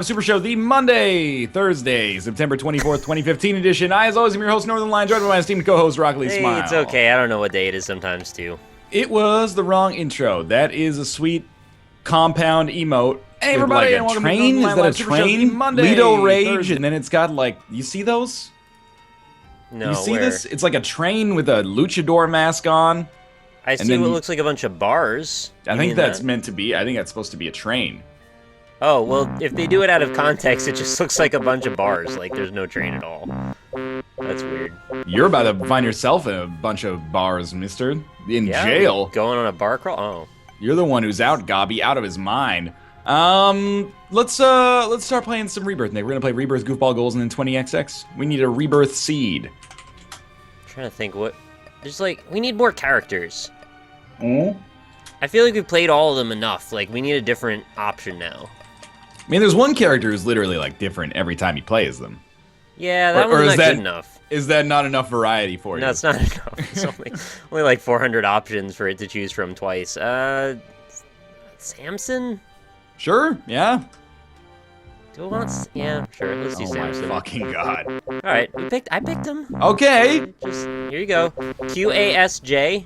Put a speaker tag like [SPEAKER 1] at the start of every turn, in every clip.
[SPEAKER 1] Super Show, the Monday, Thursday, September 24th, 2015 edition. I, as always, am your host, Northernlion, joined by my esteemed co-host, Rock Lee
[SPEAKER 2] Hey,
[SPEAKER 1] Smile.
[SPEAKER 2] it's okay. I don't know what day it is sometimes, too.
[SPEAKER 1] It was the wrong intro. That is a sweet compound emote. Hey, everybody, and welcome to
[SPEAKER 2] train?
[SPEAKER 1] Northernlion
[SPEAKER 2] Is that a
[SPEAKER 1] Live Super Show, the
[SPEAKER 2] train?
[SPEAKER 1] Monday,
[SPEAKER 2] Lido Rage?
[SPEAKER 1] Thursday, and then it's got, like, you see those?
[SPEAKER 2] No,
[SPEAKER 1] you see
[SPEAKER 2] where?
[SPEAKER 1] this? It's like a train with a luchador mask on.
[SPEAKER 2] I see what looks like a bunch of bars.
[SPEAKER 1] I think that's meant to be. I think that's supposed to be a train.
[SPEAKER 2] Oh, well, if they do it out of context, it just looks like a bunch of bars. Like, there's no train at all. That's weird.
[SPEAKER 1] You're about to find yourself in a bunch of bars, mister. In jail.
[SPEAKER 2] Going on a bar crawl? Oh.
[SPEAKER 1] You're the one who's out, Gobby, out of his mind. Let's start playing some Rebirth. We're gonna play Rebirth, Goofball Goals, and then 20XX. We need a Rebirth seed.
[SPEAKER 2] I'm trying to think what... There's like, we need more characters.
[SPEAKER 1] Oh?
[SPEAKER 2] I feel like we played all of them enough. Like, we need a different option now.
[SPEAKER 1] I mean, there's one character who's literally, like, different every time he plays them.
[SPEAKER 2] Yeah, that one's not good enough.
[SPEAKER 1] Is that not enough variety for you?
[SPEAKER 2] No, it's not enough. It's only like 400 options for it to choose from twice. Samson?
[SPEAKER 1] Sure, yeah.
[SPEAKER 2] Do I want... Yeah, sure, let's do Samson.
[SPEAKER 1] Oh my fucking god.
[SPEAKER 2] Alright, I picked him.
[SPEAKER 1] Okay.
[SPEAKER 2] Just, here you go. QASJ.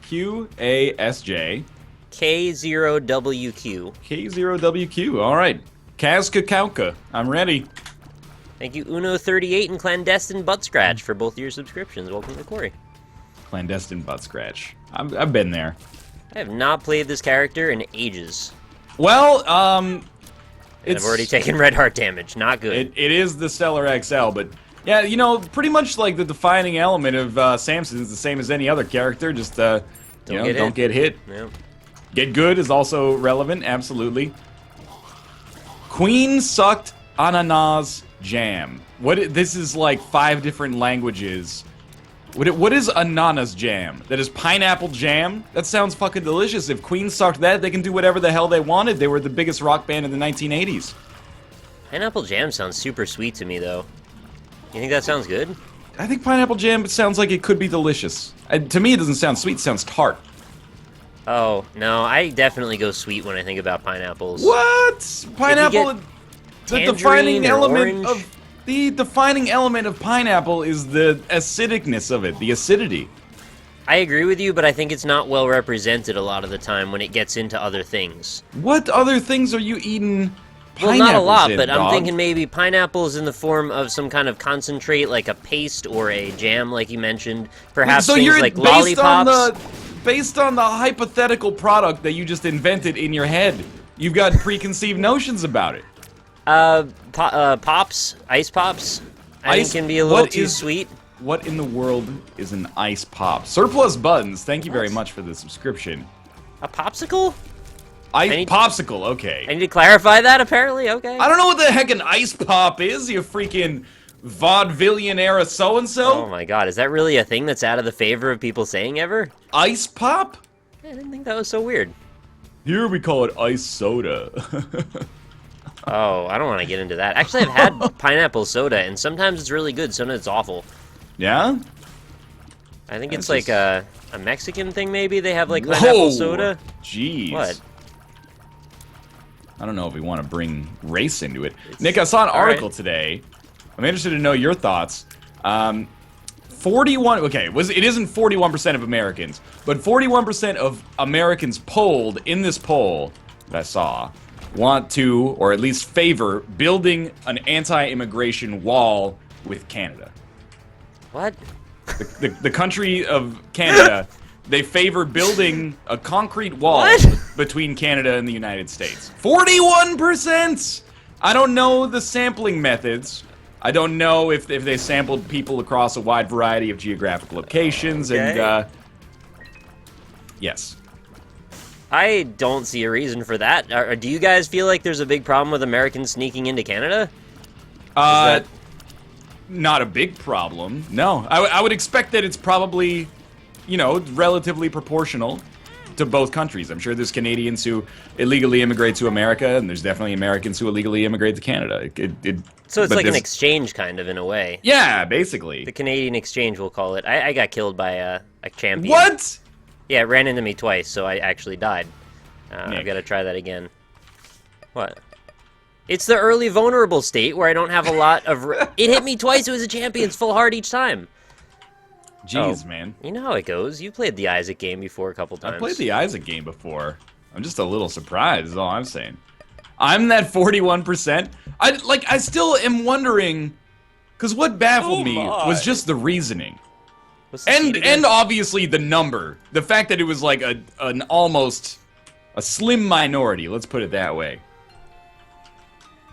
[SPEAKER 1] QASJ.
[SPEAKER 2] K0WQ.
[SPEAKER 1] K0WQ, alright. Kazkakauka, I'm ready.
[SPEAKER 2] Thank you, Uno38 and Clandestine Butt Scratch for both your subscriptions. Welcome to Corey.
[SPEAKER 1] Clandestine Butt Scratch. I've been there.
[SPEAKER 2] I have not played this character in ages.
[SPEAKER 1] Well,
[SPEAKER 2] I've already taken red heart damage. Not good.
[SPEAKER 1] It is the Stellar XL, but yeah, you know, pretty much like the defining element of Samson is the same as any other character. Just don't get hit.
[SPEAKER 2] Yep.
[SPEAKER 1] Get good is also relevant, absolutely. Queen sucked ananas jam. This is like 5 different languages. What is ananas jam? That is pineapple jam? That sounds fucking delicious. If Queen sucked that, they can do whatever the hell they wanted. They were the biggest rock band in the 1980s.
[SPEAKER 2] Pineapple jam sounds super sweet to me, though. You think that sounds good?
[SPEAKER 1] I think pineapple jam sounds like it could be delicious. To me, it doesn't sound sweet, it sounds tart.
[SPEAKER 2] Oh, no, I definitely go sweet when I think about pineapples.
[SPEAKER 1] What? Pineapple, the defining element of... The defining element of pineapple is the acidicness of it, the acidity.
[SPEAKER 2] I agree with you, but I think it's not well represented a lot of the time when it gets into other things.
[SPEAKER 1] What other things are you eating pineapples
[SPEAKER 2] Well, not a lot, but
[SPEAKER 1] dog?
[SPEAKER 2] I'm thinking maybe pineapples in the form of some kind of concentrate, like a paste or a jam, like you mentioned. Perhaps
[SPEAKER 1] so
[SPEAKER 2] things
[SPEAKER 1] you're
[SPEAKER 2] like
[SPEAKER 1] based
[SPEAKER 2] lollipops.
[SPEAKER 1] Based on the hypothetical product that you just invented in your head, you've got preconceived notions about it.
[SPEAKER 2] Pops, ice pops, I think can be a little too sweet.
[SPEAKER 1] What in the world is an ice pop? Surplus Buttons, thank you very much for the subscription.
[SPEAKER 2] A popsicle?
[SPEAKER 1] Popsicle, okay.
[SPEAKER 2] I need to clarify that, apparently, okay.
[SPEAKER 1] I don't know what the heck an ice pop is, you freaking vaudevillian-era so-and-so.
[SPEAKER 2] Oh my god, is that really a thing that's out of the favor of people saying ever?
[SPEAKER 1] Ice pop?
[SPEAKER 2] I didn't think that was so weird.
[SPEAKER 1] Here we call it ice soda.
[SPEAKER 2] Oh, I don't want to get into that. Actually, I've had pineapple soda, and sometimes it's really good, sometimes it's awful.
[SPEAKER 1] Yeah?
[SPEAKER 2] I think it's like a Mexican thing, maybe? They have, like, pineapple soda?
[SPEAKER 1] Jeez.
[SPEAKER 2] What?
[SPEAKER 1] I don't know if we want to bring race into it. Nick, I saw an article today. I'm interested to know your thoughts. 41, okay, it isn't 41% of Americans, but 41% of Americans polled in this poll that I saw want to, or at least favor, building an anti-immigration wall with Canada.
[SPEAKER 2] What?
[SPEAKER 1] The country of Canada, they favor building a concrete wall between Canada and the United States. 41%! I don't know the sampling methods. I don't know if they sampled people across a wide variety of geographic locations, and, yes.
[SPEAKER 2] I don't see a reason for that. Do you guys feel like there's a big problem with Americans sneaking into Canada?
[SPEAKER 1] Not a big problem. No. I would expect that it's probably, you know, relatively proportional to both countries. I'm sure there's Canadians who illegally immigrate to America, and there's definitely Americans who illegally immigrate to Canada.
[SPEAKER 2] So it's like an exchange, kind of, in a way.
[SPEAKER 1] Yeah, basically.
[SPEAKER 2] The Canadian exchange, we'll call it. I got killed by a champion.
[SPEAKER 1] What?
[SPEAKER 2] Yeah, it ran into me twice, so I actually died. I've got to try that again. What? It's the early vulnerable state where I don't have a lot of... It hit me twice. It was a champion's full heart each time.
[SPEAKER 1] Jeez, man.
[SPEAKER 2] You know how it goes. You played the Isaac game before a couple times.
[SPEAKER 1] I played the Isaac game before. I'm just a little surprised, is all I'm saying. I'm that 41%. I still am wondering, because what baffled me was just the reasoning. And obviously the number. The fact that it was like an almost a slim minority, let's put it that way.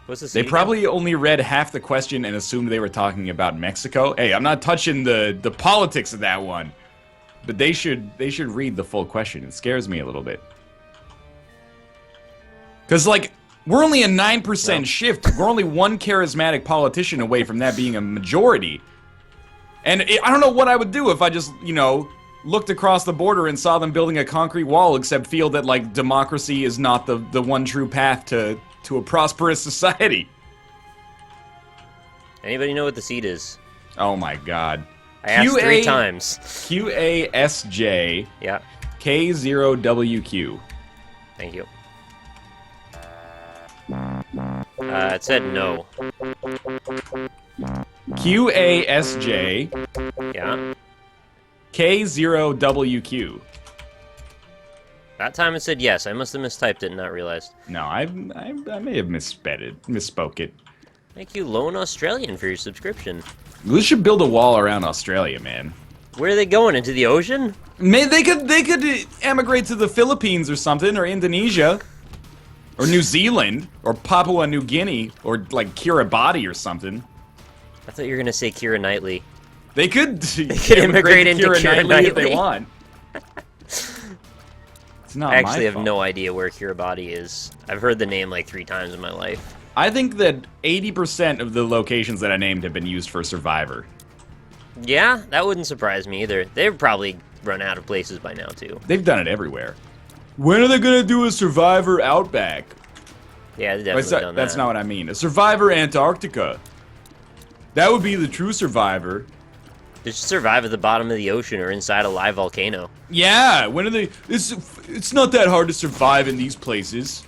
[SPEAKER 2] What's the
[SPEAKER 1] They probably only read half the question and assumed they were talking about Mexico. Hey, I'm not touching the politics of that one. But they should read the full question. It scares me a little bit. Because, like, we're only a 9% shift. We're only one charismatic politician away from that being a majority. And I don't know what I would do if I just, you know, looked across the border and saw them building a concrete wall, except feel that, like, democracy is not the one true path to a prosperous society.
[SPEAKER 2] Anybody know what the seed is?
[SPEAKER 1] Oh my god.
[SPEAKER 2] I asked 3 times.
[SPEAKER 1] QASJ.
[SPEAKER 2] Yeah.
[SPEAKER 1] K0WQ.
[SPEAKER 2] Thank you. It said no.
[SPEAKER 1] QASJ.
[SPEAKER 2] Yeah.
[SPEAKER 1] K0WQ.
[SPEAKER 2] That time it said yes. I must have mistyped it and not realized.
[SPEAKER 1] No, I may have misspoke it.
[SPEAKER 2] Thank you, Lone Australian, for your subscription.
[SPEAKER 1] We should build a wall around Australia, man.
[SPEAKER 2] Where are they going? Into the ocean?
[SPEAKER 1] Man, they could emigrate to the Philippines or something, or Indonesia, or New Zealand, or Papua New Guinea, or like Kiribati or something.
[SPEAKER 2] I thought you were gonna say Keira Knightley.
[SPEAKER 1] They could
[SPEAKER 2] immigrate into Keira Knightley
[SPEAKER 1] if they want. It's not
[SPEAKER 2] I actually
[SPEAKER 1] my
[SPEAKER 2] have
[SPEAKER 1] fault.
[SPEAKER 2] no idea where Kiribati is. I've heard the name like 3 times in my life.
[SPEAKER 1] I think that 80% of the locations that I named have been used for Survivor.
[SPEAKER 2] Yeah, that wouldn't surprise me either. They've probably run out of places by now, too.
[SPEAKER 1] They've done it everywhere. When are they gonna do a Survivor Outback?
[SPEAKER 2] Yeah, they've definitely done that.
[SPEAKER 1] That's not what I mean. A Survivor Antarctica. That would be the true Survivor.
[SPEAKER 2] They should survive at the bottom of the ocean or inside a live volcano.
[SPEAKER 1] Yeah, when are they... It's not that hard to survive in these places.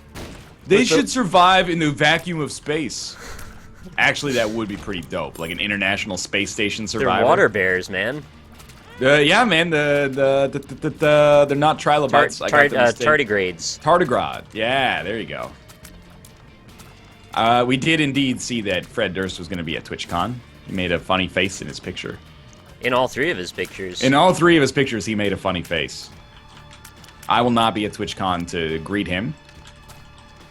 [SPEAKER 1] They should survive in the vacuum of space. Actually, that would be pretty dope. Like an International Space Station Survivor.
[SPEAKER 2] They're water bears, man.
[SPEAKER 1] Yeah, man. They're not trilobites.
[SPEAKER 2] Tardigrades.
[SPEAKER 1] Tardigrade. Yeah, there you go. We did indeed see that Fred Durst was going to be at TwitchCon. He made a funny face in his picture.
[SPEAKER 2] In all 3 of his pictures.
[SPEAKER 1] In all 3 of his pictures, he made a funny face. I will not be at TwitchCon to greet him.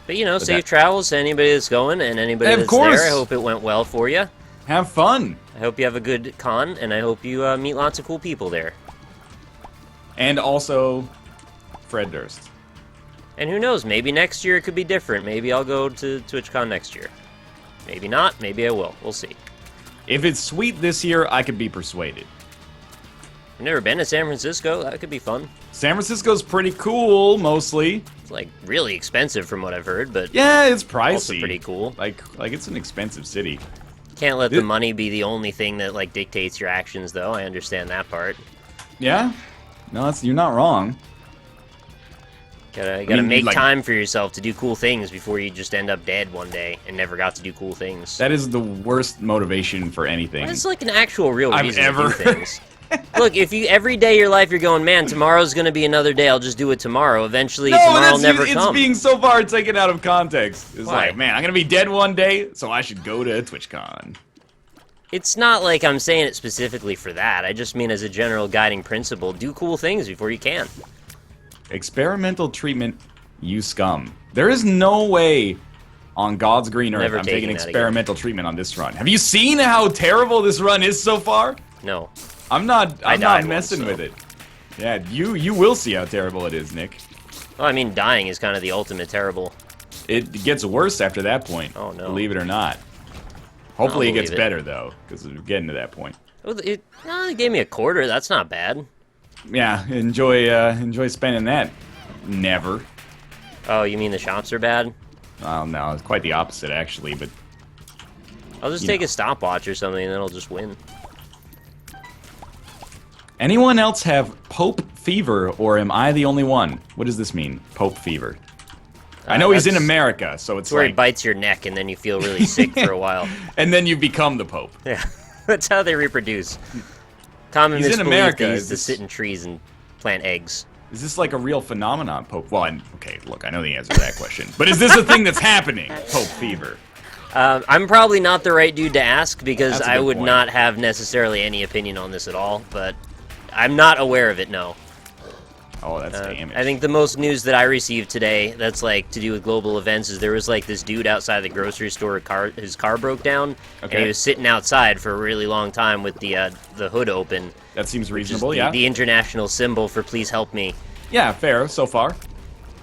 [SPEAKER 2] But, you know, safe travels to anybody that's going and anybody that's there. I hope it went well for you.
[SPEAKER 1] Have fun.
[SPEAKER 2] I hope you have a good con, and I hope you meet lots of cool people there.
[SPEAKER 1] And also, Fred Durst.
[SPEAKER 2] And who knows, maybe next year it could be different. Maybe I'll go to TwitchCon next year. Maybe not, maybe I will. We'll see.
[SPEAKER 1] If it's sweet this year, I could be persuaded.
[SPEAKER 2] I've never been to San Francisco. That could be fun.
[SPEAKER 1] San Francisco's pretty cool, mostly.
[SPEAKER 2] It's like really expensive from what I've heard, but
[SPEAKER 1] yeah, it's pricey.
[SPEAKER 2] Also pretty cool.
[SPEAKER 1] Like it's an expensive city.
[SPEAKER 2] Can't let the money be the only thing that like dictates your actions, though. I understand that part.
[SPEAKER 1] Yeah, no, you're not wrong.
[SPEAKER 2] Gotta make time for yourself to do cool things before you just end up dead one day and never got to do cool things.
[SPEAKER 1] That is the worst motivation for anything.
[SPEAKER 2] It's like an actual real reason
[SPEAKER 1] I've ever
[SPEAKER 2] to do things. Look, if you every day of your life you're going, man, tomorrow's gonna be another day. I'll just do it tomorrow. Eventually, tomorrow will never come.
[SPEAKER 1] It's being so far taken out of context. It's
[SPEAKER 2] Why?
[SPEAKER 1] like, man, I'm gonna be dead one day, so I should go to TwitchCon.
[SPEAKER 2] It's not like I'm saying it specifically for that. I just mean as a general guiding principle, do cool things before you can.
[SPEAKER 1] Experimental treatment, you scum. There is no way on God's green earth I'm taking experimental treatment on this run. Have you seen how terrible this run is so far?
[SPEAKER 2] No.
[SPEAKER 1] I'm not messing with it. Yeah, you will see how terrible it is, Nick.
[SPEAKER 2] Well, I mean, dying is kind of the ultimate terrible.
[SPEAKER 1] It gets worse after that point.
[SPEAKER 2] Oh, no.
[SPEAKER 1] Believe it or not. Hopefully it gets better, though, because we're getting to that point.
[SPEAKER 2] Oh, it gave me a quarter. That's not bad.
[SPEAKER 1] Yeah, enjoy spending that. Never.
[SPEAKER 2] Oh, you mean the shops are bad?
[SPEAKER 1] Well, no, it's quite the opposite, actually, but...
[SPEAKER 2] I'll just take a stopwatch or something, and then I'll just win.
[SPEAKER 1] Anyone else have Pope Fever, or am I the only one? What does this mean, Pope Fever? I know he's in
[SPEAKER 2] That's-
[SPEAKER 1] America, so it's
[SPEAKER 2] It's where he
[SPEAKER 1] like...
[SPEAKER 2] bites your neck and then you feel really sick for a while.
[SPEAKER 1] And then you become the Pope.
[SPEAKER 2] Yeah, that's how they reproduce. Common
[SPEAKER 1] He's in
[SPEAKER 2] misbelief
[SPEAKER 1] America,
[SPEAKER 2] they
[SPEAKER 1] is
[SPEAKER 2] used to
[SPEAKER 1] this-
[SPEAKER 2] sit in trees and plant eggs.
[SPEAKER 1] Is this like a real phenomenon, Pope? Well, okay, look, I know the answer to that question. But is this a thing that's happening, Pope fever?
[SPEAKER 2] I'm probably not the right dude to ask because
[SPEAKER 1] That's a
[SPEAKER 2] I
[SPEAKER 1] good
[SPEAKER 2] would
[SPEAKER 1] point.
[SPEAKER 2] not have necessarily any opinion on this at all, but I'm not aware of it, no.
[SPEAKER 1] Oh, that's damage.
[SPEAKER 2] I think the most news that I received today that's like to do with global events is there was like this dude outside the grocery store, his car broke down, and
[SPEAKER 1] Okay.
[SPEAKER 2] he was sitting outside for a really long time with the hood open.
[SPEAKER 1] That seems
[SPEAKER 2] Which is
[SPEAKER 1] reasonable, yeah.
[SPEAKER 2] the international symbol for please help me.
[SPEAKER 1] Yeah, fair, so far.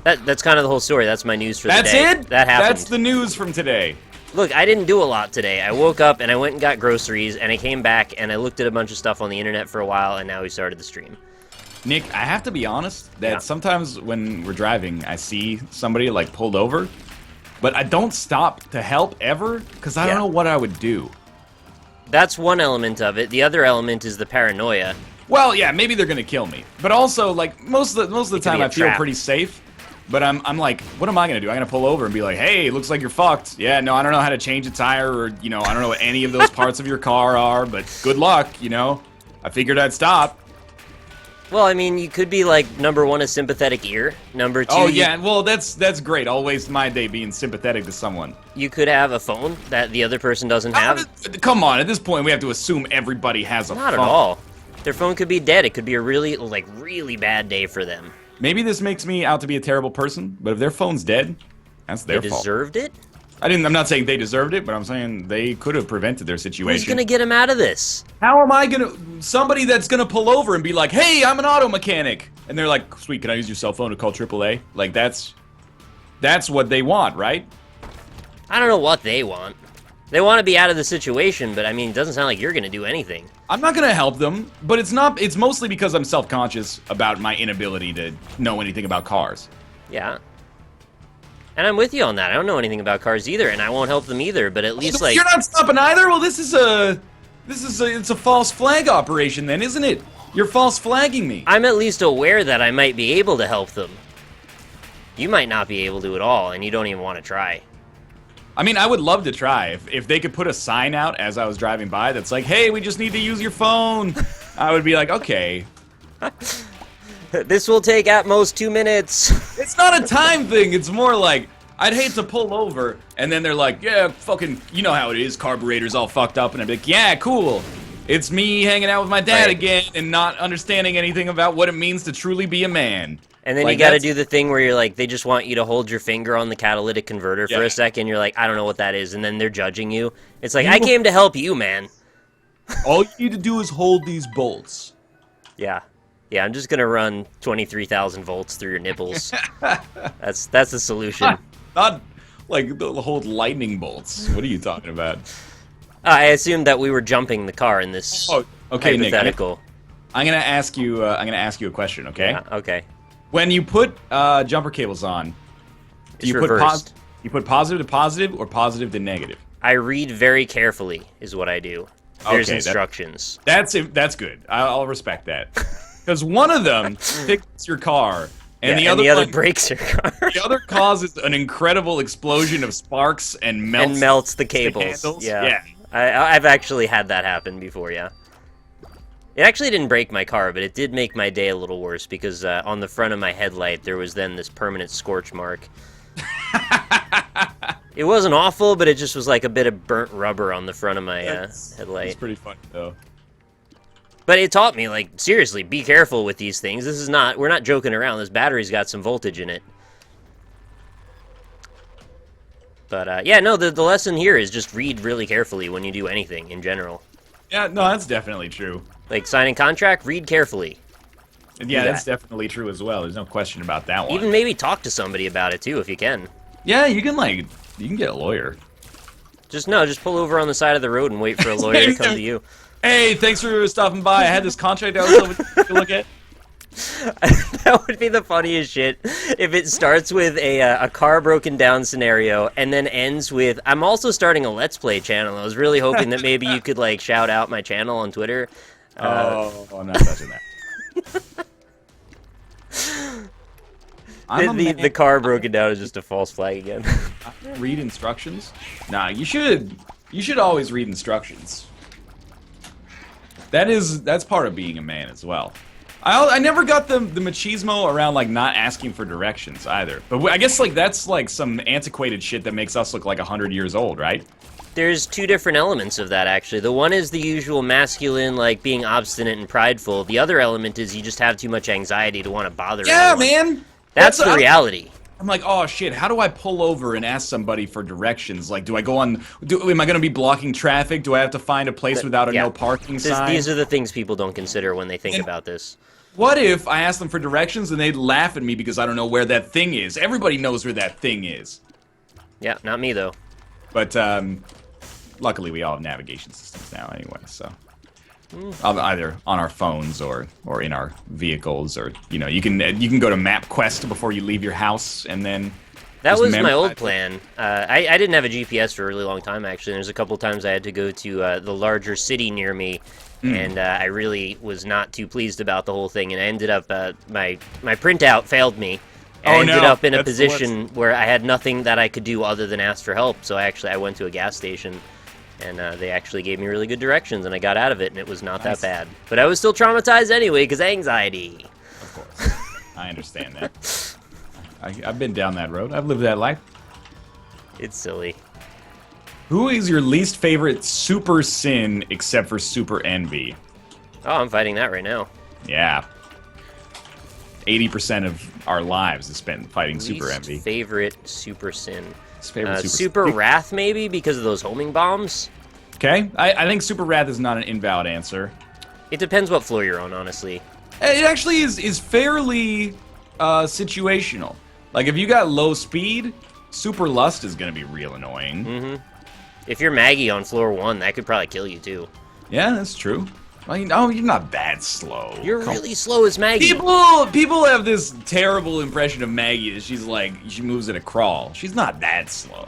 [SPEAKER 2] That's kind of the whole story. That's my news for
[SPEAKER 1] That's
[SPEAKER 2] the day.
[SPEAKER 1] it?
[SPEAKER 2] That happened.
[SPEAKER 1] That's the news from today.
[SPEAKER 2] Look, I didn't do a lot today. I woke up and I went and got groceries, and I came back and I looked at a bunch of stuff on the internet for a while, and now we started the stream.
[SPEAKER 1] Nick, I have to be honest that
[SPEAKER 2] Yeah.
[SPEAKER 1] sometimes when we're driving, I see somebody like pulled over, but I don't stop to help ever because I
[SPEAKER 2] Yeah.
[SPEAKER 1] don't know what I would do.
[SPEAKER 2] That's one element of it. The other element is the paranoia.
[SPEAKER 1] Well, yeah, maybe they're gonna kill me, but also like most of the
[SPEAKER 2] could
[SPEAKER 1] time
[SPEAKER 2] be a
[SPEAKER 1] I feel
[SPEAKER 2] trap.
[SPEAKER 1] pretty safe. But I'm like, what am I gonna do? I'm gonna pull over and be like, hey, looks like you're fucked. Yeah, no, I don't know how to change a tire, or I don't know what any of those parts of your car are, but good luck. I figured I'd stop.
[SPEAKER 2] Well, I mean, you could be like, number one, a sympathetic ear. Number two,
[SPEAKER 1] Oh yeah, well that's great. I'll waste my day being sympathetic to someone.
[SPEAKER 2] you could have a phone that the other person doesn't have.
[SPEAKER 1] Come on, at this point we have to assume everybody has a
[SPEAKER 2] Not
[SPEAKER 1] phone.
[SPEAKER 2] at all. Their phone could be dead. It could be a really bad day for them.
[SPEAKER 1] Maybe this makes me out to be a terrible person, but if their phone's dead, that's their
[SPEAKER 2] They
[SPEAKER 1] fault.
[SPEAKER 2] deserved it?
[SPEAKER 1] I'm not saying they deserved it, but I'm saying they could have prevented their
[SPEAKER 2] Who's
[SPEAKER 1] situation.
[SPEAKER 2] gonna get him out of this?
[SPEAKER 1] How am I gonna... Somebody that's gonna pull over and be like, hey, I'm an auto mechanic! And they're like, sweet, can I use your cell phone to call AAA? Like, that's what they want, right?
[SPEAKER 2] I don't know what they want. They want to be out of the situation, but I mean, it doesn't sound like you're gonna do anything.
[SPEAKER 1] I'm not gonna help them, but it's mostly because I'm self-conscious about my inability to know anything about cars.
[SPEAKER 2] Yeah. And I'm with you on that. I don't know anything about cars either, and I won't help them either, but at least, like...
[SPEAKER 1] You're not stopping either? Well, it's a false flag operation then, isn't it? You're false flagging me.
[SPEAKER 2] I'm at least aware that I might be able to help them. You might not be able to at all, and you don't even want to try.
[SPEAKER 1] I mean, I would love to try. If they could put a sign out as I was driving by that's like, hey, we just need to use your phone, I would be like, okay.
[SPEAKER 2] This will take at most 2 minutes.
[SPEAKER 1] It's not a time thing. It's more like, I'd hate to pull over, and then they're like, yeah, fucking, you know how it is, carburetor's all fucked up, and I'd be like, yeah, cool. It's me hanging out with my dad
[SPEAKER 2] Right.
[SPEAKER 1] again and not understanding anything about what it means to truly be a man.
[SPEAKER 2] And then
[SPEAKER 1] Like,
[SPEAKER 2] you gotta
[SPEAKER 1] that's-
[SPEAKER 2] do the thing where you're like, they just want you to hold your finger on the catalytic converter for
[SPEAKER 1] Yeah.
[SPEAKER 2] a second. You're like, I don't know what that is. And then they're judging you. It's like, I came to help you, man.
[SPEAKER 1] All you need to do is hold these bolts.
[SPEAKER 2] Yeah. Yeah, I'm just gonna run 23,000 volts through your nipples. That's the solution.
[SPEAKER 1] Not like the whole lightning bolts. What are you talking about?
[SPEAKER 2] I assumed that we were jumping the car in this
[SPEAKER 1] Oh, okay, Nick.
[SPEAKER 2] hypothetical.
[SPEAKER 1] I'm gonna ask you a question, okay?
[SPEAKER 2] Yeah, okay.
[SPEAKER 1] When you put jumper cables on, do
[SPEAKER 2] It's
[SPEAKER 1] you
[SPEAKER 2] reversed.
[SPEAKER 1] you put positive to positive or positive to negative?
[SPEAKER 2] I read very carefully, is what I do. There's
[SPEAKER 1] Okay,
[SPEAKER 2] instructions.
[SPEAKER 1] That's good. I'll respect that. Because one of them picks your car, and
[SPEAKER 2] Yeah,
[SPEAKER 1] the other one,
[SPEAKER 2] breaks your car.
[SPEAKER 1] the other causes an incredible explosion of sparks and melts
[SPEAKER 2] And melts the cables.
[SPEAKER 1] handles.
[SPEAKER 2] Yeah. I've actually had that happen before, yeah. It actually didn't break my car, but it did make my day a little worse because on the front of my headlight there was then this permanent scorch mark. It wasn't awful, but it just was like a bit of burnt rubber on the front of my headlight.
[SPEAKER 1] It's pretty funny though.
[SPEAKER 2] But it taught me, like, seriously, be careful with these things. We're not joking around. This battery's got some voltage in it. But, yeah, no, the lesson here is just read really carefully when you do anything in general.
[SPEAKER 1] Yeah, no, that's definitely true.
[SPEAKER 2] Like, signing contract, read carefully.
[SPEAKER 1] And yeah,
[SPEAKER 2] Do
[SPEAKER 1] that's
[SPEAKER 2] that.
[SPEAKER 1] definitely true as well. There's no question about that one.
[SPEAKER 2] Even maybe talk to somebody about it, too, if you can.
[SPEAKER 1] Yeah, you can get a lawyer.
[SPEAKER 2] Just pull over on the side of the road and wait for a lawyer to come to you.
[SPEAKER 1] Hey, thanks for stopping by. I had this contract I was hoping to look at.
[SPEAKER 2] That would be the funniest shit if it starts with a car broken down scenario and then ends with, I'm also starting a Let's Play channel. I was really hoping that maybe you could, like, shout out my channel on Twitter.
[SPEAKER 1] I'm not touching that.
[SPEAKER 2] The car broken down is just a false flag again.
[SPEAKER 1] Read instructions? Nah, you should always read instructions. That's part of being a man as well. I never got the machismo around like not asking for directions either. But I guess like that's like some antiquated shit that makes us look like 100 years old, right?
[SPEAKER 2] There's two different elements of that, actually. The one is the usual masculine, like, being obstinate and prideful. The other element is you just have too much anxiety to want to bother anyone.
[SPEAKER 1] Man!
[SPEAKER 2] That's the reality.
[SPEAKER 1] I'm like, oh shit, how do I pull over and ask somebody for directions? Like, do I go on... am I going to be blocking traffic? Do I have to find a place without a no parking sign?
[SPEAKER 2] These are the things people don't consider when they think about this.
[SPEAKER 1] What if I ask them for directions and they'd laugh at me because I don't know where that thing is? Everybody knows where that thing is.
[SPEAKER 2] Yeah, not me, though.
[SPEAKER 1] But, luckily, we all have navigation systems now anyway, so... either on our phones or in our vehicles, or, you know, you can go to MapQuest before you leave your house, and then...
[SPEAKER 2] That was my old plan. I didn't have a GPS for a really long time, actually. There's a couple times I had to go to the larger city near me, and I really was not too pleased about the whole thing, and I ended up... my printout failed me. And I ended up in a position where I had nothing that I could do other than ask for help, so I went to a gas station. And they actually gave me really good directions, and I got out of it, and it was not that bad. But I was still traumatized anyway, because anxiety.
[SPEAKER 1] Of course. I understand that. I've been down that road. I've lived that life.
[SPEAKER 2] It's silly.
[SPEAKER 1] Who is your least favorite super sin except for super envy?
[SPEAKER 2] Oh, I'm fighting that right now.
[SPEAKER 1] Yeah. 80% of our lives is spent fighting super envy.
[SPEAKER 2] Least favorite super sin.
[SPEAKER 1] Super
[SPEAKER 2] wrath, maybe, because of those homing bombs?
[SPEAKER 1] Okay. I think super wrath is not an invalid answer.
[SPEAKER 2] It depends what floor you're on, honestly.
[SPEAKER 1] It actually is fairly situational. Like, if you got low speed, super lust is going to be real annoying.
[SPEAKER 2] Mm-hmm. If you're Maggie on floor 1, that could probably kill you, too.
[SPEAKER 1] Yeah, that's true. I mean, oh, you're not that slow.
[SPEAKER 2] You're really slow as Maggie.
[SPEAKER 1] People have this terrible impression of Maggie that she's like, she moves at a crawl. She's not that slow.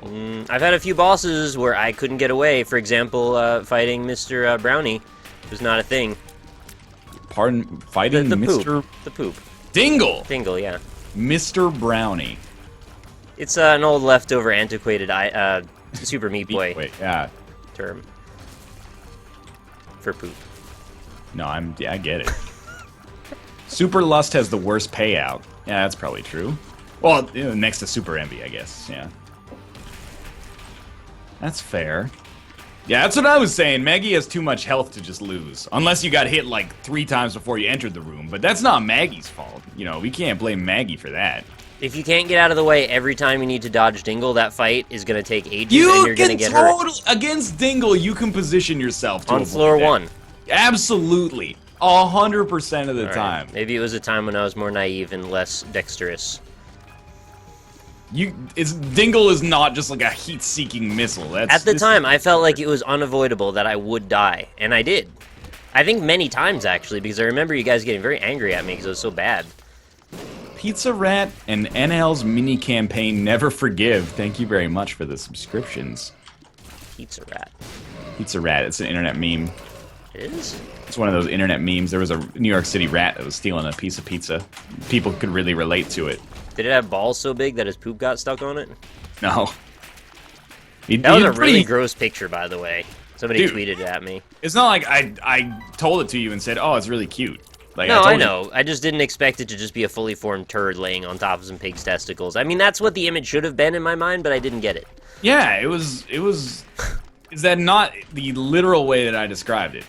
[SPEAKER 2] I've had a few bosses where I couldn't get away. For example, fighting Mr. Brownie was not a thing.
[SPEAKER 1] Pardon? Fighting Mr.
[SPEAKER 2] The poop.
[SPEAKER 1] Dingle!
[SPEAKER 2] Dingle, yeah.
[SPEAKER 1] Mr. Brownie.
[SPEAKER 2] It's an old leftover antiquated Super Meat Boy term for poop.
[SPEAKER 1] No, I get it. Super Lust has the worst payout. Yeah, that's probably true. Well, you know, next to Super Envy, I guess. Yeah. That's fair. Yeah, that's what I was saying. Maggie has too much health to just lose. Unless you got hit like 3 times before you entered the room. But that's not Maggie's fault. You know, we can't blame Maggie for that.
[SPEAKER 2] If you can't get out of the way every time you need to dodge Dingle, that fight is going to take ages and you're going to get hurt.
[SPEAKER 1] Against Dingle, you can position yourself to
[SPEAKER 2] on floor 1.
[SPEAKER 1] Absolutely. 100% of the time.
[SPEAKER 2] Maybe it was a time when I was more naive and less dexterous.
[SPEAKER 1] Dingle is not just like a heat-seeking missile.
[SPEAKER 2] At the time, I felt like it was unavoidable that I would die, and I did. I think many times, actually, because I remember you guys getting very angry at me because it was so bad.
[SPEAKER 1] Pizza Rat and NL's mini-campaign Never Forgive. Thank you very much for the subscriptions.
[SPEAKER 2] Pizza Rat.
[SPEAKER 1] Pizza Rat. It's an internet meme.
[SPEAKER 2] It is?
[SPEAKER 1] It's one of those internet memes. There was a New York City rat that was stealing a piece of pizza. People could really relate to it.
[SPEAKER 2] Did it have balls so big that his poop got stuck on it?
[SPEAKER 1] No.
[SPEAKER 2] That was a really gross picture, by the way. Somebody tweeted it at me.
[SPEAKER 1] It's not like I told it to you and said, oh, it's really cute. Like,
[SPEAKER 2] no, I know. I just didn't expect it to just be a fully formed turd laying on top of some pig's testicles. I mean, that's what the image should have been in my mind, but I didn't get it.
[SPEAKER 1] Yeah, it was... Is that not the literal way that I described it?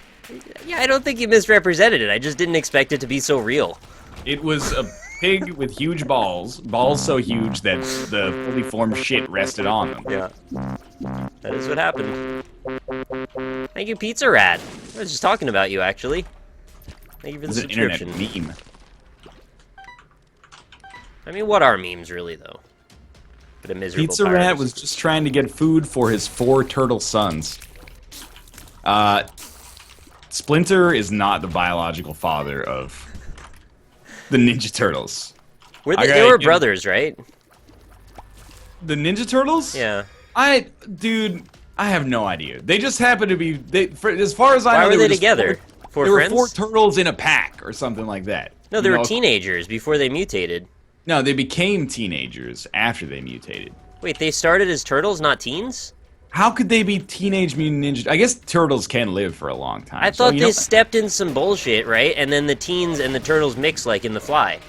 [SPEAKER 2] Yeah, I don't think you misrepresented it. I just didn't expect it to be so real.
[SPEAKER 1] It was a pig with huge balls so huge that the fully formed shit rested on them.
[SPEAKER 2] Yeah. That is what happened. Thank you, Pizza Rat. I was just talking about you, actually. Thank you for the subscription.
[SPEAKER 1] It's an internet meme.
[SPEAKER 2] I mean, what are memes, really, though? But a miserable
[SPEAKER 1] Pizza Rat was just trying to get food for his 4 turtle sons. Splinter is not the biological father of the Ninja Turtles.
[SPEAKER 2] They were brothers, right?
[SPEAKER 1] The Ninja Turtles?
[SPEAKER 2] Yeah.
[SPEAKER 1] Dude, I have no idea. They just happen to be... as far as I know,
[SPEAKER 2] why were they together?
[SPEAKER 1] There were 4 turtles in a pack or something like that.
[SPEAKER 2] No, they were teenagers before they mutated.
[SPEAKER 1] No, they became teenagers after they mutated.
[SPEAKER 2] Wait, they started as turtles, not teens?
[SPEAKER 1] How could they be Teenage Mutant Ninja? I guess turtles can live for a long time.
[SPEAKER 2] I thought they stepped in some bullshit, right? And then the teens and the turtles mix like in The Fly.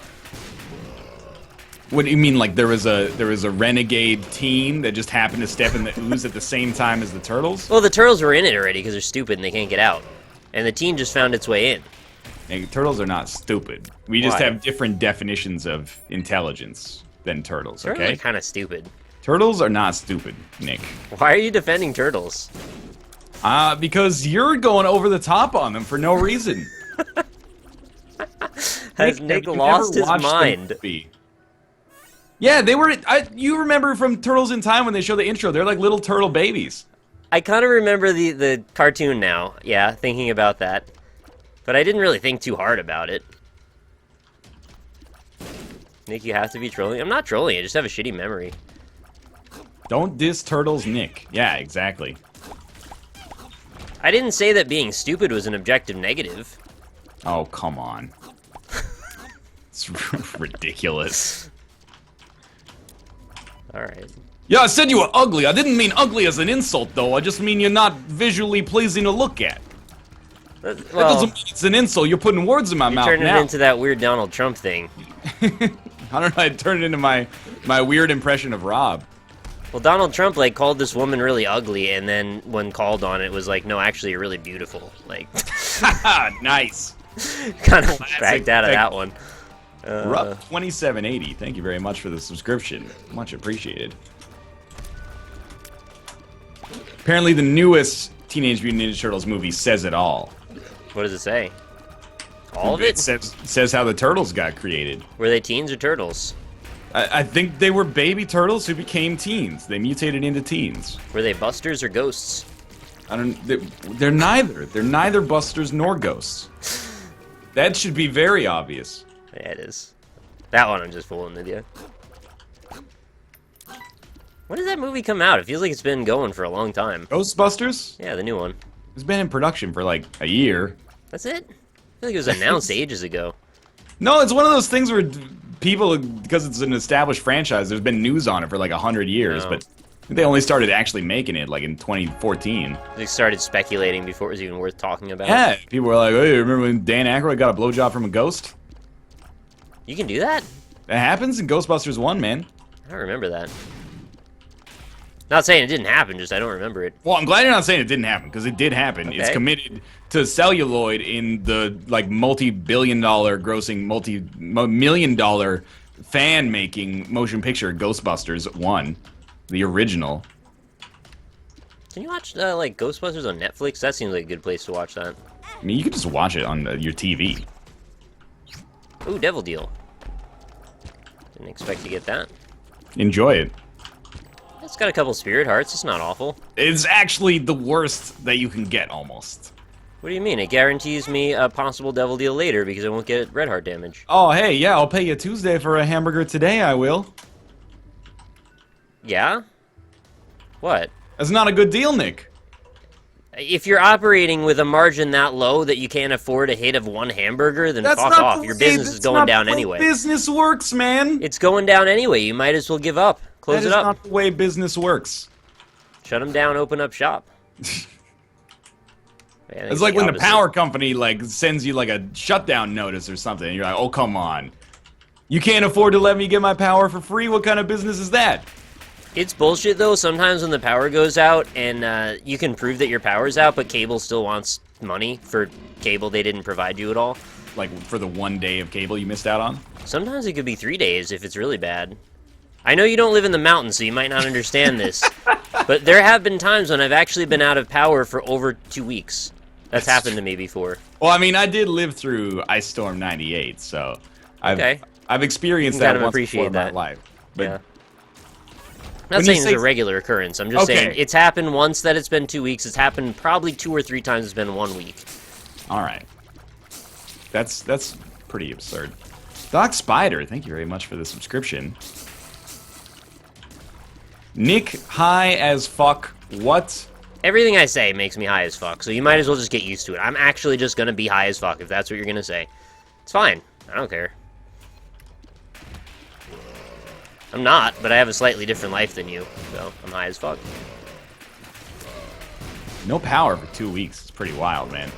[SPEAKER 1] What do you mean? Like there was a renegade teen that just happened to step in the ooze at the same time as the turtles?
[SPEAKER 2] Well, the turtles were in it already because they're stupid and they can't get out. And the teen just found its way in.
[SPEAKER 1] And turtles are not stupid. We just
[SPEAKER 2] Why?
[SPEAKER 1] have different definitions of intelligence than turtles.
[SPEAKER 2] Turtles
[SPEAKER 1] Okay.
[SPEAKER 2] are kind of stupid.
[SPEAKER 1] Turtles are not stupid, Nick.
[SPEAKER 2] Why are you defending turtles?
[SPEAKER 1] Because you're going over the top on them for no reason.
[SPEAKER 2] Has Nick
[SPEAKER 1] have you
[SPEAKER 2] lost
[SPEAKER 1] never
[SPEAKER 2] his
[SPEAKER 1] watched the
[SPEAKER 2] mind?
[SPEAKER 1] movie? Yeah, they were. You remember from Turtles in Time when they show the intro? They're like little turtle babies.
[SPEAKER 2] I kind of remember the cartoon now, yeah, thinking about that. But I didn't really think too hard about it. Nick, you have to be trolling. I'm not trolling, I just have a shitty memory.
[SPEAKER 1] Don't diss Turtles, Nick. Yeah, exactly.
[SPEAKER 2] I didn't say that being stupid was an objective negative.
[SPEAKER 1] Oh, come on. It's ridiculous.
[SPEAKER 2] Alright.
[SPEAKER 1] Yeah, I said you were ugly. I didn't mean ugly as an insult, though. I just mean you're not visually pleasing to look at. That doesn't mean it's an insult. You're putting words in my mouth
[SPEAKER 2] turning
[SPEAKER 1] now.
[SPEAKER 2] it into that weird Donald Trump thing.
[SPEAKER 1] I don't know. I turned it into my weird impression of Rob.
[SPEAKER 2] Well, Donald Trump, like, called this woman really ugly, and then when called on it, was like, no, actually, you're really beautiful. Like,
[SPEAKER 1] Nice.
[SPEAKER 2] kind of backed out of that one.
[SPEAKER 1] Rup 2780. Thank you very much for the subscription. Much appreciated. Apparently, the newest Teenage Mutant Ninja Turtles movie says it all.
[SPEAKER 2] What does it say? All of it?
[SPEAKER 1] It says how the turtles got created.
[SPEAKER 2] Were they teens or turtles?
[SPEAKER 1] I think they were baby turtles who became teens. They mutated into teens.
[SPEAKER 2] Were they busters or ghosts?
[SPEAKER 1] I don't. They're neither. They're neither busters nor ghosts. That should be very obvious.
[SPEAKER 2] Yeah, it is. That one I'm just fooling with you. When did that movie come out? It feels like it's been going for a long time.
[SPEAKER 1] Ghostbusters?
[SPEAKER 2] Yeah, the new one.
[SPEAKER 1] It's been in production for like a year.
[SPEAKER 2] That's it? I feel like it was announced ages ago.
[SPEAKER 1] No, it's one of those things where people, because it's an established franchise, there's been news on it for like 100 years,
[SPEAKER 2] Oh.
[SPEAKER 1] but they only started actually making it like in 2014.
[SPEAKER 2] They started speculating before it was even worth talking about.
[SPEAKER 1] Yeah, people were like, hey, remember when Dan Aykroyd got a blowjob from a ghost?
[SPEAKER 2] You can do that?
[SPEAKER 1] That happens in Ghostbusters 1, man.
[SPEAKER 2] I don't remember that. Not saying it didn't happen, just I don't remember it.
[SPEAKER 1] Well, I'm glad you're not saying it didn't happen, because it did happen.
[SPEAKER 2] Okay.
[SPEAKER 1] It's committed to celluloid in the like multi-billion-dollar grossing, multi-million-dollar fan-making motion picture Ghostbusters 1, the original.
[SPEAKER 2] Can you watch like Ghostbusters on Netflix? That seems like a good place to watch that.
[SPEAKER 1] I mean, you could just watch it on your TV.
[SPEAKER 2] Ooh, Devil Deal. Didn't expect to get that.
[SPEAKER 1] Enjoy it.
[SPEAKER 2] It's got a couple spirit hearts. It's not awful.
[SPEAKER 1] It's actually the worst that you can get, almost.
[SPEAKER 2] What do you mean? It guarantees me a possible Devil Deal later because I won't get red heart damage.
[SPEAKER 1] Oh, hey, yeah, I'll pay you Tuesday for a hamburger today, I will.
[SPEAKER 2] Yeah? What?
[SPEAKER 1] That's not a good deal, Nick.
[SPEAKER 2] If you're operating with a margin that low that you can't afford a hit of one hamburger, then fuck off. Your business is going down anyway.
[SPEAKER 1] Business works, man.
[SPEAKER 2] It's going down anyway. You might as well give up. Close
[SPEAKER 1] That
[SPEAKER 2] it
[SPEAKER 1] is
[SPEAKER 2] up.
[SPEAKER 1] not the way business works.
[SPEAKER 2] Shut them down, open up shop. Yeah,
[SPEAKER 1] It's like when the power company like sends you like a shutdown notice or something, and you're like, oh, come on. You can't afford to let me get my power for free? What kind of business is that?
[SPEAKER 2] It's bullshit, though. Sometimes when the power goes out and you can prove that your power's out, but cable still wants money for cable they didn't provide you at all.
[SPEAKER 1] Like for the 1 day of cable you missed out on?
[SPEAKER 2] Sometimes it could be 3 days if it's really bad. I know you don't live in the mountains, so you might not understand this, but there have been times when I've actually been out of power for over 2 weeks. That's happened to me before.
[SPEAKER 1] Well, I mean, I did live through Ice Storm 98, so I've experienced
[SPEAKER 2] You can
[SPEAKER 1] that
[SPEAKER 2] kind of
[SPEAKER 1] once before
[SPEAKER 2] appreciate
[SPEAKER 1] in my
[SPEAKER 2] that.
[SPEAKER 1] life. But
[SPEAKER 2] Yeah. I'm not
[SPEAKER 1] when you
[SPEAKER 2] saying it's
[SPEAKER 1] say-
[SPEAKER 2] a regular occurrence. I'm just
[SPEAKER 1] Okay.
[SPEAKER 2] saying it's happened once that it's been 2 weeks. It's happened probably 2 or 3 times it's been 1 week.
[SPEAKER 1] all right. That's pretty absurd. Doc Spider, thank you very much for the subscription. Nick, high as fuck. What?
[SPEAKER 2] Everything I say makes me high as fuck, so you might as well just get used to it. I'm actually just gonna be high as fuck if that's what you're gonna say. It's fine. I don't care. I'm not, but I have a slightly different life than you, so I'm high as fuck.
[SPEAKER 1] No power for 2 weeks. It's pretty wild, man.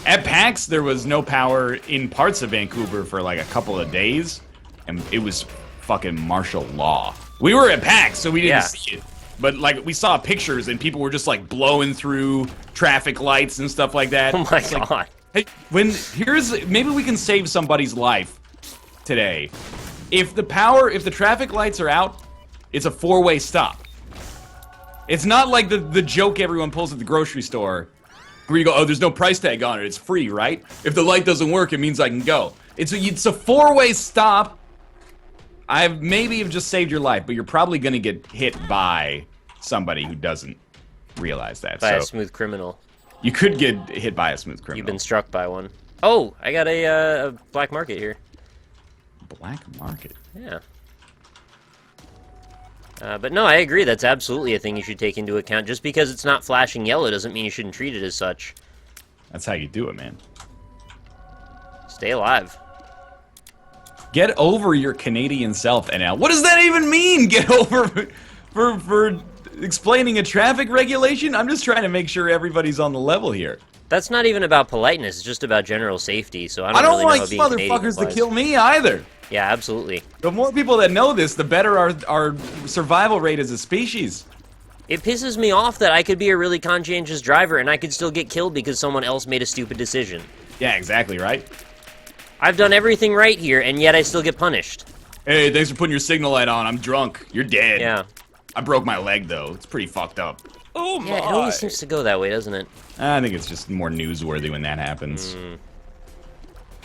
[SPEAKER 1] At PAX, there was no power in parts of Vancouver for like a couple of days, and it was fucking martial law. We were at PAX, so we didn't see it. But like we saw pictures, and people were just like blowing through traffic lights and stuff like that.
[SPEAKER 2] Oh my
[SPEAKER 1] It's
[SPEAKER 2] god.
[SPEAKER 1] Like, hey, maybe we can save somebody's life today. If the traffic lights are out, it's a 4-way stop. It's not like the joke everyone pulls at the grocery store where you go, oh, there's no price tag on it, it's free, right? If the light doesn't work, it means I can go. It's a 4-way stop. Maybe have just saved your life, but you're probably gonna get hit by somebody who doesn't realize that.
[SPEAKER 2] By a smooth criminal.
[SPEAKER 1] You could get hit by a smooth criminal.
[SPEAKER 2] You've been struck by one. Oh, I got a black market here.
[SPEAKER 1] Black market?
[SPEAKER 2] Yeah. But no, I agree. That's absolutely a thing you should take into account. Just because it's not flashing yellow doesn't mean you shouldn't treat it as such.
[SPEAKER 1] That's how you do it, man.
[SPEAKER 2] Stay alive.
[SPEAKER 1] Get over your Canadian self, NL. What does that even mean? Get over for explaining a traffic regulation? I'm just trying to make sure everybody's on the level here.
[SPEAKER 2] That's not even about politeness. It's just about general safety. So I don't
[SPEAKER 1] don't
[SPEAKER 2] really
[SPEAKER 1] like
[SPEAKER 2] know how being Canadian
[SPEAKER 1] motherfuckers to
[SPEAKER 2] applies.
[SPEAKER 1] kill me either.
[SPEAKER 2] Yeah, absolutely.
[SPEAKER 1] The more people that know this, the better our survival rate as a species.
[SPEAKER 2] It pisses me off that I could be a really conscientious driver and I could still get killed because someone else made a stupid decision.
[SPEAKER 1] Yeah, exactly, right?
[SPEAKER 2] I've done everything right here, and yet I still get punished.
[SPEAKER 1] Hey, thanks for putting your signal light on. I'm drunk. You're dead.
[SPEAKER 2] Yeah.
[SPEAKER 1] I broke my leg, though. It's pretty fucked up. Oh, my.
[SPEAKER 2] Yeah, it always seems to go that way, doesn't it?
[SPEAKER 1] I think it's just more newsworthy when that happens.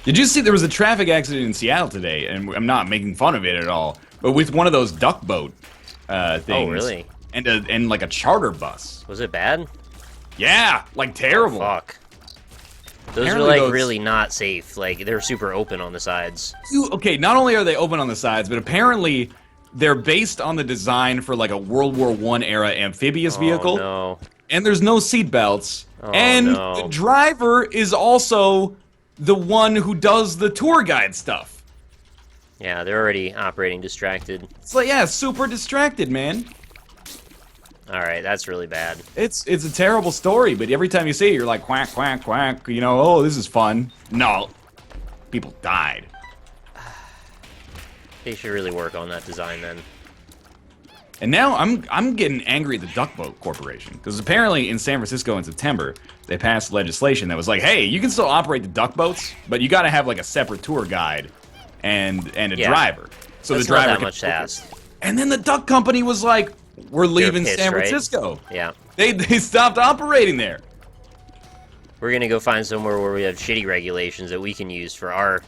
[SPEAKER 1] Did you see there was a traffic accident in Seattle today? And I'm not making fun of it at all, but with one of those duck boat things.
[SPEAKER 2] Oh, really?
[SPEAKER 1] And like a charter bus.
[SPEAKER 2] Was it bad?
[SPEAKER 1] Yeah, like terrible.
[SPEAKER 2] Oh, fuck. Those
[SPEAKER 1] Apparently
[SPEAKER 2] are like
[SPEAKER 1] those-
[SPEAKER 2] really not safe. Like they're super open on the sides.
[SPEAKER 1] Okay, not only are they open on the sides, but apparently they're based on the design for like a World War I era amphibious vehicle.
[SPEAKER 2] Oh, no.
[SPEAKER 1] And there's no seat belts.
[SPEAKER 2] Oh,
[SPEAKER 1] and
[SPEAKER 2] no.
[SPEAKER 1] the driver is also the one who does the tour guide stuff.
[SPEAKER 2] Yeah, they're already operating distracted.
[SPEAKER 1] It's like, yeah, super distracted, man.
[SPEAKER 2] All right, that's really bad.
[SPEAKER 1] It's a terrible story, but every time you see it, you're like, quack, quack, quack, you know, oh, this is fun. No, people died.
[SPEAKER 2] They should really work on that design then.
[SPEAKER 1] And now I'm getting angry at the Duck Boat Corporation, because apparently in San Francisco in September, they passed legislation that was like, hey, you can still operate the duck boats, but you got to have like a separate tour guide and a driver. So
[SPEAKER 2] That's
[SPEAKER 1] the driver
[SPEAKER 2] not that
[SPEAKER 1] can
[SPEAKER 2] much to ask.
[SPEAKER 1] And then the duck company was like, we're leaving
[SPEAKER 2] pissed,
[SPEAKER 1] San
[SPEAKER 2] right?
[SPEAKER 1] Francisco.
[SPEAKER 2] Yeah.
[SPEAKER 1] They stopped operating there.
[SPEAKER 2] We're gonna go find somewhere where we have shitty regulations that we can use for our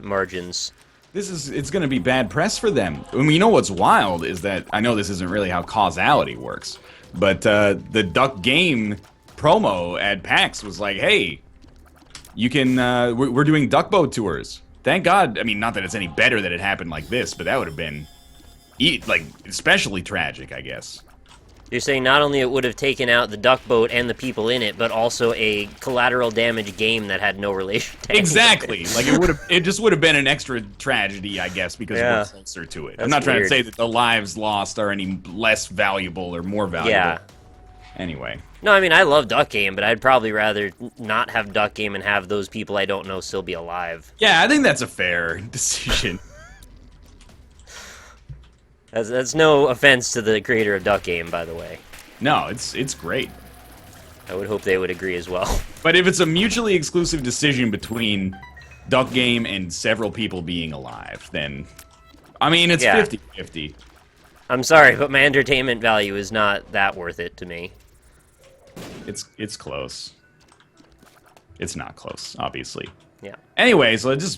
[SPEAKER 2] margins.
[SPEAKER 1] It's going to be bad press for them. I mean, you know what's wild is that, I know this isn't really how causality works, but the Duck Game promo at PAX was like, hey, you can, we're doing duck boat tours. Thank God, I mean, not that it's any better that it happened like this, but that would have been, like, especially tragic, I guess.
[SPEAKER 2] You're saying not only it would have taken out the duck boat and the people in it, but also a collateral damage game that had no relation to
[SPEAKER 1] Exactly. Like it just would have been an extra tragedy, I guess, because we're closer to it. I'm not trying to say that the lives lost are any less valuable or more valuable.
[SPEAKER 2] Yeah.
[SPEAKER 1] Anyway.
[SPEAKER 2] No, I mean, I love Duck Game, but I'd probably rather not have Duck Game and have those people I don't know still be alive.
[SPEAKER 1] Yeah, I think that's a fair decision.
[SPEAKER 2] That's no offense to the creator of Duck Game, by the way.
[SPEAKER 1] No, it's great.
[SPEAKER 2] I would hope they would agree as well.
[SPEAKER 1] But if it's a mutually exclusive decision between Duck Game and several people being alive, then, I mean, it's 50-50.
[SPEAKER 2] I'm sorry, but my entertainment value is not that worth it to me.
[SPEAKER 1] It's close. It's not close, obviously.
[SPEAKER 2] Yeah.
[SPEAKER 1] Anyway, so it's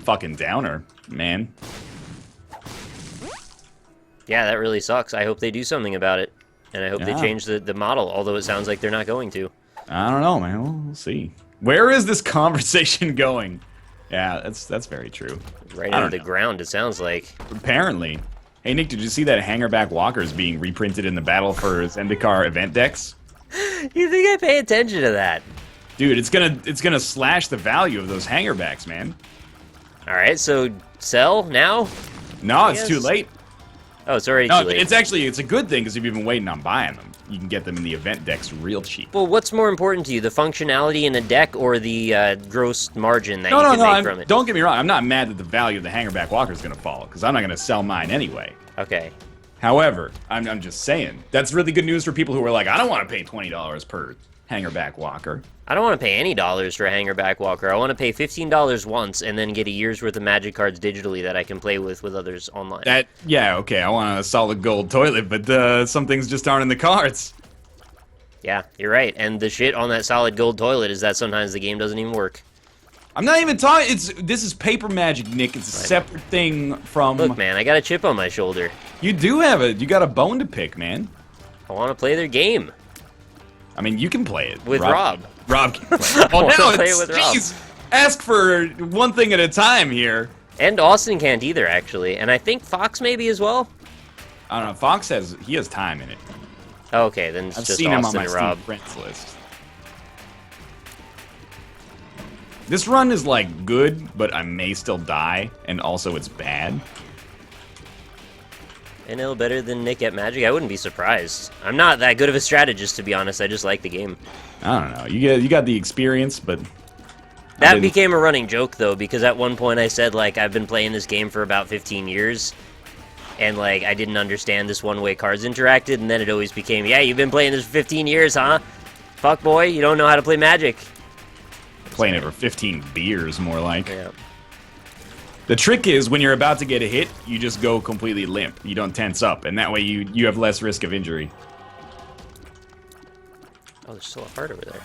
[SPEAKER 1] fucking downer, man.
[SPEAKER 2] Yeah, that really sucks. I hope they do something about it. And I hope they change the model, although it sounds like they're not going to.
[SPEAKER 1] I don't know, man. We'll see. Where is this conversation going? Yeah, that's very true.
[SPEAKER 2] Right into the ground, it sounds like.
[SPEAKER 1] Apparently. Hey, Nick, did you see that Hangerback Walkers being reprinted in the Battle for Zendikar event decks?
[SPEAKER 2] You think I pay attention to that?
[SPEAKER 1] Dude, it's gonna slash the value of those Hangerbacks, man.
[SPEAKER 2] All right, so sell now?
[SPEAKER 1] No, it's too late.
[SPEAKER 2] Oh, it's already
[SPEAKER 1] No,
[SPEAKER 2] too late.
[SPEAKER 1] it's a good thing because if you've been waiting on buying them, you can get them in the event decks real cheap.
[SPEAKER 2] Well, what's more important to you, the functionality in a deck or the gross margin that you can make from it?
[SPEAKER 1] Don't get me wrong. I'm not mad that the value of the Hangerback Walker is going to fall because I'm not going to sell mine anyway.
[SPEAKER 2] Okay.
[SPEAKER 1] However, I'm just saying that's really good news for people who are like, I don't want to pay $20 per Hangerback Walker.
[SPEAKER 2] I don't want to pay any dollars for a Hangerback Walker. I want to pay $15 once and then get a year's worth of Magic cards digitally that I can play with others online.
[SPEAKER 1] Yeah, okay. I want a solid gold toilet, but some things just aren't in the cards.
[SPEAKER 2] Yeah, you're right. And the shit on that solid gold toilet is that sometimes the game doesn't even work.
[SPEAKER 1] I'm not even talking. This is paper magic, Nick. It's a separate thing from.
[SPEAKER 2] Look, man, I got a chip on my shoulder.
[SPEAKER 1] You do have it. You got a bone to pick, man.
[SPEAKER 2] I want to play their game.
[SPEAKER 1] I mean, you can play it
[SPEAKER 2] with Rob.
[SPEAKER 1] Rob can play it. Well, now
[SPEAKER 2] play it with Rob.
[SPEAKER 1] Ask for one thing at a time here.
[SPEAKER 2] And Austin can't either, actually. And I think Fox maybe as well.
[SPEAKER 1] I don't know. Fox has time in it.
[SPEAKER 2] Okay, then it's
[SPEAKER 1] I've
[SPEAKER 2] just
[SPEAKER 1] seen
[SPEAKER 2] Austin
[SPEAKER 1] him on
[SPEAKER 2] and
[SPEAKER 1] my
[SPEAKER 2] Rob.
[SPEAKER 1] Steam friends list. This run is like good, but I may still die, and also it's bad.
[SPEAKER 2] And it'll better than Nick at Magic. I wouldn't be surprised. I'm not that good of a strategist, to be honest. I just like the game.
[SPEAKER 1] I don't know. You got the experience, but
[SPEAKER 2] that became a running joke though, because at one point I said like I've been playing this game for about 15 years, and like I didn't understand this one-way cards interacted, and then it always became, yeah, you've been playing this for 15 years, huh? Fuck boy, you don't know how to play Magic.
[SPEAKER 1] Playing it for 15 beers, more like.
[SPEAKER 2] Yeah.
[SPEAKER 1] The trick is when you're about to get a hit, you just go completely limp. You don't tense up, and that way you have less risk of injury.
[SPEAKER 2] Oh, there's still a heart over there.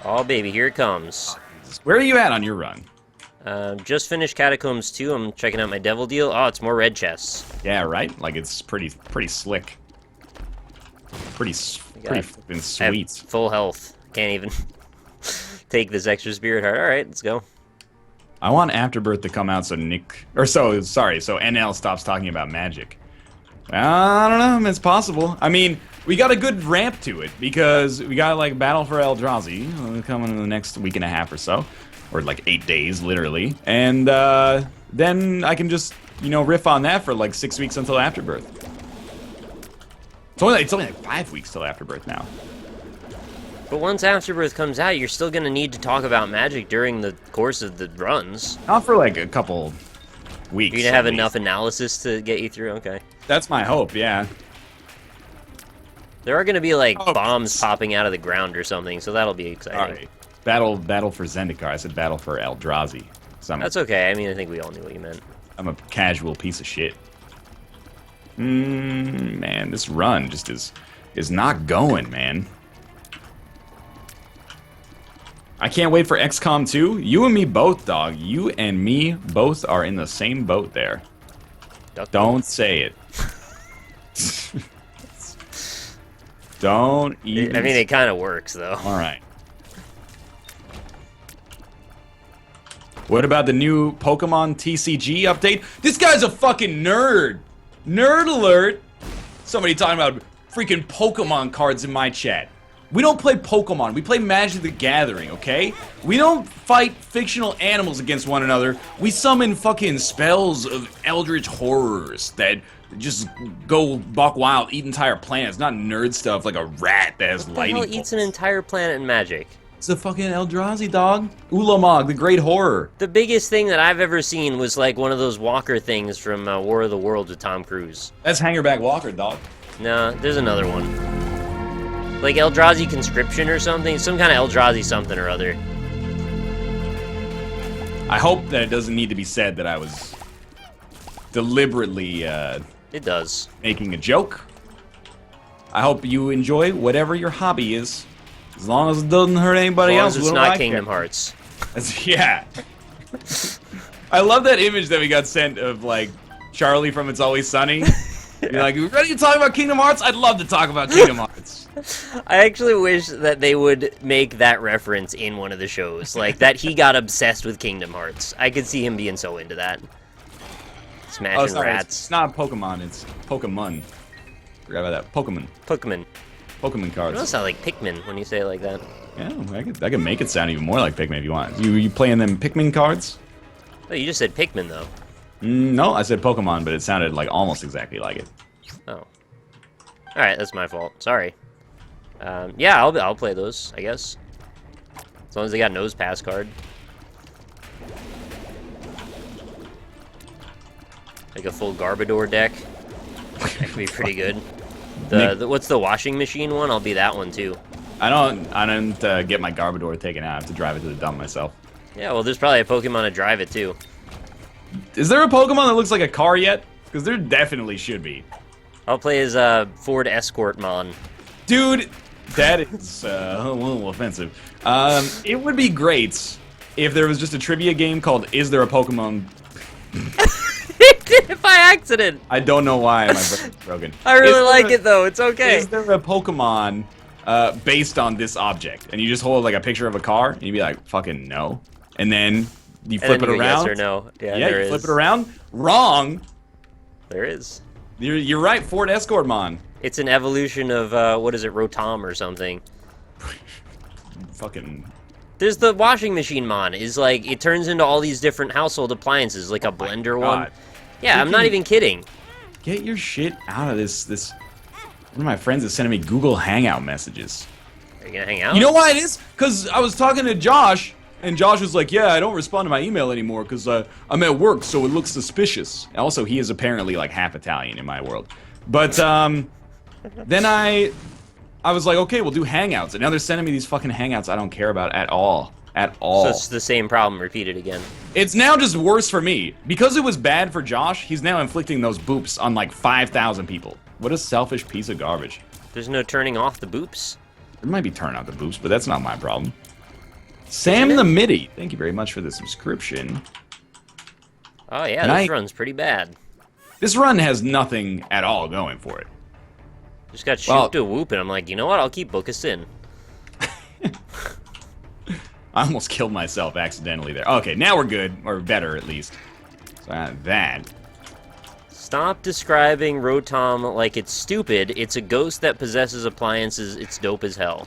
[SPEAKER 2] Oh, baby, here it comes.
[SPEAKER 1] Where are you at on your run?
[SPEAKER 2] Just finished Catacombs 2. I'm checking out my Devil Deal. Oh, it's more red chests.
[SPEAKER 1] Yeah, right? Like, it's pretty slick. Pretty flippin' sweet.
[SPEAKER 2] Full health. Can't even take this extra spirit heart. Alright, let's go.
[SPEAKER 1] I want Afterbirth to come out so NL stops talking about Magic. I don't know, it's possible. I mean, we got a good ramp to it, because we got, like, Battle for Eldrazi coming in the next week and a half or so. Or, like, 8 days, literally. And, then I can just, riff on that for, like, 6 weeks until Afterbirth. It's only like 5 weeks till Afterbirth now.
[SPEAKER 2] But once Afterbirth comes out, you're still gonna need to talk about Magic during the course of the runs.
[SPEAKER 1] Not for, like, a couple weeks.
[SPEAKER 2] You're gonna have enough analysis to get you through? Okay.
[SPEAKER 1] That's my hope, yeah.
[SPEAKER 2] There are gonna be, like, bombs popping out of the ground or something, so that'll be exciting.
[SPEAKER 1] Alright. Battle for Zendikar. I said battle for Eldrazi.
[SPEAKER 2] That's okay. I mean, I think we all knew what you meant.
[SPEAKER 1] I'm a casual piece of shit. Man, this run just is not going, man. I can't wait for XCOM 2. You and me both, dog. You and me both are in the same boat there. Don't say it. Don't even...
[SPEAKER 2] I mean, it kind of works, though.
[SPEAKER 1] Alright. What about the new Pokemon TCG update? This guy's a fucking nerd! Nerd alert! Somebody talking about freaking Pokemon cards in my chat. We don't play Pokemon, we play Magic the Gathering, okay? We don't fight fictional animals against one another. We summon fucking spells of eldritch horrors that just go buck wild, eat entire planets, not nerd stuff like a rat that has lightning bolts.
[SPEAKER 2] What the hell eats an entire planet in Magic?
[SPEAKER 1] It's the fucking Eldrazi, dog. Ulamog, the Great Horror.
[SPEAKER 2] The biggest thing that I've ever seen was like one of those walker things from War of the Worlds with Tom Cruise.
[SPEAKER 1] That's Hangerback Walker, dog.
[SPEAKER 2] No, there's another one. Like Eldrazi Conscription or something? Some kind of Eldrazi something or other.
[SPEAKER 1] I hope that it doesn't need to be said that I was deliberately,
[SPEAKER 2] It does.
[SPEAKER 1] making a joke. I hope you enjoy whatever your hobby is. As long as it doesn't hurt anybody else.
[SPEAKER 2] As long as it's not Kingdom Hearts.
[SPEAKER 1] Yeah. I love that image that we got sent of, like, Charlie from It's Always Sunny. You're like, you ready to talk about Kingdom Hearts? I'd love to talk about Kingdom Hearts.
[SPEAKER 2] I actually wish that they would make that reference in one of the shows. Like, that he got obsessed with Kingdom Hearts. I could see him being so into that. Smashing rats.
[SPEAKER 1] It's not Pokemon, it's Pokemon. Forgot about that. Pokemon
[SPEAKER 2] Pokemon
[SPEAKER 1] cards.
[SPEAKER 2] It does sound like Pikmin when you say it like that.
[SPEAKER 1] Yeah, I could make it sound even more like Pikmin if you want. You playing them Pikmin cards?
[SPEAKER 2] Oh, you just said Pikmin, though.
[SPEAKER 1] No, I said Pokemon, but it sounded like almost exactly like it.
[SPEAKER 2] Oh. All right, that's my fault. Sorry. Yeah, I'll play those, I guess. As long as they got Nose Pass card. Like a full Garbodor deck. That could be pretty good. What's the washing machine one? I'll be that one too.
[SPEAKER 1] I don't get my Garbodor taken out. I have to drive it to the dump myself.
[SPEAKER 2] Yeah, well, there's probably a Pokemon to drive it too.
[SPEAKER 1] Is there a Pokemon that looks like a car yet? Because there definitely should be.
[SPEAKER 2] I'll play as Ford Escort Mon.
[SPEAKER 1] Dude, that is a little offensive. It would be great if there was just a trivia game called Is There a Pokemon?
[SPEAKER 2] It did it by accident.
[SPEAKER 1] I don't know why my brain's broken.
[SPEAKER 2] I really like it though. It's okay.
[SPEAKER 1] Is there a Pokemon based on this object? And you just hold like a picture of a car, and you'd be like, "Fucking no!" And then you flip it around.
[SPEAKER 2] Yes or no? Yeah,
[SPEAKER 1] you flip it around. Wrong.
[SPEAKER 2] There is.
[SPEAKER 1] You're right. Ford Escort Mon.
[SPEAKER 2] It's an evolution of what is it, Rotom or something?
[SPEAKER 1] Fucking.
[SPEAKER 2] There's the washing machine Mon. Is like it turns into all these different household appliances, like a blender one. Yeah, I'm not even kidding.
[SPEAKER 1] Get your shit out of this. One of my friends is sending me Google Hangout messages.
[SPEAKER 2] Are you gonna hang out?
[SPEAKER 1] You know why it is? Because I was talking to Josh, and Josh was like, "Yeah, I don't respond to my email anymore because I'm at work, so it looks suspicious." Also, he is apparently like half Italian in my world. But then I was like, "Okay, we'll do Hangouts," and now they're sending me these fucking Hangouts I don't care about at all. At all.
[SPEAKER 2] So it's the same problem repeated again.
[SPEAKER 1] It's now just worse for me. Because it was bad for Josh, he's now inflicting those boops on like 5,000 people. What a selfish piece of garbage.
[SPEAKER 2] There's no turning off the boops.
[SPEAKER 1] There might be turning off the boops, but that's not my problem. Sam the Midi, thank you very much for the subscription.
[SPEAKER 2] Oh yeah, this run's pretty bad.
[SPEAKER 1] This run has nothing at all going for it.
[SPEAKER 2] Just got shoot to whoop, and I'm like, you know what? I'll keep Bookus in.
[SPEAKER 1] I almost killed myself accidentally there. Okay, now we're good, or better at least. So that.
[SPEAKER 2] Stop describing Rotom like it's stupid. It's a ghost that possesses appliances. It's dope as hell.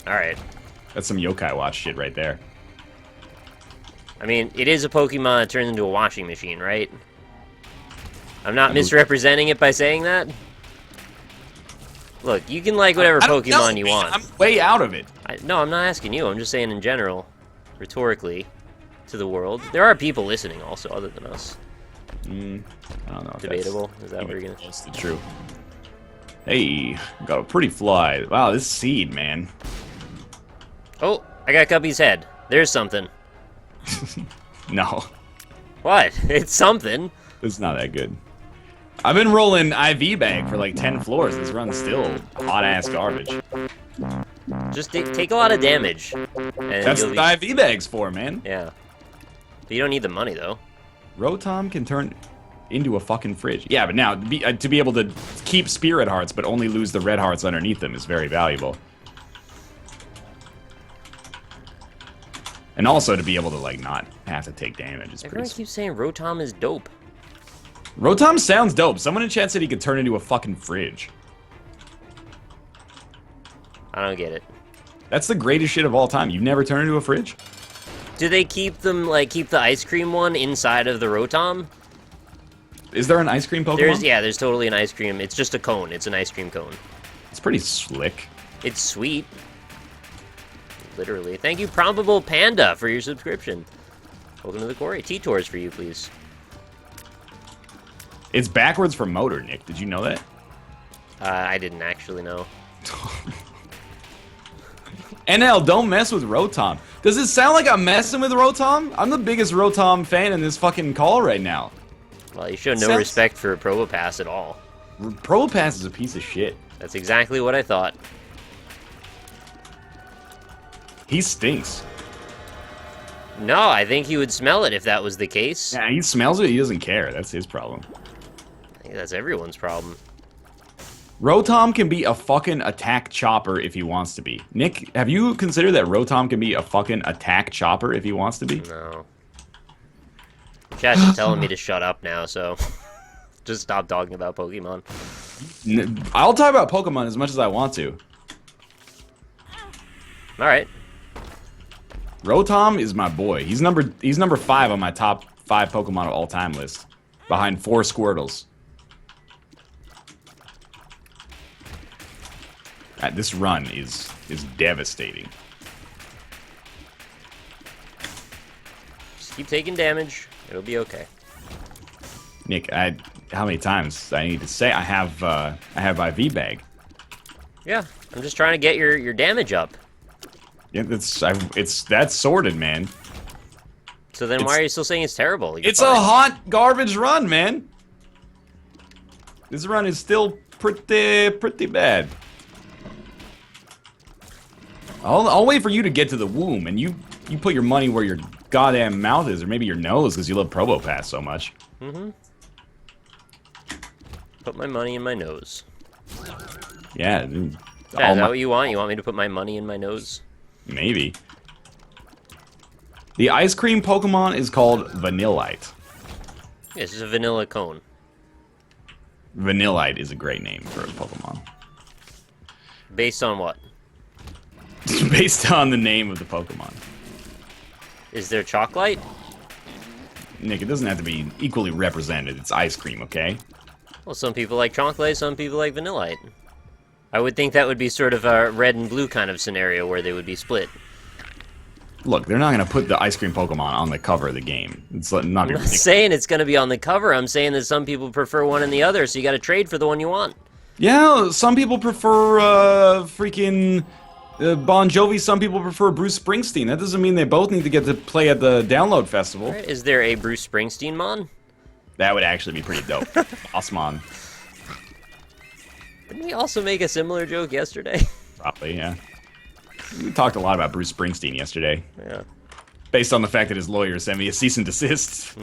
[SPEAKER 2] Alright.
[SPEAKER 1] That's some Yokai Watch shit right there.
[SPEAKER 2] I mean, it is a Pokemon that turns into a washing machine, right? I'm not misrepresenting it by saying that? Look, you can like whatever Pokemon you want.
[SPEAKER 1] I'm way out of it.
[SPEAKER 2] No, I'm not asking you. I'm just saying in general, rhetorically, to the world. There are people listening also, other than us.
[SPEAKER 1] I don't know.
[SPEAKER 2] Debatable. Is that what you're gonna?
[SPEAKER 1] That's true. Hey, got a pretty fly. Wow, this seed, man.
[SPEAKER 2] Oh, I got Guppy's head. There's something.
[SPEAKER 1] No.
[SPEAKER 2] What? It's something.
[SPEAKER 1] It's not that good. I've been rolling IV bag for like 10 floors. This run's still hot-ass garbage.
[SPEAKER 2] Just take a lot of damage. And
[SPEAKER 1] that's what the IV bag's for, man.
[SPEAKER 2] Yeah. But you don't need the money, though.
[SPEAKER 1] Rotom can turn into a fucking fridge. Yeah, but now, to be able to keep Spirit Hearts but only lose the red hearts underneath them is very valuable. And also to be able to, like, not have to take damage is
[SPEAKER 2] Everyone
[SPEAKER 1] pretty...
[SPEAKER 2] keeps saying Rotom is dope.
[SPEAKER 1] Rotom sounds dope. Someone in chat said he could turn into a fucking fridge.
[SPEAKER 2] I don't get it.
[SPEAKER 1] That's the greatest shit of all time. You've never turned into a fridge?
[SPEAKER 2] Do they keep them, like, keep the ice cream one inside of the Rotom?
[SPEAKER 1] Is there an ice cream Pokemon?
[SPEAKER 2] There's totally an ice cream. It's just a cone. It's an ice cream cone.
[SPEAKER 1] It's pretty slick.
[SPEAKER 2] It's sweet. Literally. Thank you, Probable Panda, for your subscription. Welcome to the quarry. T-Tours for you, please.
[SPEAKER 1] It's backwards for motor, Nick. Did you know that?
[SPEAKER 2] I didn't actually know.
[SPEAKER 1] NL, don't mess with Rotom. Does it sound like I'm messing with Rotom? I'm the biggest Rotom fan in this fucking call right now.
[SPEAKER 2] Well, you show no respect for Probopass at all.
[SPEAKER 1] Probopass is a piece of shit.
[SPEAKER 2] That's exactly what I thought.
[SPEAKER 1] He stinks.
[SPEAKER 2] No, I think he would smell it if that was the case.
[SPEAKER 1] Yeah, he smells it, he doesn't care. That's his problem.
[SPEAKER 2] I think that's everyone's problem.
[SPEAKER 1] Rotom can be a fucking attack chopper if he wants to be. Nick, have you considered that Rotom can be a fucking attack chopper if he wants to be?
[SPEAKER 2] No. Chat's just telling me to shut up now, so just stop talking about Pokemon.
[SPEAKER 1] I'll talk about Pokemon as much as I want to.
[SPEAKER 2] Alright.
[SPEAKER 1] Rotom is my boy. He's number 5 on my top 5 Pokemon of all time list, behind 4 Squirtles. This run is devastating.
[SPEAKER 2] Just keep taking damage. It'll be okay.
[SPEAKER 1] Nick, how many times I need to say I have my V-Bag?
[SPEAKER 2] Yeah, I'm just trying to get your damage up.
[SPEAKER 1] Yeah, that's sorted, man.
[SPEAKER 2] So then why are you still saying it's terrible?
[SPEAKER 1] It's a hot garbage run, man. This run is still pretty bad. I'll wait for you to get to the womb, and you put your money where your goddamn mouth is, or maybe your nose, because you love Probopass so much.
[SPEAKER 2] Mm-hmm. Put my money in my nose.
[SPEAKER 1] Yeah, dude.
[SPEAKER 2] Yeah, is that what you want? You want me to put my money in my nose?
[SPEAKER 1] Maybe. The ice cream Pokemon is called Vanillite.
[SPEAKER 2] This is a vanilla cone.
[SPEAKER 1] Vanillite is a great name for a Pokemon.
[SPEAKER 2] Based on what?
[SPEAKER 1] Based on the name of the Pokemon.
[SPEAKER 2] Is there chocolate?
[SPEAKER 1] Nick, it doesn't have to be equally represented. It's ice cream, okay?
[SPEAKER 2] Well, some people like chocolate, some people like vanillite. I would think that would be sort of a red and blue kind of scenario where they would be split.
[SPEAKER 1] Look, they're not going to put the ice cream Pokemon on the cover of the game. It's not
[SPEAKER 2] I'm not saying it's going to be on the cover. I'm saying that some people prefer one and the other, so you got to trade for the one you want.
[SPEAKER 1] Yeah, some people prefer freaking Bon Jovi. Some people prefer Bruce Springsteen. That doesn't mean they both need to get to play at the Download Festival.
[SPEAKER 2] Right. Is there a Bruce Springsteen mon?
[SPEAKER 1] That would actually be pretty dope. Bossmon.
[SPEAKER 2] Didn't we also make a similar joke yesterday?
[SPEAKER 1] Probably, yeah. We talked a lot about Bruce Springsteen yesterday.
[SPEAKER 2] Yeah.
[SPEAKER 1] Based on the fact that his lawyer sent me a cease and desist.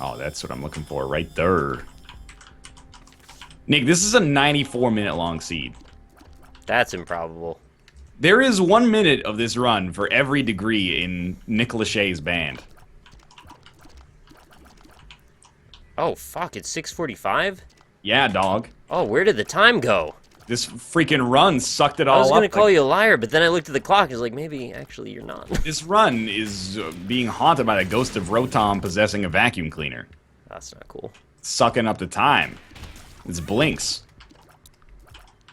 [SPEAKER 1] Oh, that's what I'm looking for right there. Nick, this is a 94-minute long seed.
[SPEAKER 2] That's improbable.
[SPEAKER 1] There is 1 minute of this run for every degree in Nick Lachey's band.
[SPEAKER 2] Oh, fuck, it's 6:45?
[SPEAKER 1] Yeah, dog.
[SPEAKER 2] Oh, where did the time go?
[SPEAKER 1] This freaking run sucked it all up.
[SPEAKER 2] I was gonna call you a liar, but then I looked at the clock and was like, maybe actually you're not.
[SPEAKER 1] This run is being haunted by the ghost of Rotom possessing a vacuum cleaner.
[SPEAKER 2] That's not cool.
[SPEAKER 1] Sucking up the time. It's Blinks.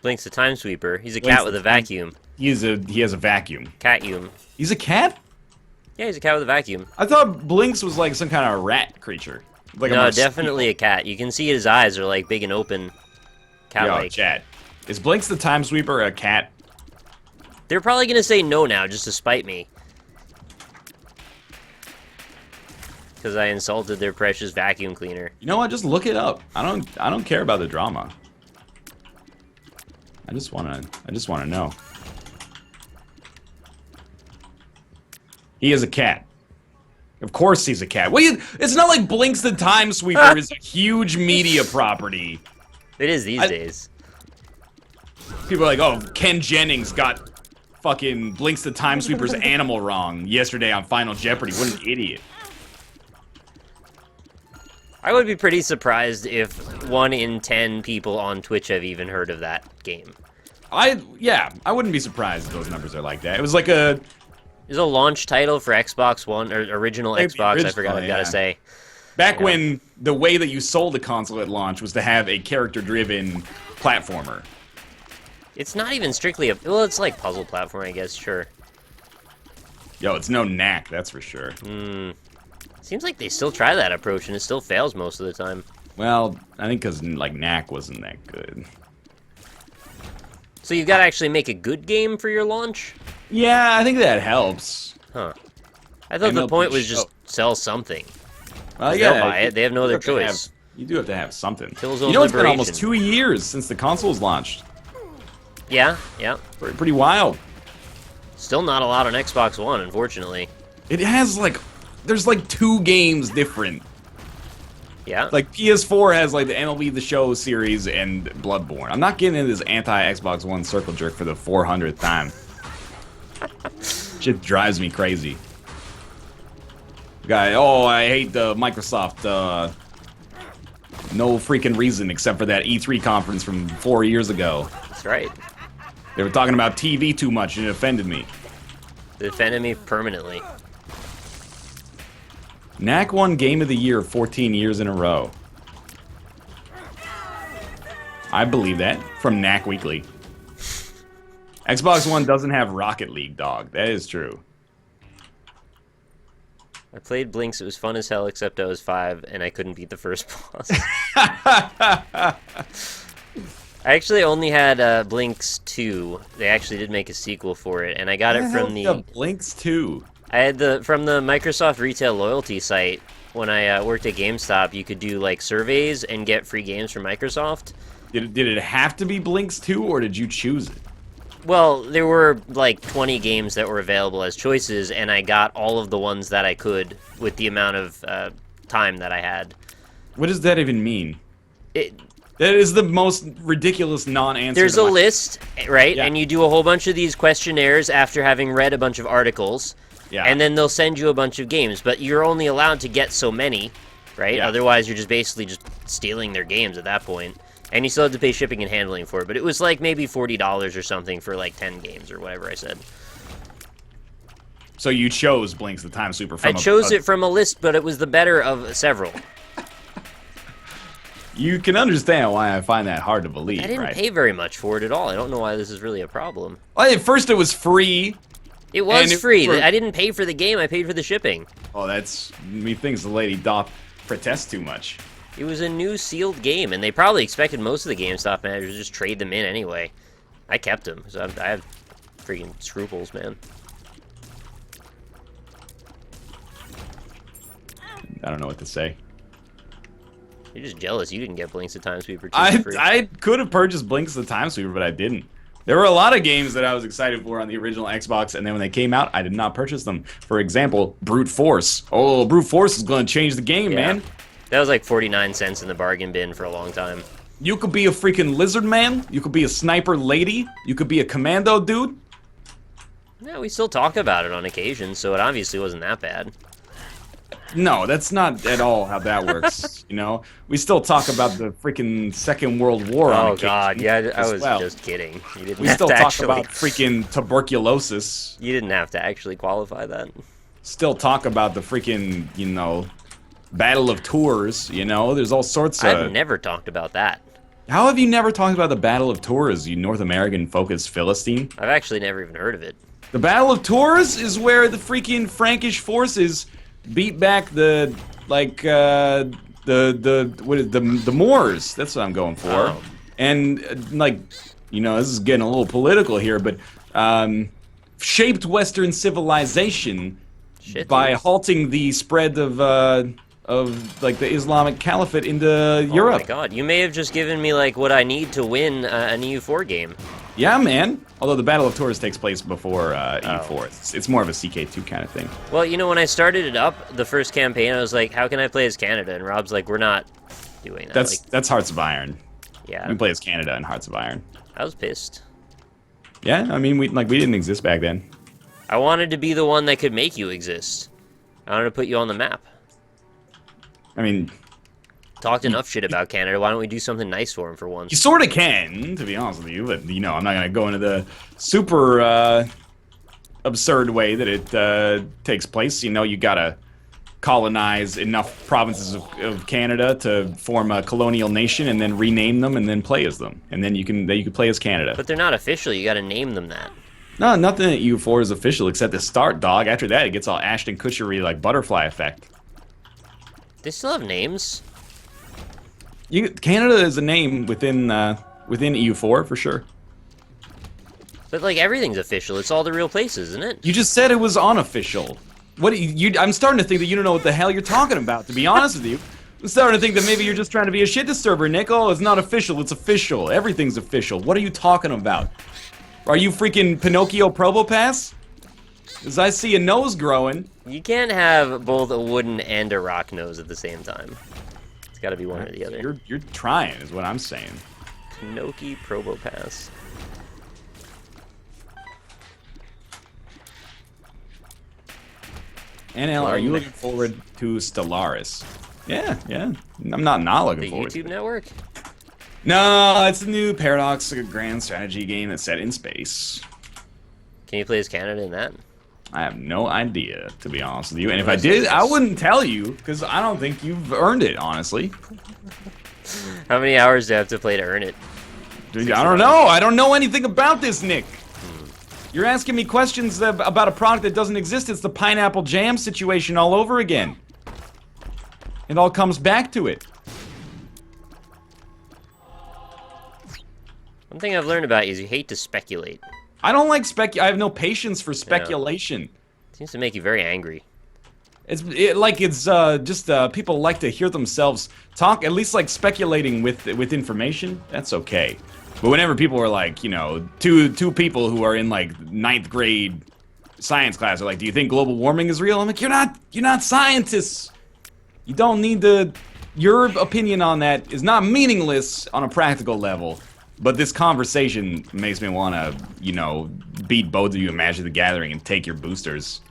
[SPEAKER 2] Blink's a time sweeper. He's a
[SPEAKER 1] Blink's
[SPEAKER 2] cat with a vacuum.
[SPEAKER 1] He has a vacuum.
[SPEAKER 2] Cat-ume.
[SPEAKER 1] He's a cat?
[SPEAKER 2] Yeah, he's a cat with a vacuum.
[SPEAKER 1] I thought Blinks was like some kind of rat creature. Like
[SPEAKER 2] No, definitely a cat. You can see his eyes are like big and open. Cat-like.
[SPEAKER 1] Yo, chat. Is Blinks the time sweeper a cat?
[SPEAKER 2] They're probably gonna say no now just to spite me. Because I insulted their precious vacuum cleaner.
[SPEAKER 1] You know what? Just look it up. I don't care about the drama. I just wanna know. He is a cat. Of course he's a cat. It's not like Blinks the Time Sweeper is a huge media property.
[SPEAKER 2] It is these days.
[SPEAKER 1] People are like, oh, Ken Jennings got fucking Blinks the Time Sweeper's animal wrong yesterday on Final Jeopardy. What an idiot.
[SPEAKER 2] I would be pretty surprised if 1 in 10 people on Twitch have even heard of that game.
[SPEAKER 1] I wouldn't be surprised if those numbers are like that. It was like a...
[SPEAKER 2] It was a launch title for Xbox One, or original Xbox, I forgot I've got to say.
[SPEAKER 1] Back when the way that you sold a console at launch was to have a character-driven platformer.
[SPEAKER 2] It's not even strictly a... Well, it's like puzzle platform, I guess, sure.
[SPEAKER 1] Yo, it's no knack, that's for sure.
[SPEAKER 2] Seems like they still try that approach, and it still fails most of the time.
[SPEAKER 1] Well, I think because, like, knack wasn't that good.
[SPEAKER 2] So you've got to actually make a good game for your launch?
[SPEAKER 1] Yeah, I think that helps.
[SPEAKER 2] Huh. I thought the point was just sell something.
[SPEAKER 1] Well,
[SPEAKER 2] They'll buy it. They have no other choice.
[SPEAKER 1] You do have to have something.
[SPEAKER 2] Killzone's
[SPEAKER 1] You know, it's been
[SPEAKER 2] Liberation.
[SPEAKER 1] almost 2 years since the console's launched.
[SPEAKER 2] Yeah.
[SPEAKER 1] Pretty wild.
[SPEAKER 2] Still not a lot on Xbox One, unfortunately.
[SPEAKER 1] It has, like... There's, like, 2 games different.
[SPEAKER 2] Yeah.
[SPEAKER 1] Like, PS4 has, like, the MLB The Show series and Bloodborne. I'm not getting into this anti-Xbox One circle jerk for the 400th time. Shit drives me crazy. Guy, oh, I hate the Microsoft, no freaking reason except for that E3 conference from 4 years ago.
[SPEAKER 2] That's right.
[SPEAKER 1] They were talking about TV too much and it offended me.
[SPEAKER 2] They offended me permanently.
[SPEAKER 1] Knack won Game of the Year 14 years in a row. I believe that from Knack Weekly. Xbox One doesn't have Rocket League, dog. That is true.
[SPEAKER 2] I played Blinks. It was fun as hell, except I was 5 and I couldn't beat the first boss. I actually only had Blinks 2. They actually did make a sequel for it, and I got it from the
[SPEAKER 1] Blinks 2.
[SPEAKER 2] I had from the Microsoft Retail Loyalty site. When I worked at GameStop, you could do like surveys and get free games from Microsoft.
[SPEAKER 1] Did it have to be Blinks 2, or did you choose it?
[SPEAKER 2] Well, there were like 20 games that were available as choices, and I got all of the ones that I could with the amount of time that I had.
[SPEAKER 1] What does that even mean?
[SPEAKER 2] That
[SPEAKER 1] is the most ridiculous non-answer.
[SPEAKER 2] There's a list, right?
[SPEAKER 1] Yeah.
[SPEAKER 2] And you do a whole bunch of these questionnaires after having read a bunch of articles.
[SPEAKER 1] Yeah.
[SPEAKER 2] And then they'll send you a bunch of games, but you're only allowed to get so many, right?
[SPEAKER 1] Yeah.
[SPEAKER 2] Otherwise, you're just basically just stealing their games at that point. And you still have to pay shipping and handling for it, but it was like maybe $40 or something for like 10 games or whatever I said.
[SPEAKER 1] So you chose Blinks the Time Super from
[SPEAKER 2] I chose it from a list, but it was the better of several.
[SPEAKER 1] You can understand why I find that hard to believe,
[SPEAKER 2] I didn't
[SPEAKER 1] right?
[SPEAKER 2] pay very much for it at all. I don't know why this is really a problem.
[SPEAKER 1] Well, at first it was free.
[SPEAKER 2] It was free. I didn't pay for the game. I paid for the shipping.
[SPEAKER 1] Oh, that's... methinks the lady doth protest too much.
[SPEAKER 2] It was a new sealed game, and they probably expected most of the GameStop managers to just trade them in anyway. I kept them, so I have freaking scruples, man.
[SPEAKER 1] I don't know what to say.
[SPEAKER 2] You're just jealous you didn't get Blinks of Time Sweeper 2 for free.
[SPEAKER 1] I could have purchased Blinks the Time Sweeper, but I didn't. There were a lot of games that I was excited for on the original Xbox, and then when they came out, I did not purchase them. For example, Brute Force. Oh, Brute Force is going to change the game, man.
[SPEAKER 2] That was like 49 cents in the bargain bin for a long time.
[SPEAKER 1] You could be a freaking lizard man. You could be a sniper lady. You could be a commando dude.
[SPEAKER 2] Yeah, we still talk about it on occasion, so it obviously wasn't that bad.
[SPEAKER 1] No, that's not at all how that works, you know? We still talk about the freaking Second World War on occasion.
[SPEAKER 2] Oh, God, yeah, I was
[SPEAKER 1] well.
[SPEAKER 2] just kidding. You didn't
[SPEAKER 1] We
[SPEAKER 2] have
[SPEAKER 1] still
[SPEAKER 2] to
[SPEAKER 1] talk
[SPEAKER 2] actually...
[SPEAKER 1] about freaking tuberculosis.
[SPEAKER 2] You didn't have to actually qualify that.
[SPEAKER 1] Still talk about the freaking, you know, Battle of Tours, you know? There's all sorts of...
[SPEAKER 2] I've never talked about that.
[SPEAKER 1] How have you never talked about the Battle of Tours, you North American-focused Philistine?
[SPEAKER 2] I've actually never even heard of it.
[SPEAKER 1] The Battle of Tours is where the freaking Frankish forces beat back the, like, the Moors. That's what I'm going for.
[SPEAKER 2] Oh.
[SPEAKER 1] And, like, you know, this is getting a little political here, but, shaped Western civilization by halting the spread of like the Islamic Caliphate into Europe.
[SPEAKER 2] Oh my God, you may have just given me like what I need to win an EU4 game.
[SPEAKER 1] Yeah, man. Although the Battle of Tours takes place before EU4. It's more of a CK2 kind of thing.
[SPEAKER 2] Well, you know, when I started it up, the first campaign, I was like, how can I play as Canada? And Rob's like, we're not doing that.
[SPEAKER 1] That's Hearts of Iron.
[SPEAKER 2] Yeah.
[SPEAKER 1] You can play as Canada in Hearts of Iron.
[SPEAKER 2] I was pissed.
[SPEAKER 1] Yeah, I mean, we didn't exist back then.
[SPEAKER 2] I wanted to be the one that could make you exist. I wanted to put you on the map.
[SPEAKER 1] I mean...
[SPEAKER 2] Talked enough shit about Canada, why don't we do something nice for him for once?
[SPEAKER 1] You sort of can, to be honest with you, but, you know, I'm not going to go into the super absurd way that it takes place. You know, you got to colonize enough provinces of Canada to form a colonial nation and then rename them and then play as them. And then you can play as Canada.
[SPEAKER 2] But they're not official, you got to name them that.
[SPEAKER 1] No, nothing at EU4 is official except the start, dog. After that, it gets all Ashton Kutchery like butterfly effect.
[SPEAKER 2] They still have names.
[SPEAKER 1] Canada is a name within EU4 for sure.
[SPEAKER 2] But like everything's official. It's all the real places, isn't it?
[SPEAKER 1] You just said it was unofficial. What I'm starting to think that you don't know what the hell you're talking about. To be honest with you, I'm starting to think that maybe you're just trying to be a shit disturber, Nick. Oh, it's not official. It's official. Everything's official. What are you talking about? Are you freaking Pinocchio Probopass? Because I see a nose growing.
[SPEAKER 2] You can't have both a wooden and a rock nose at the same time. It's got to be one or the other.
[SPEAKER 1] You're trying, is what I'm saying.
[SPEAKER 2] Pinocchio Probopass.
[SPEAKER 1] NL, are you looking forward to Stellaris? Yeah. I'm not looking forward.
[SPEAKER 2] The YouTube network?
[SPEAKER 1] No, it's a new Paradox, like a grand strategy game that's set in space.
[SPEAKER 2] Can you play as Canada in that?
[SPEAKER 1] I have no idea, to be honest with you. And if I did, I wouldn't tell you, because I don't think you've earned it, honestly.
[SPEAKER 2] How many hours do I have to play to earn it?
[SPEAKER 1] Dude, I don't know. I don't know anything about this, Nick. You're asking me questions about a product that doesn't exist. It's the pineapple jam situation all over again. It all comes back to it.
[SPEAKER 2] One thing I've learned about you is you hate to speculate.
[SPEAKER 1] I don't like I have no patience for speculation.
[SPEAKER 2] It seems to make you very angry.
[SPEAKER 1] It's just people like to hear themselves talk. At least like speculating with information. That's okay. But whenever people are like, you know, two people who are in like 9th grade science class are like, do you think global warming is real? I'm like, you're not scientists. You don't need to. Your opinion on that is not meaningless on a practical level. But this conversation makes me want to, you know, beat both of you in Magic the Gathering and take your boosters.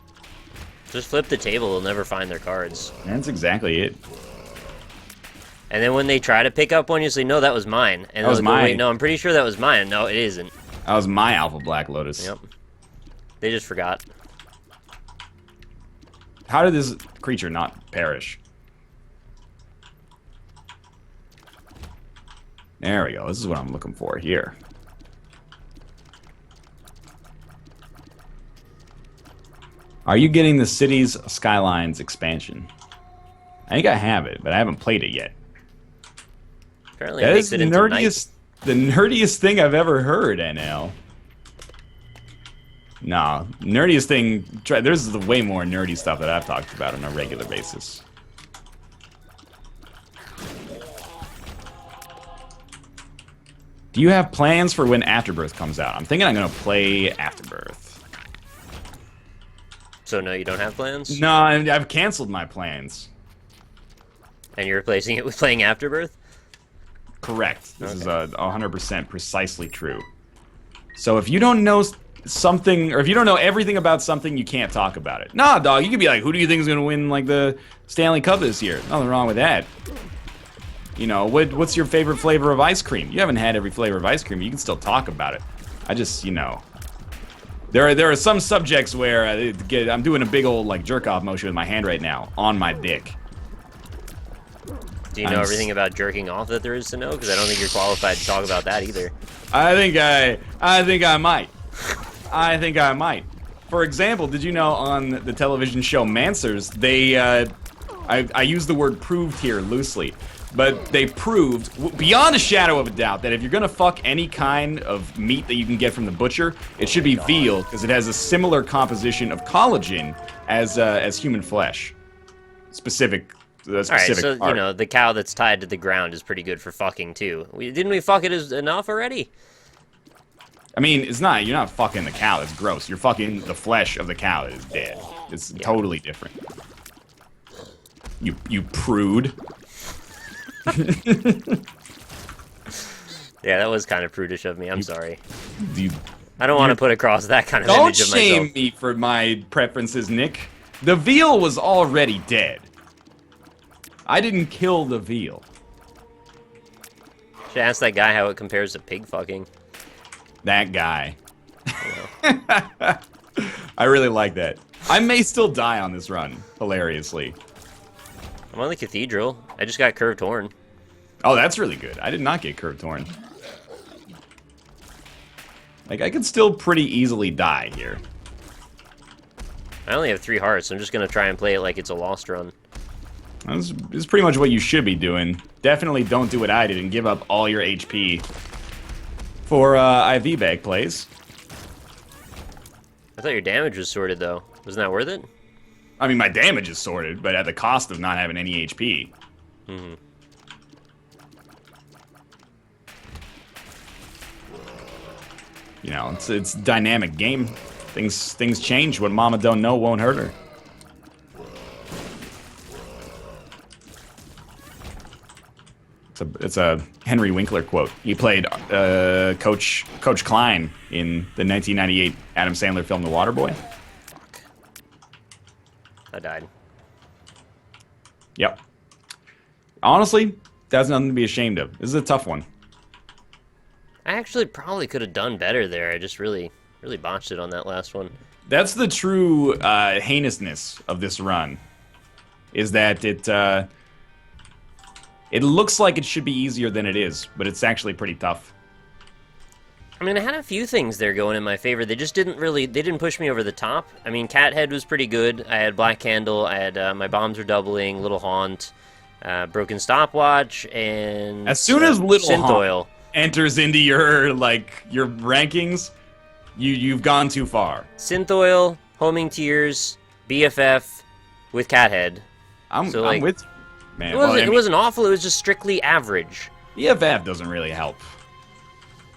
[SPEAKER 2] Just flip the table, they'll never find their cards.
[SPEAKER 1] That's exactly it.
[SPEAKER 2] And then when they try to pick up one, you say, no, that was mine. And
[SPEAKER 1] that was mine.
[SPEAKER 2] Wait, no, I'm pretty sure that was mine. No, it isn't.
[SPEAKER 1] That was my Alpha Black Lotus.
[SPEAKER 2] Yep. They just forgot.
[SPEAKER 1] How did this creature not perish? There we go. This is what I'm looking for here. Are you getting the Cities Skylines expansion? I think I have it, but I haven't played it yet.
[SPEAKER 2] Apparently
[SPEAKER 1] that
[SPEAKER 2] it
[SPEAKER 1] is
[SPEAKER 2] makes it
[SPEAKER 1] the nerdiest thing I've ever heard, NL. No, nerdiest thing. There's the way more nerdy stuff that I've talked about on a regular basis. Do you have plans for when Afterbirth comes out? I'm thinking I'm gonna play Afterbirth.
[SPEAKER 2] So no, you don't have plans?
[SPEAKER 1] No, I've canceled my plans.
[SPEAKER 2] And you're replacing it with playing Afterbirth?
[SPEAKER 1] Correct. This is 100% precisely true. So if you don't know something, or if you don't know everything about something, you can't talk about it. Nah, dog, you could be like, who do you think is gonna win like the Stanley Cup this year? Nothing wrong with that. You know, what's your favorite flavor of ice cream? You haven't had every flavor of ice cream. You can still talk about it. I just, you know, there are some subjects where I'm doing a big old like jerk off motion with my hand right now on my dick.
[SPEAKER 2] Do you know everything about jerking off that there is to know? Because I don't think you're qualified to talk about that either.
[SPEAKER 1] I think I might. I think I might. For example, did you know on the television show Mansers, they I use the word proved here loosely. But they proved, beyond a shadow of a doubt, that if you're gonna fuck any kind of meat that you can get from the butcher, it should be veal, because it has a similar composition of collagen as human flesh. Specific
[SPEAKER 2] Alright, so,
[SPEAKER 1] part.
[SPEAKER 2] you know, the cow that's tied to the ground is pretty good for fucking, too. Didn't we fuck it enough already?
[SPEAKER 1] I mean, you're not fucking the cow, that's gross. You're fucking the flesh of the cow that is dead. It's totally different. You prude.
[SPEAKER 2] Yeah, that was kind of prudish of me. I'm sorry.
[SPEAKER 1] You,
[SPEAKER 2] I don't want to put across that kind of image of myself.
[SPEAKER 1] Don't shame me for my preferences, Nick. The veal was already dead. I didn't kill the veal.
[SPEAKER 2] Should ask that guy how it compares to pig fucking.
[SPEAKER 1] That guy. I really like that. I may still die on this run, hilariously.
[SPEAKER 2] I'm on the Cathedral. I just got Curved Horn.
[SPEAKER 1] Oh, that's really good. I did not get Curved Horn. Like, I could still pretty easily die here.
[SPEAKER 2] I only have 3 hearts, so I'm just going to try and play it like it's a lost run.
[SPEAKER 1] This is pretty much what you should be doing. Definitely don't do what I did and give up all your HP for IV bag plays.
[SPEAKER 2] I thought your damage was sorted, though. Wasn't that worth it?
[SPEAKER 1] I mean, my damage is sorted, but at the cost of not having any HP.
[SPEAKER 2] Mm-hmm.
[SPEAKER 1] You know, it's a dynamic game. Things change. What mama don't know won't hurt her. It's a Henry Winkler quote. He played Coach Klein in the 1998 Adam Sandler film The Waterboy.
[SPEAKER 2] Fuck. I died.
[SPEAKER 1] Yep. Honestly, that's nothing to be ashamed of. This is a tough one.
[SPEAKER 2] I actually probably could have done better there. I just really botched it on that last one.
[SPEAKER 1] That's the true heinousness of this run. Is that it looks like it should be easier than it is, but it's actually pretty tough.
[SPEAKER 2] I mean, I had a few things there going in my favor. They just didn't really, they didn't push me over the top. I mean, Cat Head was pretty good. I had Black Candle, I had my bombs were doubling, Little Haunt, Broken Stopwatch, and
[SPEAKER 1] as soon as Little
[SPEAKER 2] Synth
[SPEAKER 1] Haunt
[SPEAKER 2] Oil
[SPEAKER 1] enters into your rankings, you've gone too far.
[SPEAKER 2] Synth Oil, Homing Tears, BFF with Cat Head.
[SPEAKER 1] I'm with you, man.
[SPEAKER 2] It wasn't awful, it was just strictly average.
[SPEAKER 1] BFF doesn't really help.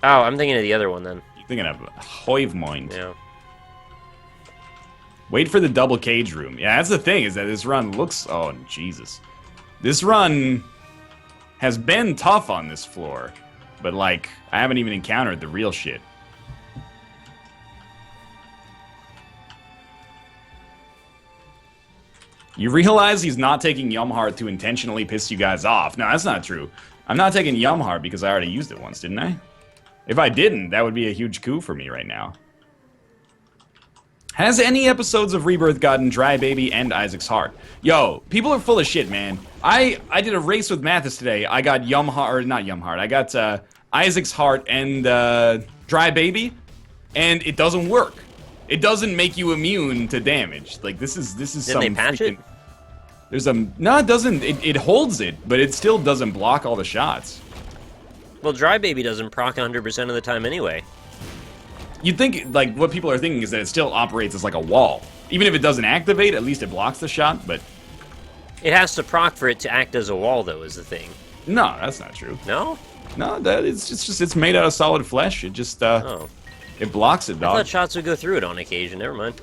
[SPEAKER 2] Oh, I'm thinking of the other one then.
[SPEAKER 1] You're thinking of Hoivmoin.
[SPEAKER 2] Yeah.
[SPEAKER 1] Wait for the double cage room. Yeah, that's the thing, is that this run looks... Oh, Jesus. This run has been tough on this floor, but, like, I haven't even encountered the real shit. You realize he's not taking Yumheart to intentionally piss you guys off. No, that's not true. I'm not taking Yumheart because I already used it once, didn't I? If I didn't, that would be a huge coup for me right now. Has any episodes of Rebirth gotten Dry Baby and Isaac's Heart? Yo, people are full of shit, man. I did a race with Mathis today. I got Yumheart, or not Yumheart. I got Isaac's Heart and Dry Baby, and it doesn't work. It doesn't make you immune to damage. Like, this is
[SPEAKER 2] Didn't
[SPEAKER 1] some
[SPEAKER 2] they patch
[SPEAKER 1] freaking...
[SPEAKER 2] it?
[SPEAKER 1] There's a... No, it doesn't. It holds it, but it still doesn't block all the shots.
[SPEAKER 2] Well, Dry Baby doesn't proc 100% of the time anyway.
[SPEAKER 1] You'd think, like, what people are thinking is that it still operates as like a wall. Even if it doesn't activate, at least it blocks the shot, but...
[SPEAKER 2] It has to proc for it to act as a wall, though, is the thing.
[SPEAKER 1] No, that's not true.
[SPEAKER 2] No?
[SPEAKER 1] No, it's just it's made out of solid flesh. It just,
[SPEAKER 2] Oh.
[SPEAKER 1] It blocks it,
[SPEAKER 2] I
[SPEAKER 1] dog.
[SPEAKER 2] thought shots would go through it on occasion. Never mind.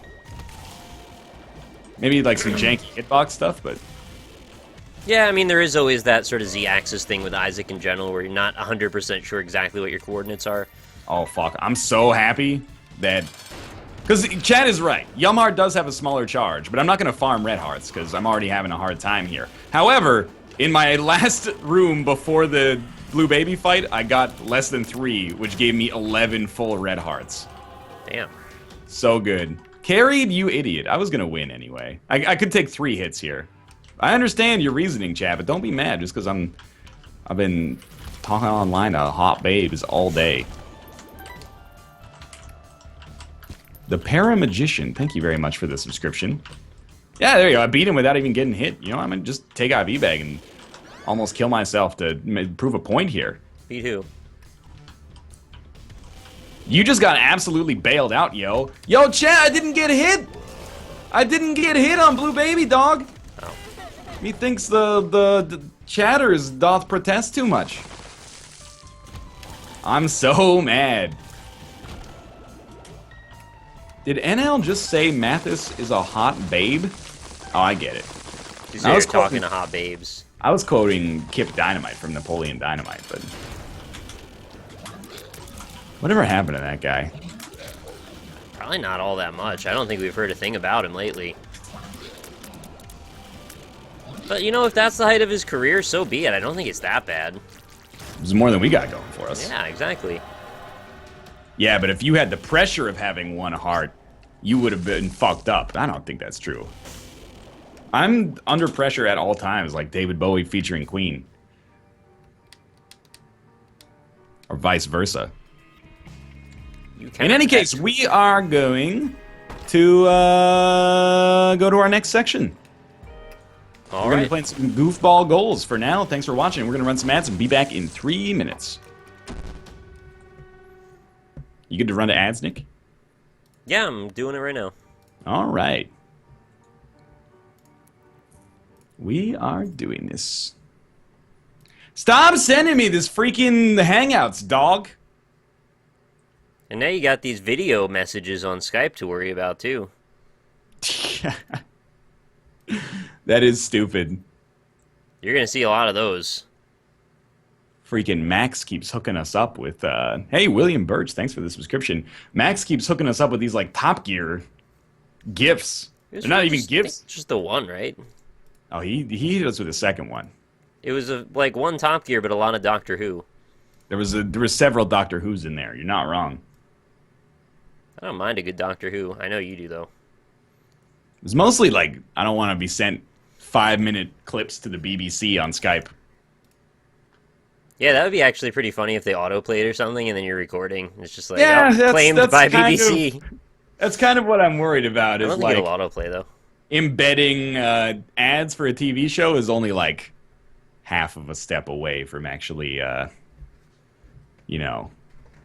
[SPEAKER 1] Maybe, like, some janky hitbox stuff, but...
[SPEAKER 2] Yeah, I mean, there is always that sort of Z-axis thing with Isaac in general, where you're not 100% sure exactly what your coordinates are.
[SPEAKER 1] Oh, fuck. I'm so happy that... Because Chad is right. Yumheart does have a smaller charge, but I'm not going to farm Red Hearts, because I'm already having a hard time here. However, in my last room before the Blue Baby fight, I got less than 3, which gave me 11 full Red Hearts.
[SPEAKER 2] Damn.
[SPEAKER 1] So good. Carried, you idiot. I was going to win anyway. I could take 3 hits here. I understand your reasoning, Chad, but don't be mad just because I've been talking online to hot babes all day. The Paramagician, thank you very much for the subscription. Yeah, there you go. I beat him without even getting hit. You know, I'm gonna just take out V-Bag and almost kill myself to prove a point here.
[SPEAKER 2] Beat who?
[SPEAKER 1] You just got absolutely bailed out, yo. Yo, Chad, I didn't get hit. I didn't get hit on Blue Baby, dog.
[SPEAKER 2] Oh.
[SPEAKER 1] He thinks the chatters doth protest too much. I'm so mad. Did NL just say Mathis is a hot babe? Oh, I get it.
[SPEAKER 2] He's there talking to hot babes.
[SPEAKER 1] I was quoting Kip Dynamite from Napoleon Dynamite, but... Whatever happened to that guy?
[SPEAKER 2] Probably not all that much. I don't think we've heard a thing about him lately. But, you know, if that's the height of his career, so be it. I don't think it's that bad.
[SPEAKER 1] It's more than we got going for us.
[SPEAKER 2] Yeah, exactly.
[SPEAKER 1] Yeah, but if you had the pressure of having one heart, you would have been fucked up. I don't think that's true. I'm under pressure at all times, like David Bowie featuring Queen. Or vice versa. In any case, we are going to go to our next section. We're going to be playing some Goofball Goals for now. Thanks for watching. We're going to run some ads and be back in 3 minutes. You good to run to ads, Nick?
[SPEAKER 2] Yeah, I'm doing it right now.
[SPEAKER 1] All right. We are doing this. Stop sending me this freaking Hangouts, dog.
[SPEAKER 2] And now you got these video messages on Skype to worry about, too.
[SPEAKER 1] That is stupid.
[SPEAKER 2] You're going to see a lot of those.
[SPEAKER 1] Freaking Max keeps hooking us up with, hey, William Birch, thanks for the subscription. Max keeps hooking us up with these, like, Top Gear gifts. They're not even gifts.
[SPEAKER 2] Just the one, right?
[SPEAKER 1] Oh, he hit us with a second one.
[SPEAKER 2] It was, like, one Top Gear, but a lot of Doctor Who.
[SPEAKER 1] There was several Doctor Who's in there. You're not wrong.
[SPEAKER 2] I don't mind a good Doctor Who. I know you do, though.
[SPEAKER 1] It was mostly like, I don't want to be sent 5-minute clips to the BBC on Skype.
[SPEAKER 2] Yeah, that would be actually pretty funny if they autoplayed or something, and then you're recording. It's just like,
[SPEAKER 1] Yeah,
[SPEAKER 2] claimed
[SPEAKER 1] that's
[SPEAKER 2] by
[SPEAKER 1] kind
[SPEAKER 2] BBC.
[SPEAKER 1] That's kind of what I'm worried about.
[SPEAKER 2] I
[SPEAKER 1] Is
[SPEAKER 2] don't
[SPEAKER 1] like
[SPEAKER 2] think it'll autoplay, though.
[SPEAKER 1] embedding ads for a TV show is only like half of a step away from actually, you know,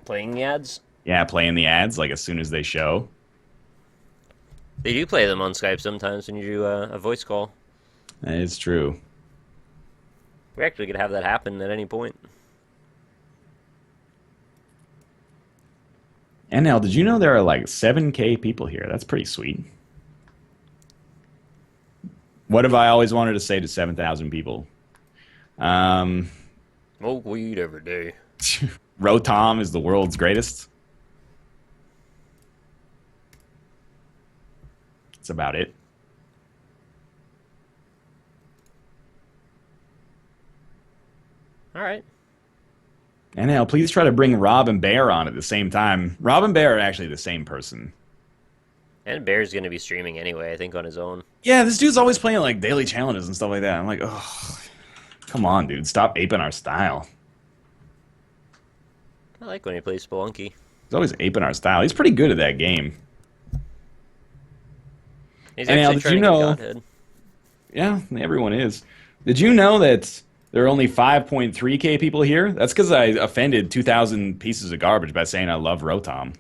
[SPEAKER 2] Playing the ads?
[SPEAKER 1] yeah, playing the ads like as soon as they show.
[SPEAKER 2] They do play them on Skype sometimes when you do a voice call.
[SPEAKER 1] That is true.
[SPEAKER 2] We actually could have that happen at any point.
[SPEAKER 1] NL, did you know there are like 7K people here? That's pretty sweet. What have I always wanted to say to 7,000 people?
[SPEAKER 2] Smoke weed every day.
[SPEAKER 1] Rotom is the world's greatest. That's about it.
[SPEAKER 2] All right.
[SPEAKER 1] NL, please try to bring Rob and Bear on at the same time. Rob and Bear are actually the same person.
[SPEAKER 2] And Bear's going to be streaming anyway, I think, on his own.
[SPEAKER 1] Yeah, this dude's always playing like daily challenges and stuff like that. I'm like, oh, come on, dude. Stop aping our style.
[SPEAKER 2] I like when he plays Spelunky.
[SPEAKER 1] He's always aping our style. He's pretty good at that game.
[SPEAKER 2] He's
[SPEAKER 1] And
[SPEAKER 2] actually
[SPEAKER 1] Al, did
[SPEAKER 2] trying
[SPEAKER 1] you
[SPEAKER 2] to get
[SPEAKER 1] know-
[SPEAKER 2] Godhead.
[SPEAKER 1] Yeah, everyone is. Did you know that there are only 5.3K people here? That's because I offended 2,000 pieces of garbage by saying I love Rotom.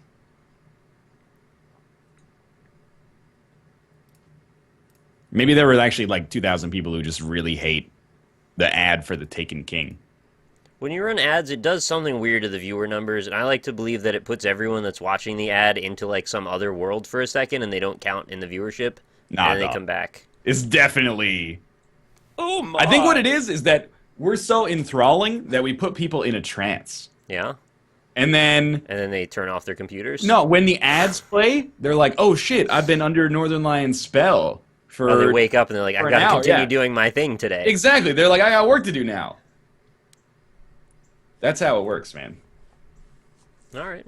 [SPEAKER 1] Maybe there were actually like 2,000 people who just really hate the ad for the Taken King.
[SPEAKER 2] When you run ads, it does something weird to the viewer numbers, and I like to believe that it puts everyone that's watching the ad into like some other world for a second, and they don't count in the viewership,
[SPEAKER 1] Nah,
[SPEAKER 2] and then
[SPEAKER 1] no.
[SPEAKER 2] they come back.
[SPEAKER 1] It's definitely...
[SPEAKER 2] Oh my!
[SPEAKER 1] I think what it is that we're so enthralling that we put people in a trance.
[SPEAKER 2] Yeah,
[SPEAKER 1] And then...
[SPEAKER 2] and then they turn off their computers.
[SPEAKER 1] No, when the ads play, they're like, oh shit, I've been under Northernlion's spell for...
[SPEAKER 2] Oh, they wake up and they're like,
[SPEAKER 1] for
[SPEAKER 2] I've
[SPEAKER 1] an
[SPEAKER 2] got to
[SPEAKER 1] hour,
[SPEAKER 2] continue
[SPEAKER 1] yeah.
[SPEAKER 2] doing my thing today.
[SPEAKER 1] Exactly. They're like, I got work to do now. That's how it works, man.
[SPEAKER 2] All right.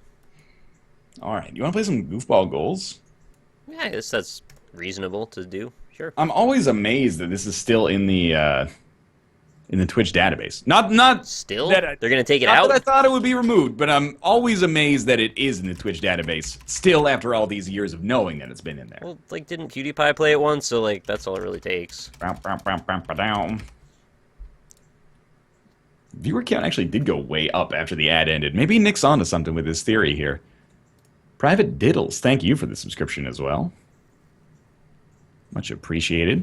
[SPEAKER 1] All right. You want to play some Goofball Goals?
[SPEAKER 2] Yeah, I guess that's reasonable to do. Sure.
[SPEAKER 1] I'm always amazed that this is still in the Twitch database. Not
[SPEAKER 2] Still?
[SPEAKER 1] that
[SPEAKER 2] They're going to take it
[SPEAKER 1] not
[SPEAKER 2] out?
[SPEAKER 1] that I thought it would be removed, but I'm always amazed that it is in the Twitch database still after all these years of knowing that it's been in there.
[SPEAKER 2] Well, like, didn't PewDiePie play it once? So, like, that's all it really takes.
[SPEAKER 1] Viewer count actually did go way up after the ad ended. Maybe Nick's onto something with his theory here. Private Diddles, thank you for the subscription as well. Much appreciated.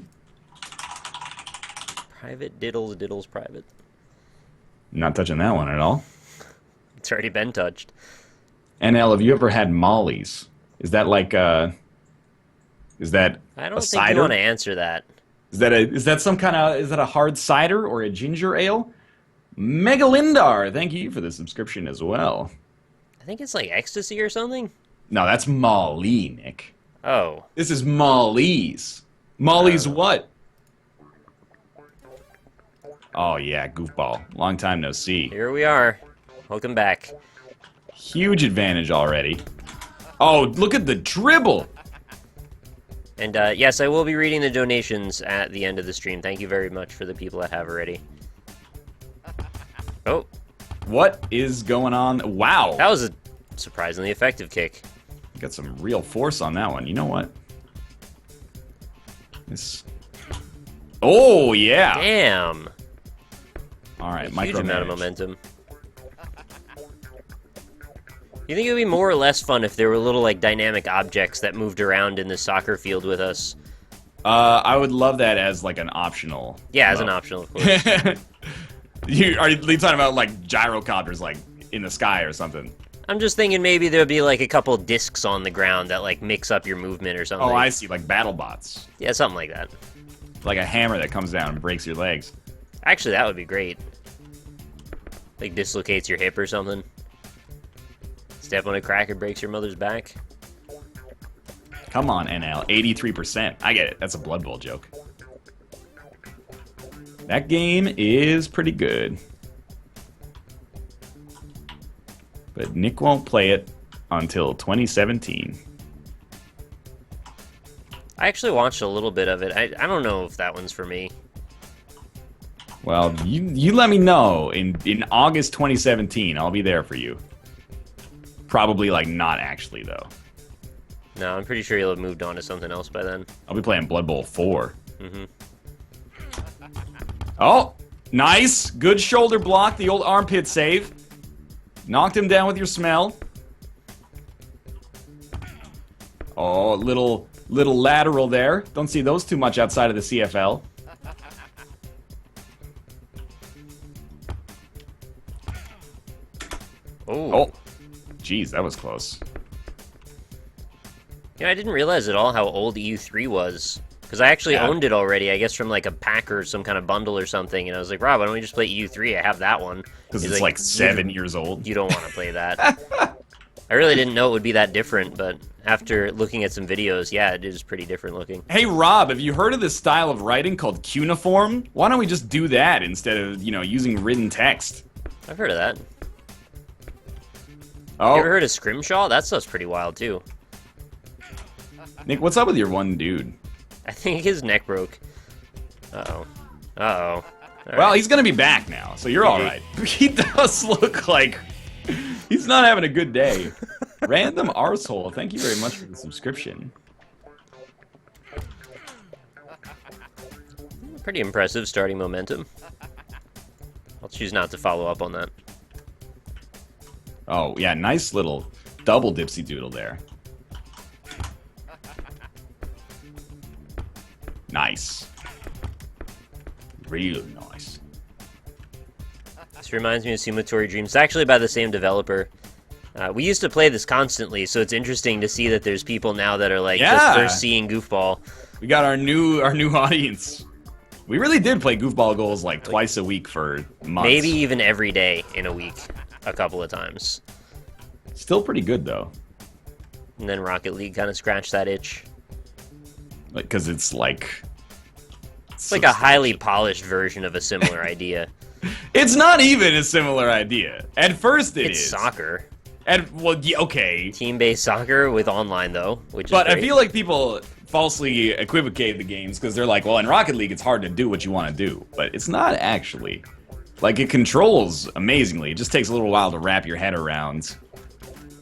[SPEAKER 2] Private Diddles private.
[SPEAKER 1] Not touching that one at all.
[SPEAKER 2] It's already been touched.
[SPEAKER 1] NL, have you ever had Molly's? Is that like is that
[SPEAKER 2] I
[SPEAKER 1] a
[SPEAKER 2] don't think
[SPEAKER 1] cider?
[SPEAKER 2] you want to answer that.
[SPEAKER 1] Is that some kind of, is that a hard cider or a ginger ale? Megalindar, thank you for the subscription as well.
[SPEAKER 2] I think it's like ecstasy or something.
[SPEAKER 1] No, that's Molly, Nick.
[SPEAKER 2] Oh.
[SPEAKER 1] This is Molly's. Molly's what? Oh yeah, Goofball. Long time no see.
[SPEAKER 2] Here we are. Welcome back.
[SPEAKER 1] Huge advantage already. Oh, look at the dribble.
[SPEAKER 2] And yes, I will be reading the donations at the end of the stream. Thank you very much for the people that have already. Oh,
[SPEAKER 1] What is going on? Wow.
[SPEAKER 2] that was a surprisingly effective kick.
[SPEAKER 1] Got some real force on that one. You know what? This. Oh, yeah.
[SPEAKER 2] Damn.
[SPEAKER 1] All right,
[SPEAKER 2] A huge amount of
[SPEAKER 1] micromanage.
[SPEAKER 2] momentum. You think it would be more or less fun if there were little like dynamic objects that moved around in the soccer field with us?
[SPEAKER 1] I would love that as like an optional.
[SPEAKER 2] Yeah, as an
[SPEAKER 1] mode.
[SPEAKER 2] optional, of course.
[SPEAKER 1] Are you talking about like gyrocopters like in the sky or something?
[SPEAKER 2] I'm just thinking maybe there'll be like a couple discs on the ground that like mix up your movement or something.
[SPEAKER 1] Oh, I see. Like battle bots.
[SPEAKER 2] Yeah, something like that.
[SPEAKER 1] Like a hammer that comes down and breaks your legs.
[SPEAKER 2] Actually, that would be great. Like dislocates your hip or something. Step on a crack, it breaks your mother's back.
[SPEAKER 1] Come on, NL. 83%. I get it. That's a Blood Bowl joke. That game is pretty good. But Nick won't play it until 2017.
[SPEAKER 2] I actually watched a little bit of it. I don't know if that one's for me.
[SPEAKER 1] Well, you let me know in August 2017. I'll be there for you. Probably, like, not actually, though.
[SPEAKER 2] No, I'm pretty sure you'll have moved on to something else by then.
[SPEAKER 1] I'll be playing Blood Bowl 4.
[SPEAKER 2] Mm-hmm.
[SPEAKER 1] Oh, nice. Good shoulder block. The old armpit save. Knocked him down with your smell. Oh, little lateral there. Don't see those too much outside of the CFL. Oh, jeez, that was close.
[SPEAKER 2] Yeah, I didn't realize at all how old EU3 was. Because I actually owned it already, I guess from like a pack or some kind of bundle or something. And I was like, Rob, why don't we just play EU3? I have that one.
[SPEAKER 1] Because it's like 7 years old.
[SPEAKER 2] You don't want to play that. I really didn't know it would be that different, but after looking at some videos, yeah, it is pretty different looking.
[SPEAKER 1] Hey, Rob, have you heard of this style of writing called cuneiform? Why don't we just do that instead of, using written text?
[SPEAKER 2] I've heard of that.
[SPEAKER 1] Oh.
[SPEAKER 2] You ever heard of scrimshaw? That stuff's pretty wild, too.
[SPEAKER 1] Nick, what's up with your one dude?
[SPEAKER 2] I think his neck broke. Uh-oh. Uh-oh.
[SPEAKER 1] Well, he's gonna be back now, so you're alright. He does look like he's not having a good day. Random arsehole, thank you very much for the subscription.
[SPEAKER 2] Pretty impressive starting momentum. I'll choose not to follow up on that.
[SPEAKER 1] Oh, yeah, nice little double dipsy doodle there. Nice. Real nice.
[SPEAKER 2] This reminds me of Sumotori Dreams. It's actually by the same developer. We used to play this constantly, so it's interesting to see that there's people now that are like just first seeing Goofball.
[SPEAKER 1] We got our new audience. We really did play Goofball Goals like twice a week for months.
[SPEAKER 2] Maybe even every day in a week, a couple of times.
[SPEAKER 1] Still pretty good though.
[SPEAKER 2] And then Rocket League kind of scratched that itch.
[SPEAKER 1] Because it's like
[SPEAKER 2] a highly polished version of a similar idea.
[SPEAKER 1] It's not even a similar idea. At first it is.
[SPEAKER 2] It's soccer.
[SPEAKER 1] Well, yeah, okay.
[SPEAKER 2] Team-based soccer with online, though, which is
[SPEAKER 1] But
[SPEAKER 2] great.
[SPEAKER 1] I feel like people falsely equivocate the games because they're like, well, in Rocket League, it's hard to do what you want to do. But it's not actually. Like, it controls amazingly. It just takes a little while to wrap your head around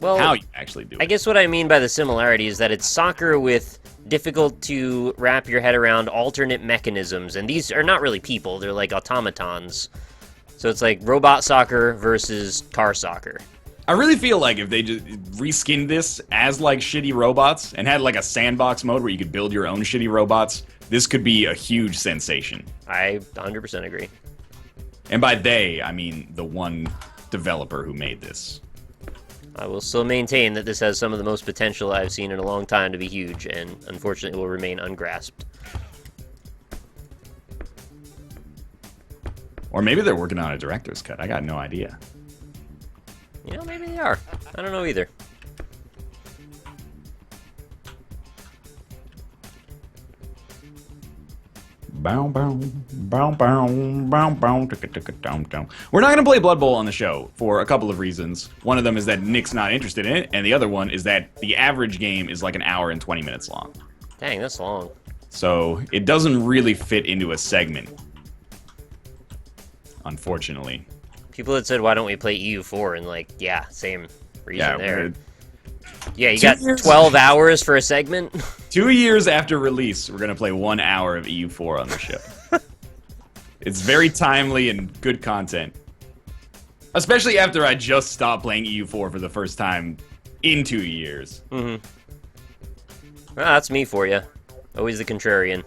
[SPEAKER 1] how you actually do it.
[SPEAKER 2] I guess what I mean by the similarity is that it's soccer with difficult to wrap your head around alternate mechanisms. And these are not really people. They're like automatons. So it's like robot soccer versus car soccer.
[SPEAKER 1] I really feel like if they just reskinned this as like shitty robots and had like a sandbox mode where you could build your own shitty robots, this could be a huge sensation.
[SPEAKER 2] I 100% agree.
[SPEAKER 1] And by they, I mean the one developer who made this.
[SPEAKER 2] I will still maintain that this has some of the most potential I've seen in a long time to be huge, and unfortunately will remain ungrasped.
[SPEAKER 1] Or maybe they're working on a director's cut. I got no idea.
[SPEAKER 2] You know, maybe they are. I don't know either.
[SPEAKER 1] Bow, bow, bow, bow, bow, bow, down, down. We're not going to play Blood Bowl on the show for a couple of reasons. One of them is that Nick's not interested in it, and the other one is that the average game is like an hour and 20 minutes long.
[SPEAKER 2] Dang, that's long.
[SPEAKER 1] So it doesn't really fit into a segment, unfortunately.
[SPEAKER 2] People had said, why don't we play EU4? And like, yeah, same reason there. Yeah, you got 12 hours for a segment?
[SPEAKER 1] 2 years after release, we're going to play 1 hour of EU4 on the show. It's very timely and good content. Especially after I just stopped playing EU4 for the first time in 2 years.
[SPEAKER 2] Mm-hmm. Well, that's me for you. Always the contrarian.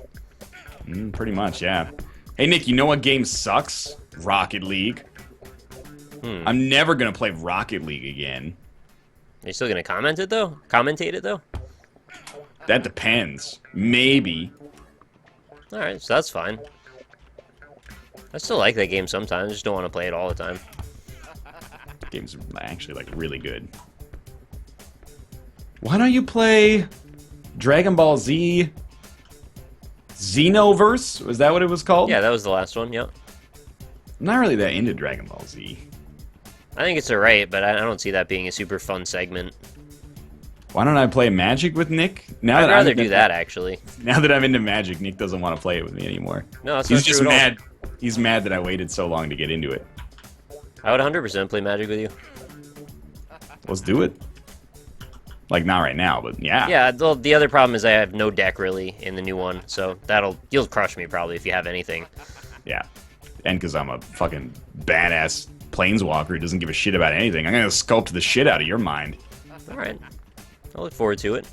[SPEAKER 1] Pretty much, yeah. Hey, Nick, you know what game sucks? Rocket League. I'm never going to play Rocket League again.
[SPEAKER 2] Are you still going to commentate it, though?
[SPEAKER 1] That depends. Maybe.
[SPEAKER 2] Alright, so that's fine. I still like that game sometimes, just don't want to play it all the time.
[SPEAKER 1] Game's actually, like, really good. Why don't you play Dragon Ball Z Xenoverse? Was that what it was called?
[SPEAKER 2] Yeah, that was the last one, yep.
[SPEAKER 1] I'm not really that into Dragon Ball Z.
[SPEAKER 2] I think it's alright, but I don't see that being a super fun segment.
[SPEAKER 1] Why don't I play Magic with Nick? Now
[SPEAKER 2] I'd
[SPEAKER 1] that
[SPEAKER 2] rather do that, actually.
[SPEAKER 1] Now that I'm into Magic, Nick doesn't want to play it with me anymore.
[SPEAKER 2] No, that's
[SPEAKER 1] He's
[SPEAKER 2] not
[SPEAKER 1] just
[SPEAKER 2] true at all.
[SPEAKER 1] mad. He's mad that I waited so long to get into it.
[SPEAKER 2] I would 100% play Magic with you.
[SPEAKER 1] Let's do it. Like, not right now, but yeah.
[SPEAKER 2] Yeah, well, the other problem is I have no deck, really, in the new one, so you'll crush me, probably, if you have anything.
[SPEAKER 1] Yeah. And because I'm a fucking badass planeswalker who doesn't give a shit about anything. I'm going to sculpt the shit out of your mind.
[SPEAKER 2] Alright. I'll look forward to it.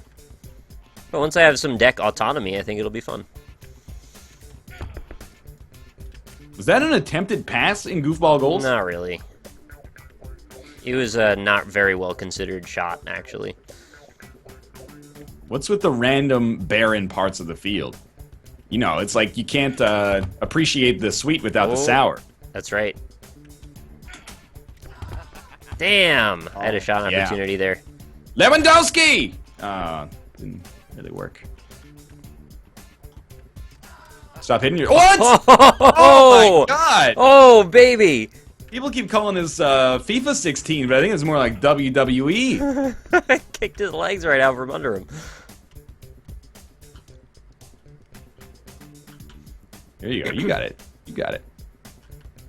[SPEAKER 2] But once I have some deck autonomy, I think it'll be fun.
[SPEAKER 1] Was that an attempted pass in Goofball Goals?
[SPEAKER 2] Not really. It was a not very well considered shot, actually.
[SPEAKER 1] What's with the random barren parts of the field? You know, it's like you can't appreciate the sweet without the sour.
[SPEAKER 2] That's right. Damn! I had a shot opportunity there.
[SPEAKER 1] Lewandowski! Didn't really work. Stop hitting your... What? Oh my god!
[SPEAKER 2] Oh, baby!
[SPEAKER 1] People keep calling this FIFA 16, but I think it's more like WWE.
[SPEAKER 2] I kicked his legs right out from under him.
[SPEAKER 1] There you go. You got it. You got it.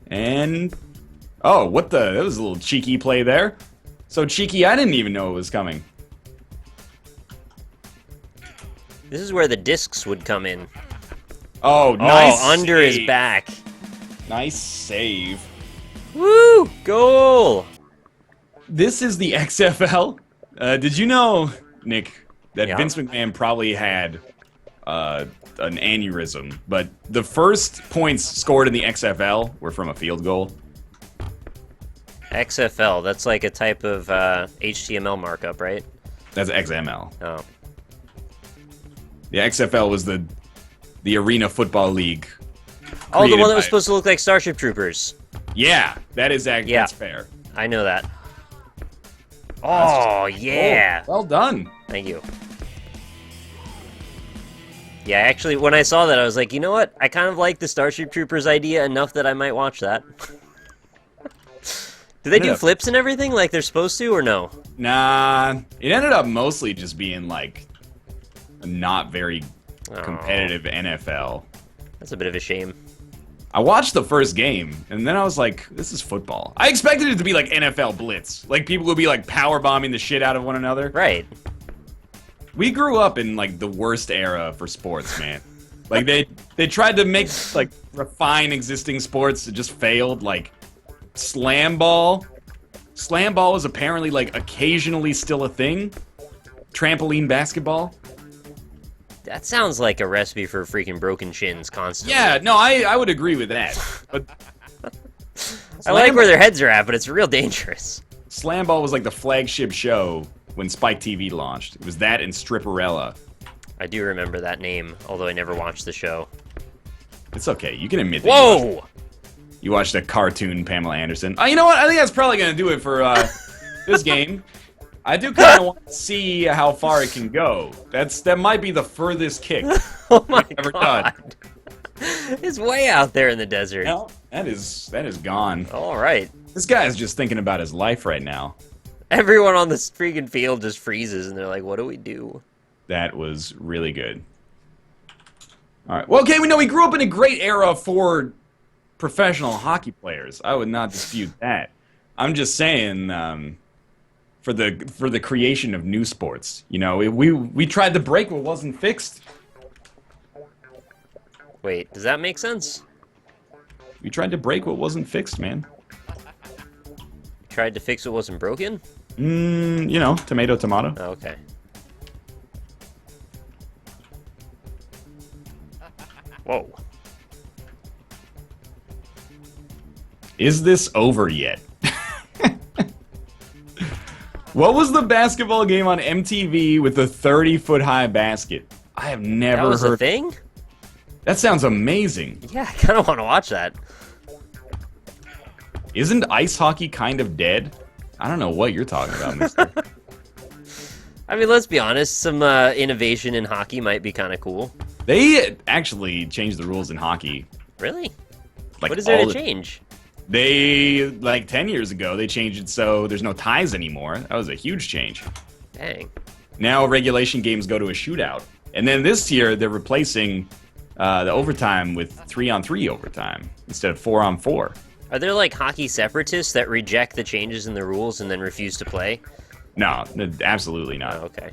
[SPEAKER 1] And... Oh, what the... That was a little cheeky play there. So cheeky, I didn't even know it was coming.
[SPEAKER 2] This is where the discs would come in.
[SPEAKER 1] Oh, nice
[SPEAKER 2] under
[SPEAKER 1] save.
[SPEAKER 2] his back.
[SPEAKER 1] Nice save.
[SPEAKER 2] Woo! Goal!
[SPEAKER 1] This is the XFL. Did you know, Nick, that Vince McMahon probably had an aneurysm, but the first points scored in the XFL were from a field goal?
[SPEAKER 2] XFL, that's like a type of HTML markup, right?
[SPEAKER 1] That's XML.
[SPEAKER 2] Oh.
[SPEAKER 1] The XFL was the Arena Football League.
[SPEAKER 2] Oh, the one that was supposed to look like Starship Troopers.
[SPEAKER 1] Yeah, that is that's fair.
[SPEAKER 2] I know that. Oh, yeah.
[SPEAKER 1] Oh, well done.
[SPEAKER 2] Thank you. Yeah, actually, when I saw that, I was like, you know what? I kind of like the Starship Troopers idea enough that I might watch that. Do they do flips and everything like they're supposed to, or no?
[SPEAKER 1] Nah, it ended up mostly just being like a not very competitive NFL.
[SPEAKER 2] That's a bit of a shame.
[SPEAKER 1] I watched the first game, and then I was like, this is football. I expected it to be like NFL Blitz. Like, people would be like power bombing the shit out of one another.
[SPEAKER 2] Right.
[SPEAKER 1] We grew up in like the worst era for sports, man. Like, they tried to make, like, refine existing sports. It just failed. Like, slam ball. Slam ball is apparently, like, occasionally still a thing. Trampoline basketball.
[SPEAKER 2] That sounds like a recipe for freaking broken shins constantly.
[SPEAKER 1] Yeah, no, I would agree with that. But
[SPEAKER 2] I like where their heads are at, but it's real dangerous.
[SPEAKER 1] Slam ball was like the flagship show when Spike TV launched. It was that and Stripperella.
[SPEAKER 2] I do remember that name, although I never watched the show.
[SPEAKER 1] It's okay. You can admit that.
[SPEAKER 2] Whoa!
[SPEAKER 1] You watched a cartoon Pamela Anderson. Oh, you know what? I think that's probably going to do it for this game. I do kind of want to see how far it can go. That might be the furthest kick
[SPEAKER 2] Oh my
[SPEAKER 1] ever
[SPEAKER 2] god!
[SPEAKER 1] done.
[SPEAKER 2] It's way out there in the desert.
[SPEAKER 1] No, that is gone.
[SPEAKER 2] All right.
[SPEAKER 1] This guy's just thinking about his life right now.
[SPEAKER 2] Everyone on this freaking field just freezes, and they're like, "What do we do?"
[SPEAKER 1] That was really good. All right. Well, okay, we know we grew up in a great era for professional hockey players. I would not dispute that. I'm just saying, for the creation of new sports, you know, we tried to break what wasn't fixed.
[SPEAKER 2] Wait, does that make sense?
[SPEAKER 1] We tried to break what wasn't fixed, man.
[SPEAKER 2] Tried to fix what wasn't broken?
[SPEAKER 1] You know, tomato, tomato.
[SPEAKER 2] Oh, okay. Whoa.
[SPEAKER 1] Is this over yet? What was the basketball game on MTV with the 30-foot-high basket? I have never heard.
[SPEAKER 2] That was a thing?
[SPEAKER 1] That sounds amazing.
[SPEAKER 2] Yeah, I kind of want to watch that.
[SPEAKER 1] Isn't ice hockey kind of dead? I don't know what you're talking about, mister.
[SPEAKER 2] I mean, let's be honest. Some innovation in hockey might be kind of cool.
[SPEAKER 1] They actually changed the rules in hockey.
[SPEAKER 2] Really?
[SPEAKER 1] Like,
[SPEAKER 2] what is there to change?
[SPEAKER 1] They, like 10 years ago, they changed it so there's no ties anymore. That was a huge change.
[SPEAKER 2] Dang.
[SPEAKER 1] Now regulation games go to a shootout. And then this year, they're replacing the overtime with 3-on-3 overtime instead of 4-on-4.
[SPEAKER 2] Are there, like, hockey separatists that reject the changes in the rules and then refuse to play?
[SPEAKER 1] No, absolutely not.
[SPEAKER 2] Oh, okay.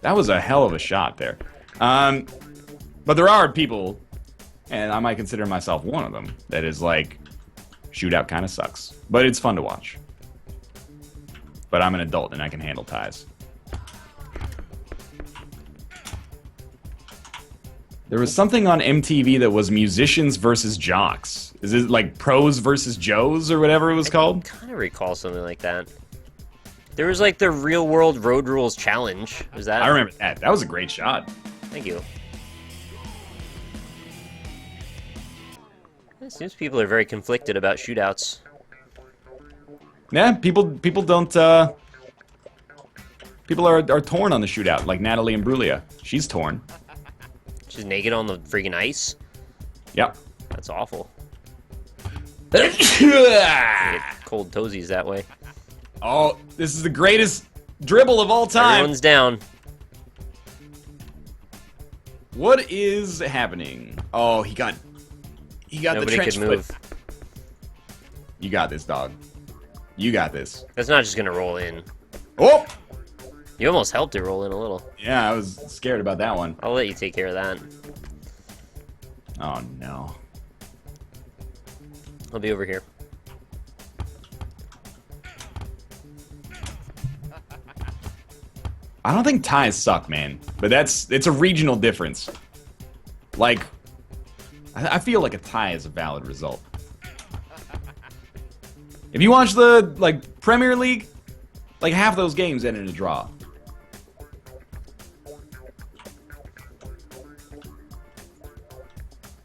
[SPEAKER 1] That was a hell of a shot there. But there are people, and I might consider myself one of them, that is like, shootout kind of sucks. But it's fun to watch. But I'm an adult and I can handle ties. There was something on MTV that was musicians versus jocks. Is it like pros versus Joes or whatever it was called?
[SPEAKER 2] I kind of recall something like that. There was like the Real World Road Rules Challenge. Was that?
[SPEAKER 1] I remember that. That was a great shot.
[SPEAKER 2] Thank you. It seems people are very conflicted about shootouts.
[SPEAKER 1] Yeah, people don't. People are torn on the shootout, like Natalie Imbruglia. She's torn.
[SPEAKER 2] She's naked on the freaking ice?
[SPEAKER 1] Yep.
[SPEAKER 2] That's awful. Get cold toesies that way.
[SPEAKER 1] Oh, this is the greatest dribble of all time.
[SPEAKER 2] Everyone's down.
[SPEAKER 1] What is happening? Oh, he got
[SPEAKER 2] Nobody
[SPEAKER 1] the trench
[SPEAKER 2] could move.
[SPEAKER 1] foot. You got this, dog. You got this.
[SPEAKER 2] That's not just gonna roll in.
[SPEAKER 1] Oh!
[SPEAKER 2] You almost helped it roll in a little.
[SPEAKER 1] Yeah, I was scared about that one.
[SPEAKER 2] I'll let you take care of that.
[SPEAKER 1] Oh, no.
[SPEAKER 2] I'll be over here.
[SPEAKER 1] I don't think ties suck, man. But it's a regional difference. Like, I feel like a tie is a valid result. If you watch the, like, Premier League, like, half those games end in a draw.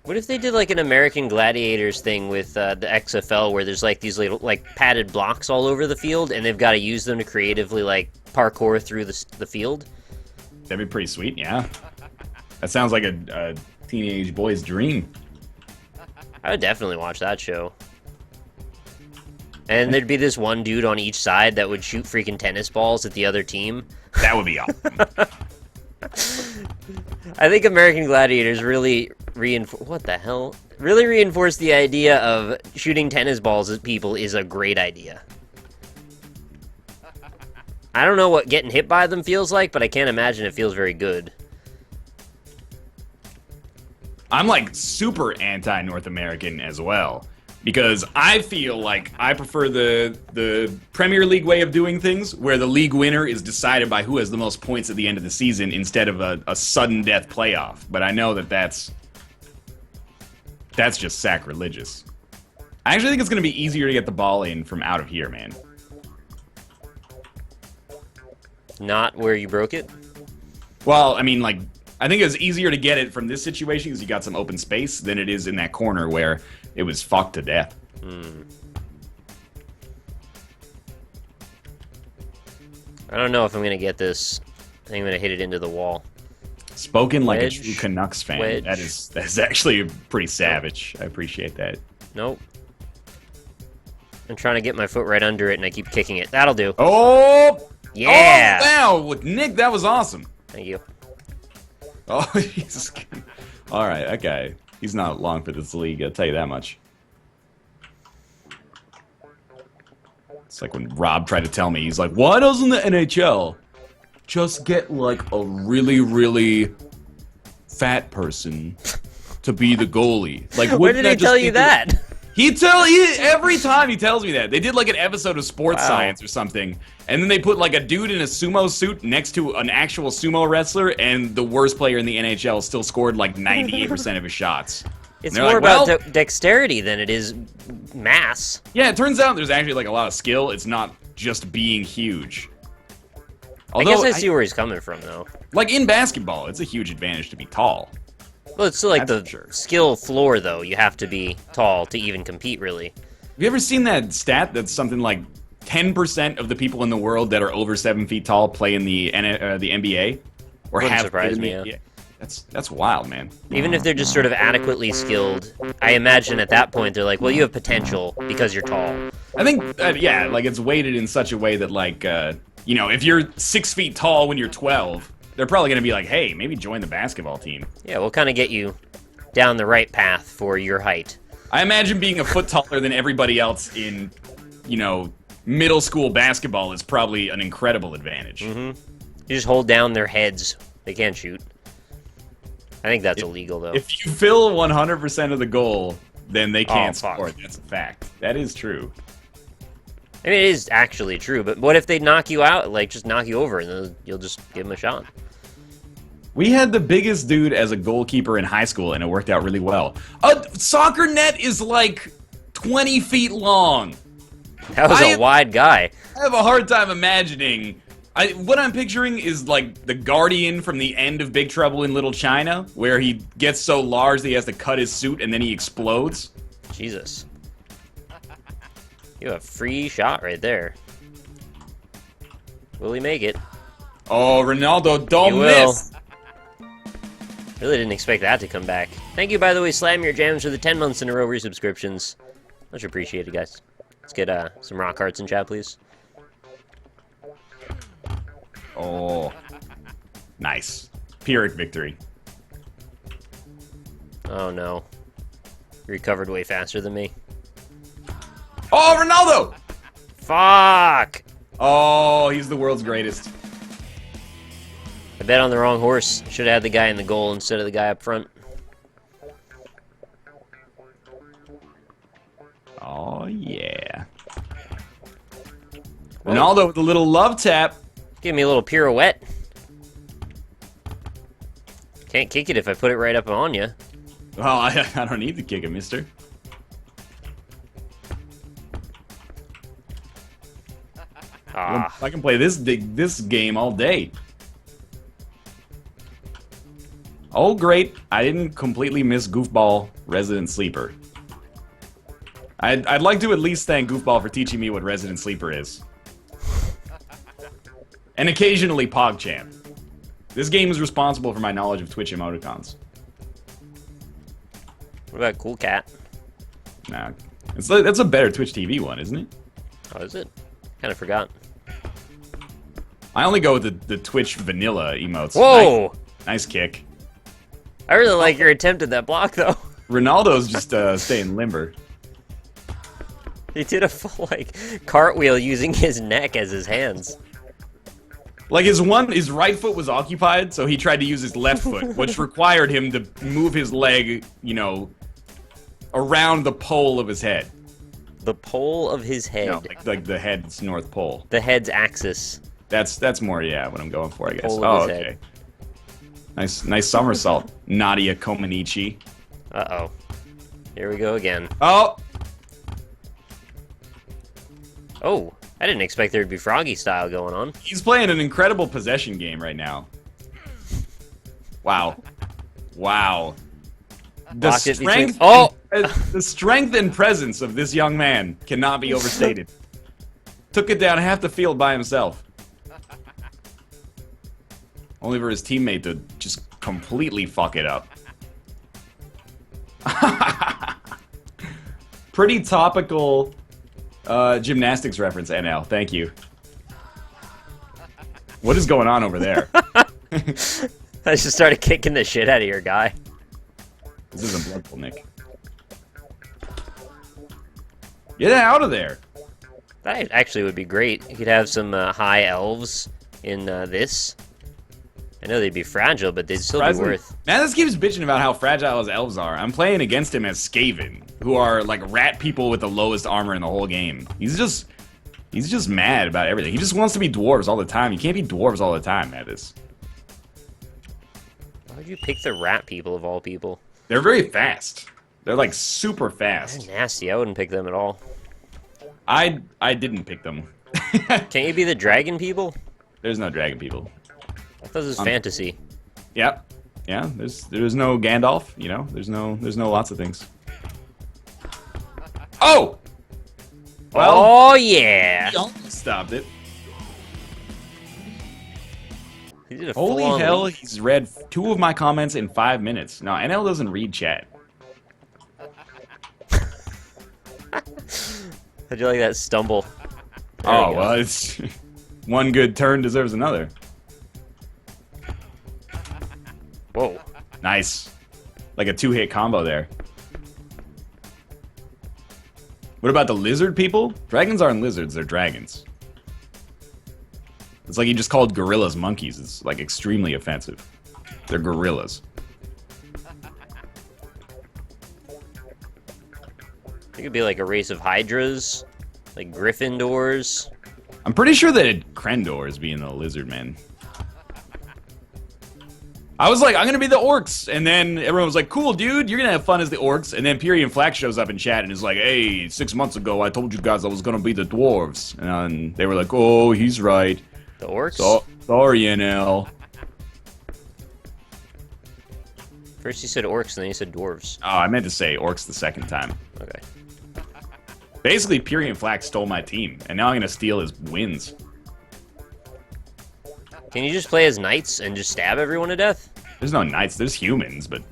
[SPEAKER 2] What if they did like an American Gladiators thing with the XFL where there's like these little like padded blocks all over the field and they've got to use them to creatively like parkour through the field?
[SPEAKER 1] That'd be pretty sweet, yeah. That sounds like a teenage boy's dream.
[SPEAKER 2] I would definitely watch that show. And there'd be this one dude on each side that would shoot freaking tennis balls at the other team.
[SPEAKER 1] That would be awesome.
[SPEAKER 2] I think American Gladiators really what the hell? Really reinforced the idea of shooting tennis balls at people is a great idea. I don't know what getting hit by them feels like, but I can't imagine it feels very good.
[SPEAKER 1] I'm like super anti-North American as well. Because I feel like I prefer the Premier League way of doing things, where the league winner is decided by who has the most points at the end of the season instead of a sudden death playoff. But I know that's just sacrilegious. I actually think it's going to be easier to get the ball in from out of here, man.
[SPEAKER 2] Not where you broke it?
[SPEAKER 1] Well, I mean, like, I think it's easier to get it from this situation because you got some open space than it is in that corner where it was fucked to death.
[SPEAKER 2] I don't know if I'm going to get this. I think I'm going to hit it into the wall.
[SPEAKER 1] Spoken like a
[SPEAKER 2] Wedge.
[SPEAKER 1] true Canucks fan.
[SPEAKER 2] Wedge.
[SPEAKER 1] That's actually pretty savage. I appreciate that.
[SPEAKER 2] Nope. I'm trying to get my foot right under it, and I keep kicking it. That'll do.
[SPEAKER 1] Oh!
[SPEAKER 2] Yeah!
[SPEAKER 1] Oh, wow! Nick, that was awesome.
[SPEAKER 2] Thank you.
[SPEAKER 1] Oh, Jesus. All right, okay. He's not long for this league, I'll tell you that much. It's like when Rob tried to tell me, he's like, why doesn't the NHL just get, like, a really, really fat person to be the goalie? Like,
[SPEAKER 2] When did he tell you that?
[SPEAKER 1] Every time he tells me that. They did, like, an episode of Sports Science or something, and then they put, like, a dude in a sumo suit next to an actual sumo wrestler, and the worst player in the NHL still scored, like, 98% of his shots.
[SPEAKER 2] It's
[SPEAKER 1] they're
[SPEAKER 2] more
[SPEAKER 1] like,
[SPEAKER 2] about
[SPEAKER 1] well-
[SPEAKER 2] dexterity than it is mass.
[SPEAKER 1] Yeah, it turns out there's actually, like, a lot of skill. It's not just being huge.
[SPEAKER 2] I guess I see where he's coming from, though.
[SPEAKER 1] Like, in basketball, it's a huge advantage to be tall.
[SPEAKER 2] Well, it's still like
[SPEAKER 1] That's
[SPEAKER 2] the
[SPEAKER 1] for sure.
[SPEAKER 2] skill floor, though. You have to be tall to even compete, really.
[SPEAKER 1] Have you ever seen that stat that's something like 10% of the people in the world that are over 7 feet tall play in the NBA? Or
[SPEAKER 2] Wouldn't
[SPEAKER 1] have
[SPEAKER 2] surprise
[SPEAKER 1] played
[SPEAKER 2] me,
[SPEAKER 1] in the-
[SPEAKER 2] yeah.
[SPEAKER 1] That's wild, man.
[SPEAKER 2] Even if they're just sort of adequately skilled, I imagine at that point they're like, well, you have potential because you're tall.
[SPEAKER 1] I think, yeah, like, it's weighted in such a way that, like, you know, if you're 6 feet tall when you're 12, they're probably going to be like, hey, maybe join the basketball team.
[SPEAKER 2] Yeah, we'll kind of get you down the right path for your height.
[SPEAKER 1] I imagine being a foot taller than everybody else in, you know, middle school basketball is probably an incredible advantage.
[SPEAKER 2] You just hold down their heads. They can't shoot. I think that's illegal, though.
[SPEAKER 1] If you fill 100% of the goal, then they can't
[SPEAKER 2] fuck.
[SPEAKER 1] score. That's a fact. That is true.
[SPEAKER 2] I mean, it is actually true, but what if they knock you out, like, just knock you over, and then you'll just give them a shot?
[SPEAKER 1] We had the biggest dude as a goalkeeper in high school, and it worked out really well. A soccer net is like 20 feet long.
[SPEAKER 2] That was a wide guy.
[SPEAKER 1] I have a hard time imagining. What I'm picturing is like the Guardian from the end of Big Trouble in Little China, where he gets so large that he has to cut his suit and then he explodes.
[SPEAKER 2] Jesus. You have a free shot right there. Will he make it?
[SPEAKER 1] Oh, Ronaldo, don't
[SPEAKER 2] He will.
[SPEAKER 1] miss!
[SPEAKER 2] Really didn't expect that to come back. Thank you, by the way, Slam Your Jams, for the 10 months in a row resubscriptions. Much appreciated, guys. Let's get some rock hearts in chat, please.
[SPEAKER 1] Oh, nice. Pyrrhic victory.
[SPEAKER 2] Oh, no. He recovered way faster than me.
[SPEAKER 1] Oh, Ronaldo!
[SPEAKER 2] Fuck!
[SPEAKER 1] Oh, he's the world's greatest.
[SPEAKER 2] I bet on the wrong horse. Should have had the guy in the goal instead of the guy up front.
[SPEAKER 1] Oh, yeah. Ronaldo with a little love tap.
[SPEAKER 2] Give me a little pirouette. Can't kick it if I put it right up on you.
[SPEAKER 1] Well, I don't need to kick it, mister.
[SPEAKER 2] Ah,
[SPEAKER 1] I can play this game all day. Oh, great. I didn't completely miss Goofball Resident Sleeper. I'd like to at least thank Goofball for teaching me what Resident Sleeper is. And occasionally PogChamp. This game is responsible for my knowledge of Twitch emoticons.
[SPEAKER 2] what about Cool Cat?
[SPEAKER 1] Nah, that's a better Twitch TV one, isn't it?
[SPEAKER 2] Oh, is it? Kind of forgot.
[SPEAKER 1] I only go with the Twitch vanilla emotes.
[SPEAKER 2] Whoa!
[SPEAKER 1] Nice kick.
[SPEAKER 2] I really like your attempt at that block, though.
[SPEAKER 1] Ronaldo's just staying limber.
[SPEAKER 2] He did a full, like, cartwheel using his neck as his hands.
[SPEAKER 1] Like his right foot was occupied, so he tried to use his left foot, which required him to move his leg, you know, around the pole of his head.
[SPEAKER 2] The pole of his head.
[SPEAKER 1] No, like the head's north pole.
[SPEAKER 2] The head's axis.
[SPEAKER 1] That's more, yeah, what I'm going for, I guess.
[SPEAKER 2] Pole
[SPEAKER 1] Oh,
[SPEAKER 2] of his
[SPEAKER 1] okay. Nice somersault, Nadia Comaneci.
[SPEAKER 2] Uh-oh. Here we go again.
[SPEAKER 1] Oh!
[SPEAKER 2] Oh, I didn't expect there to be Froggy style going on.
[SPEAKER 1] He's playing an incredible possession game right now. Wow. Wow. The
[SPEAKER 2] Docket between-
[SPEAKER 1] strength,
[SPEAKER 2] Oh!
[SPEAKER 1] the strength and presence of this young man cannot be overstated. Took it down half the field by himself. Only for his teammate to just completely fuck it up. Pretty topical gymnastics reference, NL. Thank you. What is going on over there?
[SPEAKER 2] I just started kicking the shit out of your guy.
[SPEAKER 1] This isn't Blood Bowl, Nick. Get out of there.
[SPEAKER 2] That actually would be great. You could have some high elves in this. I know they'd be fragile, but they'd still be worth.
[SPEAKER 1] Man, this keeps bitching about how fragile his elves are. I'm playing against him as Skaven, who are like rat people with the lowest armor in the whole game. He's just mad about everything. He just wants to be dwarves all the time. You can't be dwarves all the time, Mattis.
[SPEAKER 2] Why would you pick the rat people of all people?
[SPEAKER 1] They're very fast. They're like super fast.
[SPEAKER 2] They're nasty. I wouldn't pick them at all.
[SPEAKER 1] I didn't pick them.
[SPEAKER 2] Can't you be the dragon people?
[SPEAKER 1] There's no dragon people.
[SPEAKER 2] I thought this was fantasy.
[SPEAKER 1] Yep. Yeah, there's no Gandalf, you know? There's no lots of things. Oh! Well,
[SPEAKER 2] Oh yeah!
[SPEAKER 1] he almost stopped it.
[SPEAKER 2] He did a
[SPEAKER 1] Holy
[SPEAKER 2] full-on
[SPEAKER 1] hell,
[SPEAKER 2] leap.
[SPEAKER 1] he's read 2 of my comments in 5 minutes. No, NL doesn't read chat.
[SPEAKER 2] How'd you like that stumble? There
[SPEAKER 1] Oh,
[SPEAKER 2] we go.
[SPEAKER 1] well, it's... One good turn deserves another.
[SPEAKER 2] Whoa.
[SPEAKER 1] Nice. Like a 2-hit combo there. What about the lizard people? Dragons aren't lizards, they're dragons. It's like you just called gorillas monkeys. It's like extremely offensive. They're gorillas.
[SPEAKER 2] It could be like a race of hydras, like Gryffindors.
[SPEAKER 1] I'm pretty sure that Krendor is being the lizard man. I was like, I'm gonna be the orcs, and then everyone was like, cool, dude, you're gonna have fun as the orcs, and then Pyrian Flax shows up in chat and is like, hey, 6 months ago I told you guys I was gonna be the dwarves, and they were like, oh, he's right.
[SPEAKER 2] The orcs?
[SPEAKER 1] Sorry, NL.
[SPEAKER 2] First you said orcs, and then you said dwarves.
[SPEAKER 1] Oh, I meant to say orcs the second time.
[SPEAKER 2] Okay.
[SPEAKER 1] Basically, Pyrian Flax stole my team, and now I'm gonna steal his wins.
[SPEAKER 2] Can you just play as knights and just stab everyone to death?
[SPEAKER 1] There's no knights, there's humans, but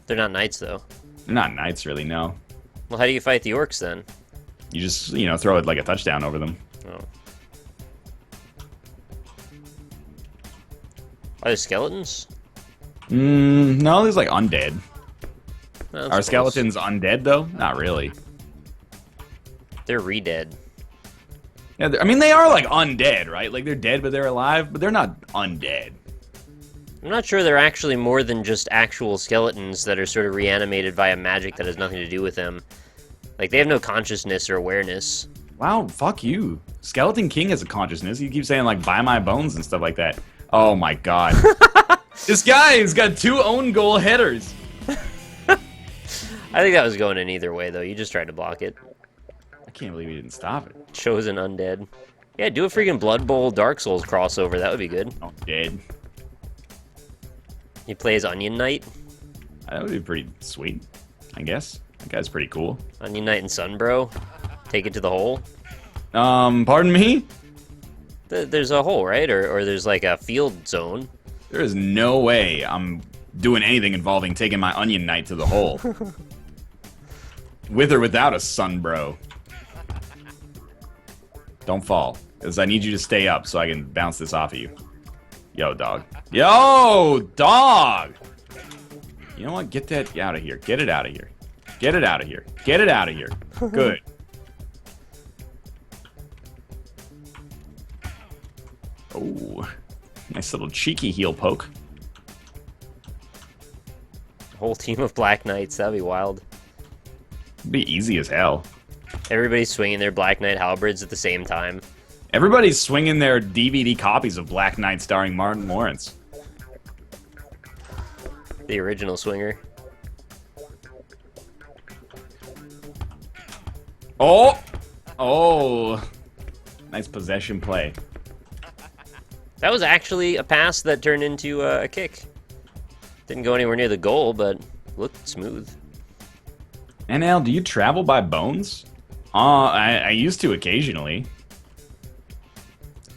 [SPEAKER 2] They're not knights, though.
[SPEAKER 1] they're not knights, really, no.
[SPEAKER 2] Well, how do you fight the orcs, then?
[SPEAKER 1] You just, throw it like a touchdown over them.
[SPEAKER 2] Oh. Are there skeletons?
[SPEAKER 1] No, there's like undead.
[SPEAKER 2] Well,
[SPEAKER 1] Are skeletons undead, though? Not really.
[SPEAKER 2] They're re-dead.
[SPEAKER 1] Yeah, I mean, they are like undead, right? Like, they're dead, but they're alive, but they're not undead.
[SPEAKER 2] I'm not sure they're actually more than just actual skeletons that are sort of reanimated via magic that has nothing to do with them. Like, they have no consciousness or awareness.
[SPEAKER 1] Wow, fuck you. Skeleton King has a consciousness. You keep saying, like, buy my bones and stuff like that. Oh my god. This guy's got 2 own goal headers.
[SPEAKER 2] I think that was going in either way, though. You just tried to block it.
[SPEAKER 1] I can't believe he didn't stop it.
[SPEAKER 2] Chosen undead. Yeah, do a freaking Blood Bowl Dark Souls crossover. That would be good.
[SPEAKER 1] Oh, dead.
[SPEAKER 2] You play as Onion Knight.
[SPEAKER 1] That would be pretty sweet, I guess. That guy's pretty cool.
[SPEAKER 2] Onion Knight and Sunbro. Take it to the hole.
[SPEAKER 1] Pardon me?
[SPEAKER 2] There's a hole, right? Or there's like a field zone.
[SPEAKER 1] There is no way I'm doing anything involving taking my Onion Knight to the hole. With or without a Sunbro. Don't fall, because I need you to stay up so I can bounce this off of you. Yo, dog. Yo, dog! You know what? Get that out of here. Get it out of here. Get it out of here. Get it out of here. Good. Oh, nice little cheeky heel poke.
[SPEAKER 2] A whole team of Black Knights. That'd be wild.
[SPEAKER 1] It'd be easy as hell.
[SPEAKER 2] Everybody's swinging their Black Knight halberds at the same time.
[SPEAKER 1] Everybody's swinging their DVD copies of Black Knight starring Martin Lawrence.
[SPEAKER 2] The original swinger.
[SPEAKER 1] Oh! Oh! Nice possession play.
[SPEAKER 2] That was actually a pass that turned into a kick. Didn't go anywhere near the goal, but looked smooth.
[SPEAKER 1] NL, do you travel by bones? I used to occasionally.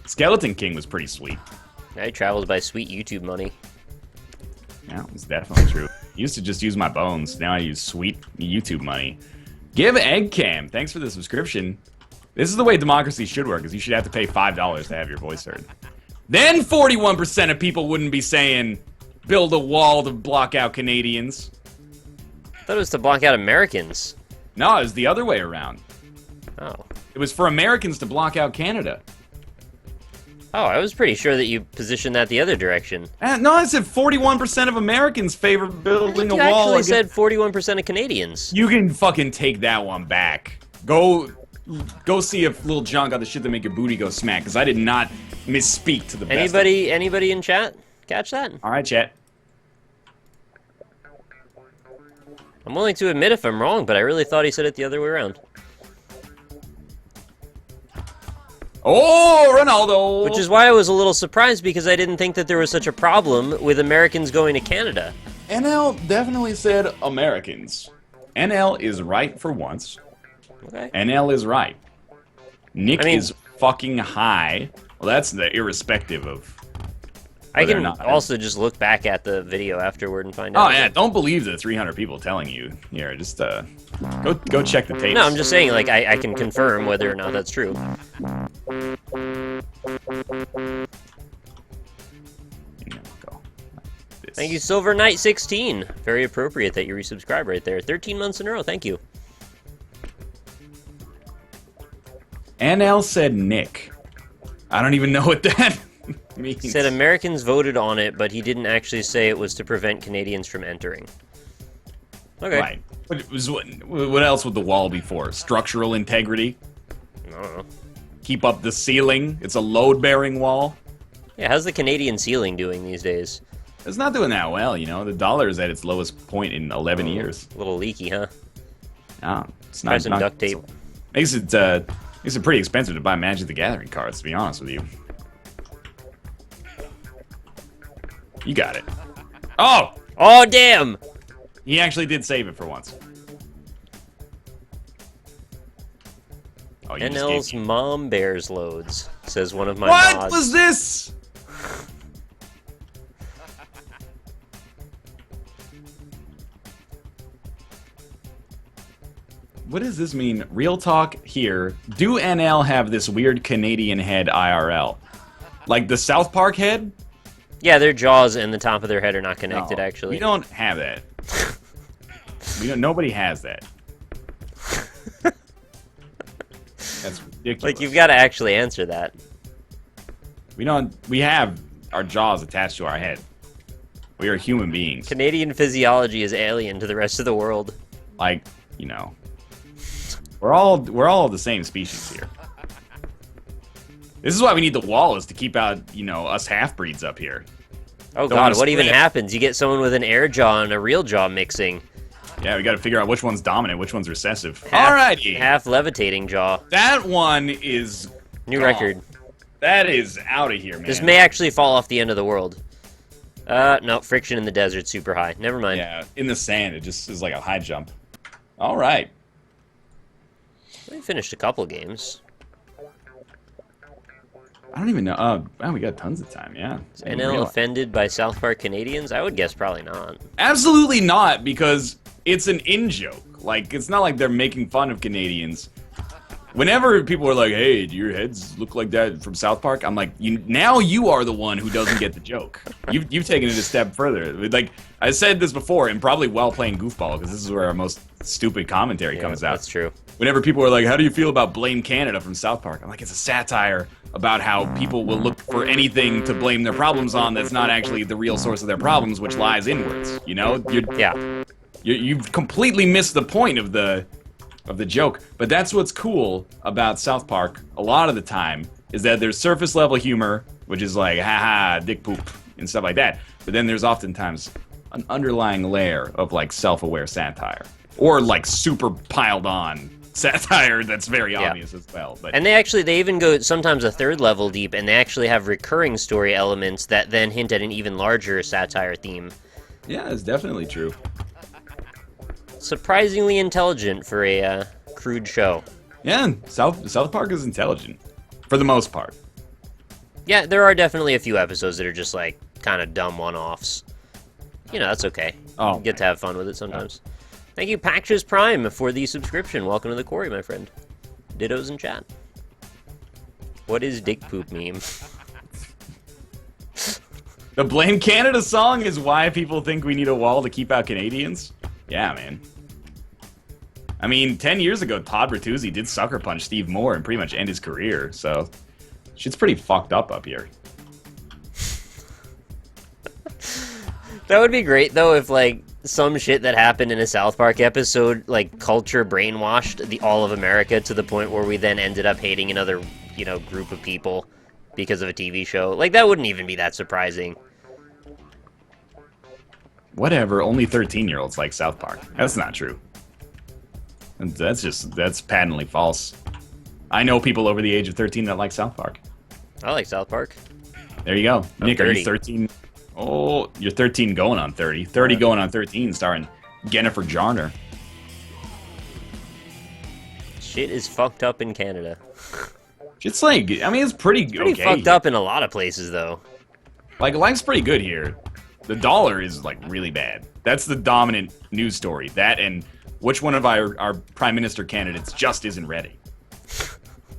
[SPEAKER 1] Skeleton King was pretty sweet.
[SPEAKER 2] Now he travels by sweet YouTube money.
[SPEAKER 1] Yeah, it's definitely true. Used to just use my bones. Now I use sweet YouTube money. Give Eggcam. Thanks for the subscription. This is the way democracy should work, is you should have to pay $5 to have your voice heard. Then 41% of people wouldn't be saying, build a wall to block out Canadians.
[SPEAKER 2] I thought it was to block out Americans.
[SPEAKER 1] No, it was the other way around.
[SPEAKER 2] Oh.
[SPEAKER 1] It was for Americans to block out Canada.
[SPEAKER 2] Oh, I was pretty sure that you positioned that the other direction.
[SPEAKER 1] No, I said 41% of Americans favor building a
[SPEAKER 2] You
[SPEAKER 1] wall.
[SPEAKER 2] actually said 41% of Canadians.
[SPEAKER 1] You can fucking take that one back. Go see if Lil Jon got the shit that make your booty go smack, because I did not misspeak to the best.
[SPEAKER 2] Anybody in chat catch that?
[SPEAKER 1] All right, chat.
[SPEAKER 2] I'm willing to admit if I'm wrong, but I really thought he said it the other way around.
[SPEAKER 1] Oh, Ronaldo!
[SPEAKER 2] Which is why I was a little surprised, because I didn't think that there was such a problem with Americans going to Canada.
[SPEAKER 1] NL definitely said Americans. NL is right for once.
[SPEAKER 2] Okay.
[SPEAKER 1] NL is right. Nick is fucking high. Well, that's the irrespective of...
[SPEAKER 2] I can also just look back at the video afterward and find out.
[SPEAKER 1] Oh, yeah, don't believe the 300 people telling you. Here, just, go check the tapes.
[SPEAKER 2] No, I'm just saying, like, I can confirm whether or not that's true.
[SPEAKER 1] this?
[SPEAKER 2] Thank you, Silver Knight 16. Very appropriate that you resubscribe right there. 13 months in a row. Thank you.
[SPEAKER 1] NL said Nick. I don't even know what that means.
[SPEAKER 2] He said Americans voted on it, but he didn't actually say it was to prevent Canadians from entering. Okay.
[SPEAKER 1] Right. What else would the wall be for? Structural integrity?
[SPEAKER 2] I don't know.
[SPEAKER 1] Keep up the ceiling? It's a load-bearing wall?
[SPEAKER 2] Yeah, how's the Canadian ceiling doing these days?
[SPEAKER 1] It's not doing that well, you know. The dollar is at its lowest point in 11 years.
[SPEAKER 2] A little leaky, huh?
[SPEAKER 1] No, it's not.
[SPEAKER 2] Try some duct tape.
[SPEAKER 1] Makes it pretty expensive to buy Magic the Gathering cards, to be honest with you. You got it. Oh!
[SPEAKER 2] Oh, damn!
[SPEAKER 1] He actually did save it for once. Oh, you just
[SPEAKER 2] NL's
[SPEAKER 1] gave me-
[SPEAKER 2] mom bears loads, says one of my
[SPEAKER 1] What
[SPEAKER 2] mods.
[SPEAKER 1] was this? What does this mean? Real talk here. Do NL have this weird Canadian head IRL? Like the South Park head?
[SPEAKER 2] Yeah, their jaws and the top of their head are not connected,
[SPEAKER 1] No,
[SPEAKER 2] actually.
[SPEAKER 1] We don't have that. Nobody has that. That's ridiculous.
[SPEAKER 2] Like, you've got to actually answer that.
[SPEAKER 1] We have our jaws attached to our head. We are human beings.
[SPEAKER 2] Canadian physiology is alien to the rest of the world.
[SPEAKER 1] Like, you know. We're all the same species here. This is why we need the wall, is to keep out, you know, us half-breeds up here.
[SPEAKER 2] Oh
[SPEAKER 1] Don't wanna
[SPEAKER 2] god, what even
[SPEAKER 1] split.
[SPEAKER 2] happens? You get someone with an air jaw and a real jaw mixing.
[SPEAKER 1] Yeah, we gotta figure out which one's dominant, which one's recessive.
[SPEAKER 2] Half-
[SPEAKER 1] Alrighty.
[SPEAKER 2] Half levitating jaw.
[SPEAKER 1] That one is
[SPEAKER 2] New
[SPEAKER 1] gone.
[SPEAKER 2] record.
[SPEAKER 1] That is out of here, man.
[SPEAKER 2] This may actually fall off the end of the world. No, friction in the desert super high. Never mind.
[SPEAKER 1] Yeah, in the sand, it just is like a high jump. Alright.
[SPEAKER 2] We finished a couple games.
[SPEAKER 1] I don't even know. Wow, we got tons of time, yeah.
[SPEAKER 2] Is
[SPEAKER 1] I didn't
[SPEAKER 2] NL
[SPEAKER 1] realize.
[SPEAKER 2] offended by South Park Canadians? I would guess probably not.
[SPEAKER 1] Absolutely not, because it's an in-joke. Like, it's not like they're making fun of Canadians. Whenever people are like, hey, do your heads look like that from South Park? I'm like, now you are the one who doesn't get the joke. You've taken it a step further. Like, I said this before, and probably while playing Goofball, because this is where our most stupid commentary comes out.
[SPEAKER 2] That's true.
[SPEAKER 1] Whenever people are like, how do you feel about Blame Canada from South Park? I'm like, it's a satire about how people will look for anything to blame their problems on that's not actually the real source of their problems, which lies inwards. You know? You've completely missed the point of the joke. But that's what's cool about South Park a lot of the time, is that there's surface level humor, which is like, haha, dick poop, and stuff like that. But then there's oftentimes an underlying layer of like self-aware satire. Or like super piled on satire that's very obvious as well. But
[SPEAKER 2] And they even go sometimes a third level deep, and they actually have recurring story elements that then hint at an even larger satire theme.
[SPEAKER 1] yeah, it's definitely true.
[SPEAKER 2] Surprisingly intelligent for a crude show.
[SPEAKER 1] Yeah, South Park is intelligent. For the most part.
[SPEAKER 2] Yeah, there are definitely a few episodes that are just like kind of dumb one-offs. You know, that's okay.
[SPEAKER 1] Oh,
[SPEAKER 2] You get to have fun with it sometimes. Thank you, Pax's Prime, for the subscription. Welcome to the quarry, my friend. Dittos in chat. What is dick poop meme?
[SPEAKER 1] The Blame Canada song is why people think we need a wall to keep out Canadians? Yeah, man. I mean, 10 years ago, Todd Bertuzzi did sucker punch Steve Moore and pretty much end his career, so shit's pretty fucked up here.
[SPEAKER 2] That would be great, though, if, like, some shit that happened in a South Park episode, like, culture brainwashed all of America to the point where we then ended up hating another, you know, group of people because of a TV show. Like, that wouldn't even be that surprising.
[SPEAKER 1] Whatever, only 13-year-olds like South Park. That's not true. That's patently false. I know people over the age of 13 that like South Park.
[SPEAKER 2] I like South Park.
[SPEAKER 1] There you go.
[SPEAKER 2] I'm
[SPEAKER 1] Nick, are
[SPEAKER 2] 30.
[SPEAKER 1] you 13? Oh, you're 13 going on 30. 30 going on 13, starring Jennifer Jarner.
[SPEAKER 2] Shit is fucked up in Canada.
[SPEAKER 1] It's like, I mean, it's pretty okay.
[SPEAKER 2] Fucked up in a lot of places, though.
[SPEAKER 1] Like, life's pretty good here. The dollar is, like, really bad. That's the dominant news story. That and which one of our prime minister candidates just isn't ready.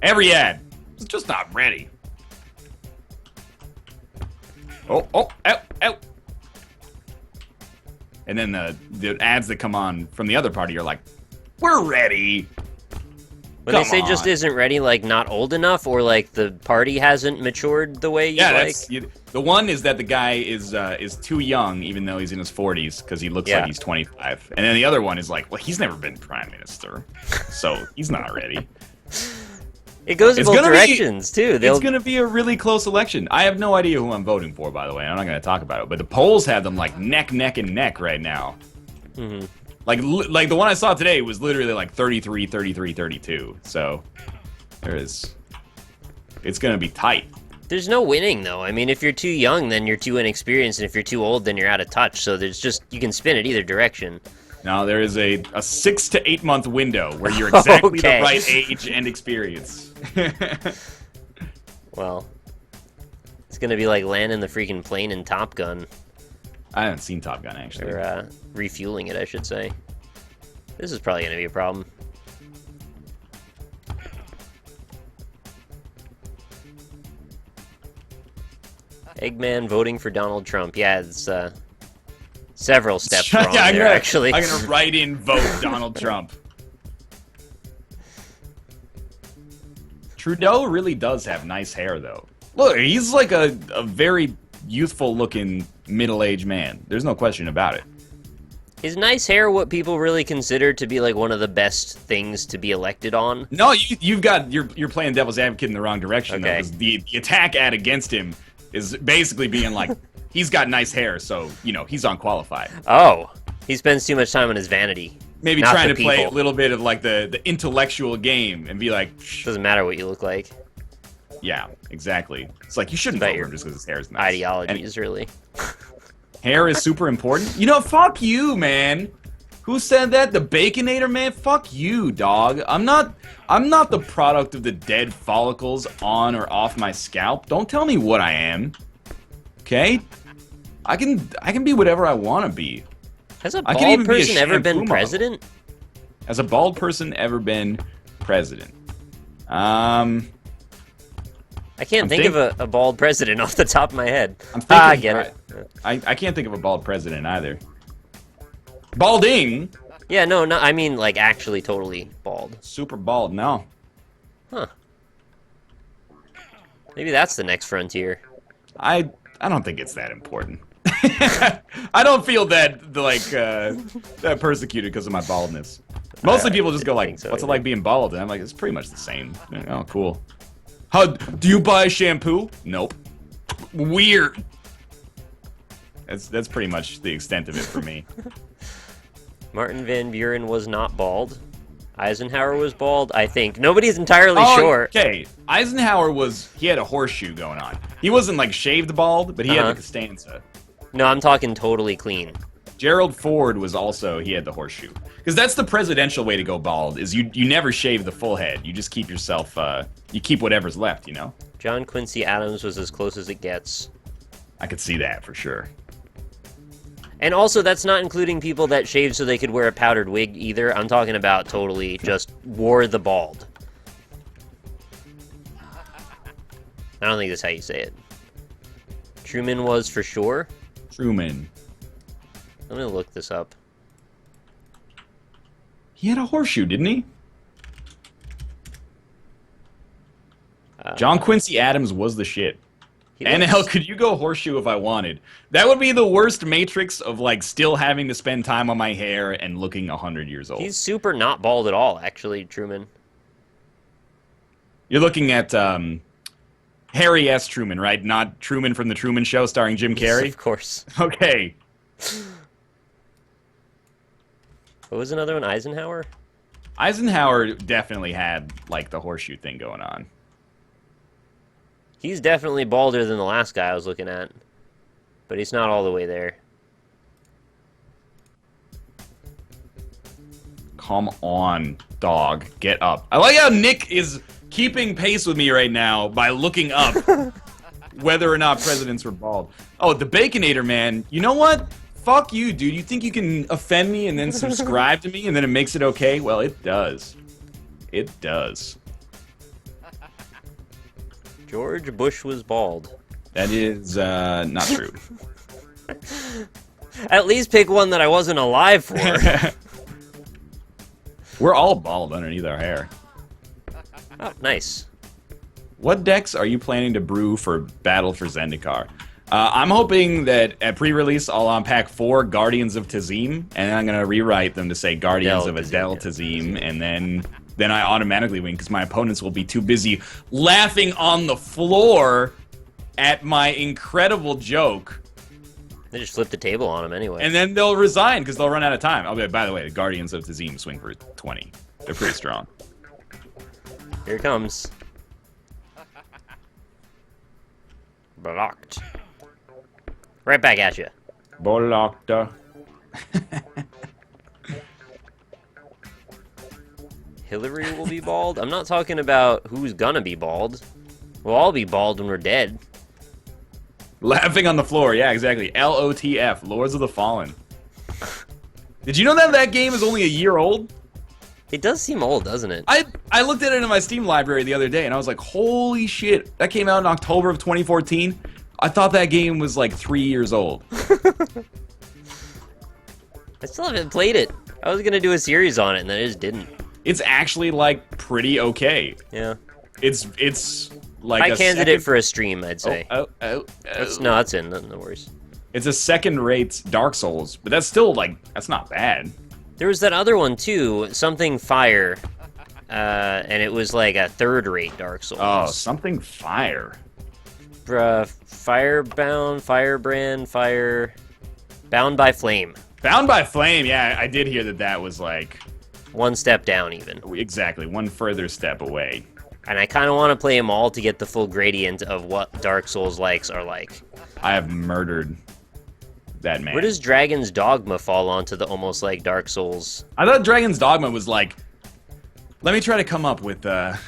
[SPEAKER 1] Every ad. It's just not ready. Oh, ow. and then the ads that come on from the other party are like, "We're ready."
[SPEAKER 2] When they say just isn't ready, like not old enough, or like the party hasn't matured the way you like?
[SPEAKER 1] The one is that the guy is too young, even though he's in his 40s, because he looks like he's 25. And then the other one is like, well, he's never been prime minister, so he's not ready.
[SPEAKER 2] It goes in both directions, too.
[SPEAKER 1] It's going to be a really close election. I have no idea who I'm voting for, by the way. I'm not going to talk about it. But the polls have them like neck and neck right now.
[SPEAKER 2] Mm-hmm.
[SPEAKER 1] Like the one I saw today was literally like 33, 33, 32. So it's going to be tight.
[SPEAKER 2] There's no winning, though. I mean, if you're too young, then you're too inexperienced, and if you're too old, then you're out of touch. So there's just, you can spin it either direction.
[SPEAKER 1] Now, there is a 6 to 8 month window where you're exactly the right age and experience.
[SPEAKER 2] Well, it's going to be like landing the freaking plane in Top Gun.
[SPEAKER 1] I haven't seen Top Gun, actually.
[SPEAKER 2] Or refueling it, I should say. This is probably going to be a problem. Eggman voting for Donald Trump. Yeah, it's several steps wrong there, actually.
[SPEAKER 1] I'm going to write in vote Donald Trump. Trudeau really does have nice hair, though. Look, he's like a very youthful-looking middle-aged man. There's no question about it.
[SPEAKER 2] Is nice hair what people really consider to be like one of the best things to be elected on?
[SPEAKER 1] No, you're playing devil's advocate in the wrong direction. Okay. Though, 'cause the attack ad against him is basically being like, he's got nice hair, so he's unqualified.
[SPEAKER 2] Oh, he spends too much time on his vanity.
[SPEAKER 1] Maybe trying to play a little bit of like the intellectual game and be like,
[SPEAKER 2] doesn't matter what you look like.
[SPEAKER 1] Yeah, exactly. It's like you shouldn't vote for him just because his hair is nice.
[SPEAKER 2] Ideologies, really.
[SPEAKER 1] Hair is super important. Fuck you, man. Who said that? The Baconator, man? Fuck you, dog. I'm not the product of the dead follicles on or off my scalp. Don't tell me what I am. Okay? I can be whatever I want to be.
[SPEAKER 2] Has a bald person ever been president?
[SPEAKER 1] Has a bald person ever been president?
[SPEAKER 2] I can't think of a bald president off the top of my head. I get it.
[SPEAKER 1] I can't think of a bald president either. Balding?
[SPEAKER 2] Yeah, no, I mean like actually totally bald.
[SPEAKER 1] Super bald, no.
[SPEAKER 2] Huh. Maybe that's the next frontier.
[SPEAKER 1] I don't think it's that important. I don't feel that that persecuted because of my baldness. Mostly people just go like, "What's it like being bald?" And I'm like, "It's pretty much the same." Oh, cool. How do you buy shampoo? Nope. Weird. That's pretty much the extent of it for me.
[SPEAKER 2] Martin Van Buren was not bald. Eisenhower was bald, I think. Nobody's entirely sure.
[SPEAKER 1] Okay, Eisenhower he had a horseshoe going on. He wasn't like shaved bald, but he had the Costanza.
[SPEAKER 2] No, I'm talking totally clean.
[SPEAKER 1] Gerald Ford he had the horseshoe. Because that's the presidential way to go bald, is you never shave the full head. You just keep yourself, you keep whatever's left,
[SPEAKER 2] John Quincy Adams was as close as it gets.
[SPEAKER 1] I could see that for sure.
[SPEAKER 2] And also, that's not including people that shaved so they could wear a powdered wig either. I'm talking about totally just wore the bald. I don't think that's how you say it. Truman was for sure.
[SPEAKER 1] Truman.
[SPEAKER 2] Let me look this up.
[SPEAKER 1] He had a horseshoe, didn't he? John Quincy Adams was the shit. NL, could you go horseshoe if I wanted? That would be the worst matrix of like still having to spend time on my hair and looking 100 years old.
[SPEAKER 2] He's super not bald at all, actually, Truman.
[SPEAKER 1] You're looking at Harry S. Truman, right? Not Truman from The Truman Show starring Jim Carrey?
[SPEAKER 2] Yes, of course.
[SPEAKER 1] Okay.
[SPEAKER 2] What was another one? Eisenhower?
[SPEAKER 1] Eisenhower definitely had like the horseshoe thing going on.
[SPEAKER 2] He's definitely balder than the last guy I was looking at. But he's not all the way there.
[SPEAKER 1] Come on, dog. Get up. I like how Nick is keeping pace with me right now by looking up whether or not presidents were bald. Oh, the Baconator, man. You know what? Fuck you, dude. You think you can offend me and then subscribe to me and then it makes it okay? Well, it does. It does.
[SPEAKER 2] George Bush was bald.
[SPEAKER 1] That is not true.
[SPEAKER 2] At least pick one that I wasn't alive for.
[SPEAKER 1] We're all bald underneath our hair.
[SPEAKER 2] Oh, nice.
[SPEAKER 1] What decks are you planning to brew for Battle for Zendikar? I'm hoping that at pre-release I'll unpack 4 Guardians of Tazim, and then I'm going to rewrite them to say Guardians of Adel Tazim, and then I automatically win because my opponents will be too busy laughing on the floor at my incredible joke.
[SPEAKER 2] They just flip the table on them anyway.
[SPEAKER 1] And then they'll resign because they'll run out of time. I'll be like, by the way, the Guardians of Tazim swing for 20. They're pretty strong.
[SPEAKER 2] Here it comes. Blocked. Right back at you.
[SPEAKER 1] Blocked.
[SPEAKER 2] Hillary will be bald? I'm not talking about who's gonna be bald. We'll all be bald when we're dead.
[SPEAKER 1] Laughing on the floor. Yeah, exactly. LOTF. Lords of the Fallen. Did you know that game is only a year old?
[SPEAKER 2] It does seem old, doesn't it?
[SPEAKER 1] I looked at it in my Steam library the other day, and I was like, holy shit. That came out in October of 2014. I thought that game was like 3 years old.
[SPEAKER 2] I still haven't played it. I was gonna do a series on it, and then I just didn't.
[SPEAKER 1] It's actually, like, pretty okay.
[SPEAKER 2] Yeah.
[SPEAKER 1] It's like
[SPEAKER 2] high candidate for a stream, I'd say.
[SPEAKER 1] No,
[SPEAKER 2] That's in. No worries.
[SPEAKER 1] It's a second-rate Dark Souls, but that's still, like, that's not bad.
[SPEAKER 2] There was that other one, too, something Fire, and it was like a third-rate Dark Souls.
[SPEAKER 1] Oh, something Fire.
[SPEAKER 2] Firebound, Firebrand, Fire... Bound by Flame.
[SPEAKER 1] Bound by Flame, yeah, I did hear that was, like...
[SPEAKER 2] One step down, even.
[SPEAKER 1] Exactly, one further step away.
[SPEAKER 2] And I kind of want to play them all to get the full gradient of what Dark Souls likes are like.
[SPEAKER 1] I have murdered that man.
[SPEAKER 2] Where does Dragon's Dogma fall onto the almost like Dark Souls?
[SPEAKER 1] I thought Dragon's Dogma was like... Let me try to come up with an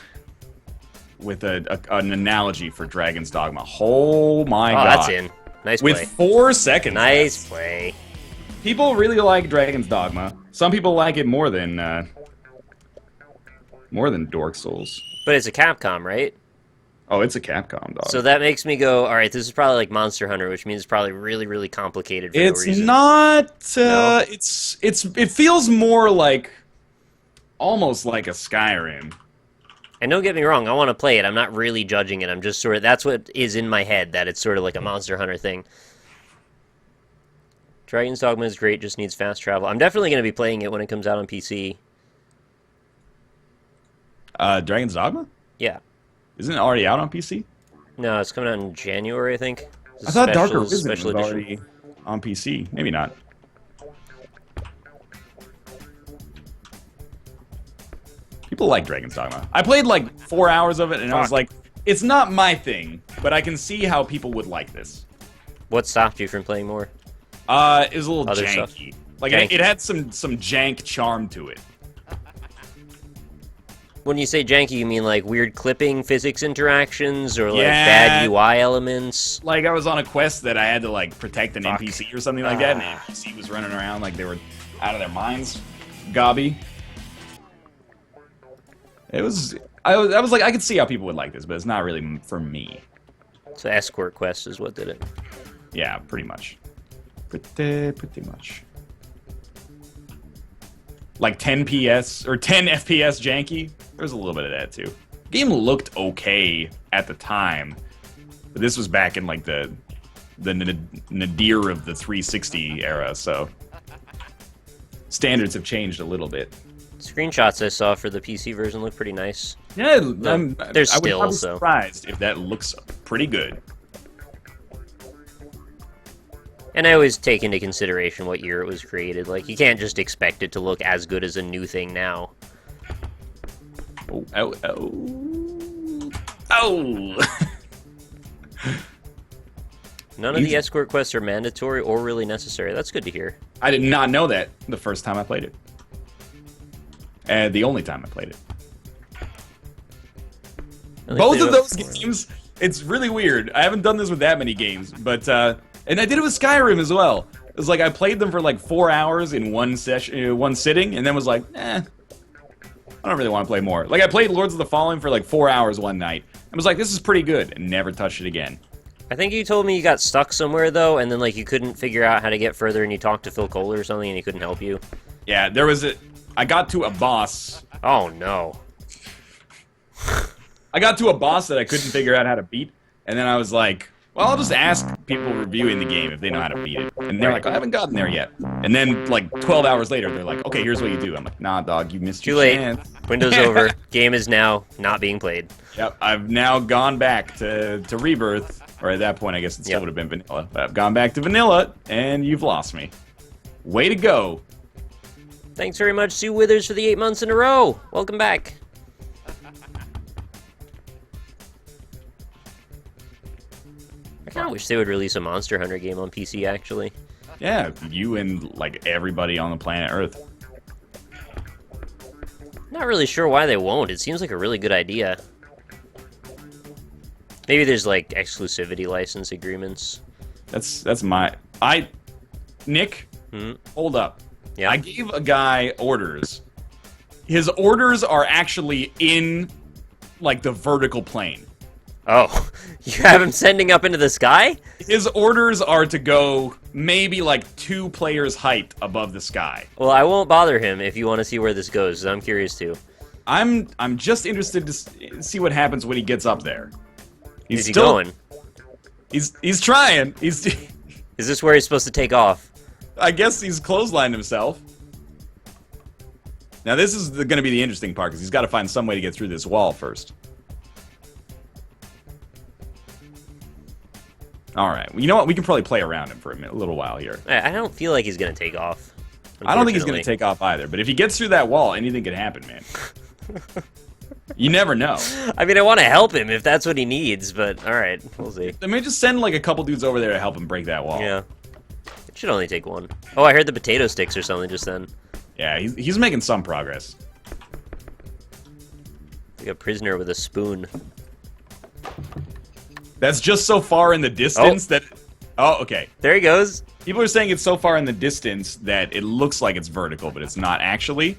[SPEAKER 1] analogy for Dragon's Dogma. Oh my god.
[SPEAKER 2] That's in. Nice
[SPEAKER 1] with
[SPEAKER 2] play.
[SPEAKER 1] 4 seconds.
[SPEAKER 2] Nice play.
[SPEAKER 1] People really like Dragon's Dogma. Some people like it more than Dark Souls.
[SPEAKER 2] But it's a Capcom, right?
[SPEAKER 1] Oh, it's a Capcom, dog.
[SPEAKER 2] So that makes me go, all right, this is probably like Monster Hunter, which means it's probably really, really complicated for no reason.
[SPEAKER 1] It's not...
[SPEAKER 2] No?
[SPEAKER 1] It feels more like... Almost like a Skyrim.
[SPEAKER 2] And don't get me wrong, I want to play it. I'm not really judging it. I'm just sort of... That's what is in my head, that it's sort of like a Monster Hunter thing. Dragon's Dogma is great, just needs fast travel. I'm definitely going to be playing it when it comes out on PC.
[SPEAKER 1] Dragon's Dogma?
[SPEAKER 2] Yeah.
[SPEAKER 1] Isn't it already out on PC?
[SPEAKER 2] No, it's coming out in January, I think.
[SPEAKER 1] I thought Dark Arisen was already on PC. Maybe not. People like Dragon's Dogma. I played like 4 hours of it, and I was like, it's not my thing, but I can see how people would like this.
[SPEAKER 2] What stopped you from playing more?
[SPEAKER 1] It was a little
[SPEAKER 2] Other
[SPEAKER 1] janky.
[SPEAKER 2] stuff?
[SPEAKER 1] Like,
[SPEAKER 2] Janky.
[SPEAKER 1] it had some jank charm to it.
[SPEAKER 2] When you say janky, you mean like weird clipping physics interactions or like
[SPEAKER 1] Yeah.
[SPEAKER 2] bad UI elements?
[SPEAKER 1] Like, I was on a quest that I had to, like, protect an NPC or something like that, and the NPC was running around like they were out of their minds. Gobby. I was like, I could see how people would like this, but it's not really for me.
[SPEAKER 2] So escort quest is what did it.
[SPEAKER 1] Yeah, pretty much. Pretty much. Like 10 PS, or 10 FPS janky. There's a little bit of that, too. The game looked okay at the time, but this was back in, like, the nadir of the 360 era, so... Standards have changed a little bit.
[SPEAKER 2] Screenshots I saw for the PC version look pretty nice.
[SPEAKER 1] Yeah,
[SPEAKER 2] There's
[SPEAKER 1] I would
[SPEAKER 2] still,
[SPEAKER 1] not be
[SPEAKER 2] so...
[SPEAKER 1] surprised if that looks pretty good.
[SPEAKER 2] And I always take into consideration what year it was created. Like, you can't just expect it to look as good as a new thing now.
[SPEAKER 1] Oh, oh, oh. Oh!
[SPEAKER 2] None of the escort quests are mandatory or really necessary. That's good to hear.
[SPEAKER 1] I did not know that the first time I played it. And the only time I played it. Both of those games, it's really weird. I haven't done this with that many games, but, and I did it with Skyrim as well. It was like I played them for like 4 hours in one session, one sitting, and then was like, I don't really want to play more. Like, I played Lords of the Fallen for like 4 hours one night, and was like, this is pretty good, and never touched it again.
[SPEAKER 2] I think you told me you got stuck somewhere, though, and then, like, you couldn't figure out how to get further, and you talked to Phil Kohler or something, and he couldn't help you.
[SPEAKER 1] Yeah, I got to a boss.
[SPEAKER 2] Oh, no.
[SPEAKER 1] I got to a boss that I couldn't figure out how to beat, and then I was like, well, I'll just ask people reviewing the game if they know how to beat it. And they're like, I haven't gotten there yet. And then, like, 12 hours later, they're like, okay, here's what you do. I'm like, nah, dog, you missed your chance.
[SPEAKER 2] Too late. Windows over. Game is now not being played.
[SPEAKER 1] Yep, I've now gone back to Rebirth, or at that point, I guess it still would have been vanilla. But I've gone back to vanilla, and you've lost me. Way to go.
[SPEAKER 2] Thanks very much, Sue Withers, for the 8 months in a row. Welcome back. I kind of wish they would release a Monster Hunter game on PC, actually.
[SPEAKER 1] Yeah, you and, like, everybody on the planet Earth.
[SPEAKER 2] Not really sure why they won't. It seems like a really good idea. Maybe there's, like, exclusivity license agreements.
[SPEAKER 1] That's my... Nick, hold up.
[SPEAKER 2] Yeah.
[SPEAKER 1] I gave a guy orders. His orders are actually in, like, the vertical plane.
[SPEAKER 2] Oh, you have him sending up into the sky?
[SPEAKER 1] His orders are to go maybe, like, 2 players' height above the sky.
[SPEAKER 2] Well, I won't bother him if you want to see where this goes, 'cause I'm curious too.
[SPEAKER 1] I'm just interested to see what happens when he gets up there.
[SPEAKER 2] Is he going?
[SPEAKER 1] He's trying. Is
[SPEAKER 2] this where he's supposed to take off?
[SPEAKER 1] I guess he's clotheslined himself. Now this is going to be the interesting part, because he's got to find some way to get through this wall first. All right. Well, you know what? We can probably play around him for a little while here.
[SPEAKER 2] I don't feel like he's going to take off.
[SPEAKER 1] I don't think he's going to take off either. But if he gets through that wall, anything could happen, man. You never know.
[SPEAKER 2] I mean, I want to help him if that's what he needs, but all right, we'll see.
[SPEAKER 1] Let me just send like a couple dudes over there to help him break that wall.
[SPEAKER 2] Yeah. It should only take one. Oh, I heard the potato sticks or something just then.
[SPEAKER 1] Yeah, he's making some progress.
[SPEAKER 2] Like a prisoner with a spoon.
[SPEAKER 1] That's just so far in the distance that... Oh, okay.
[SPEAKER 2] There he goes.
[SPEAKER 1] People are saying it's so far in the distance that it looks like it's vertical, but it's not actually.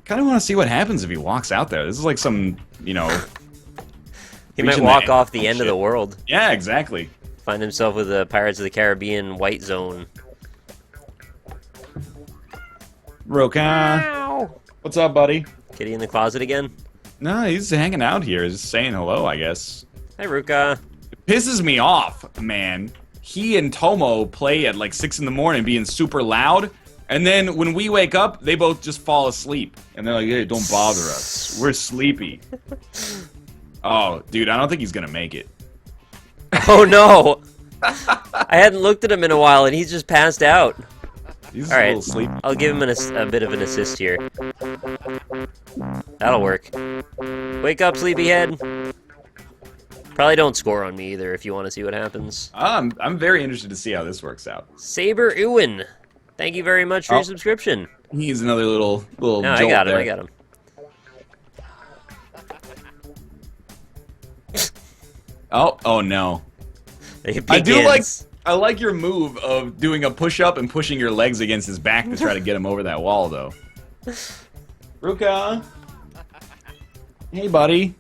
[SPEAKER 1] Kind of want to see what happens if he walks out there. This is like some, you know...
[SPEAKER 2] He might walk off the end of the world.
[SPEAKER 1] Yeah, exactly.
[SPEAKER 2] Find himself with the Pirates of the Caribbean white zone.
[SPEAKER 1] Roka. What's up, buddy?
[SPEAKER 2] Kitty in the closet again?
[SPEAKER 1] No, he's hanging out here, just saying hello, I guess.
[SPEAKER 2] Hey, Ruka.
[SPEAKER 1] It pisses me off, man. He and Tomo play at like 6 in the morning being super loud, and then when we wake up, they both just fall asleep. And they're like, hey, don't bother us. We're sleepy. Oh, dude, I don't think he's gonna make it.
[SPEAKER 2] Oh, no! I hadn't looked at him in a while, and he's just passed out.
[SPEAKER 1] He's
[SPEAKER 2] all
[SPEAKER 1] a
[SPEAKER 2] right,
[SPEAKER 1] little sleepy.
[SPEAKER 2] I'll give him a bit of an assist here. That'll work. Wake up, sleepyhead. Probably don't score on me either if you want to see what happens.
[SPEAKER 1] I'm very interested to see how this works out.
[SPEAKER 2] Saber Ewan, thank you very much for your subscription.
[SPEAKER 1] He's another little
[SPEAKER 2] No,
[SPEAKER 1] jolt
[SPEAKER 2] I got him.
[SPEAKER 1] there.
[SPEAKER 2] I got him.
[SPEAKER 1] Oh no.
[SPEAKER 2] It
[SPEAKER 1] I like your move of doing a push-up and pushing your legs against his back to try to get him over that wall, though. Ruka. Hey, buddy.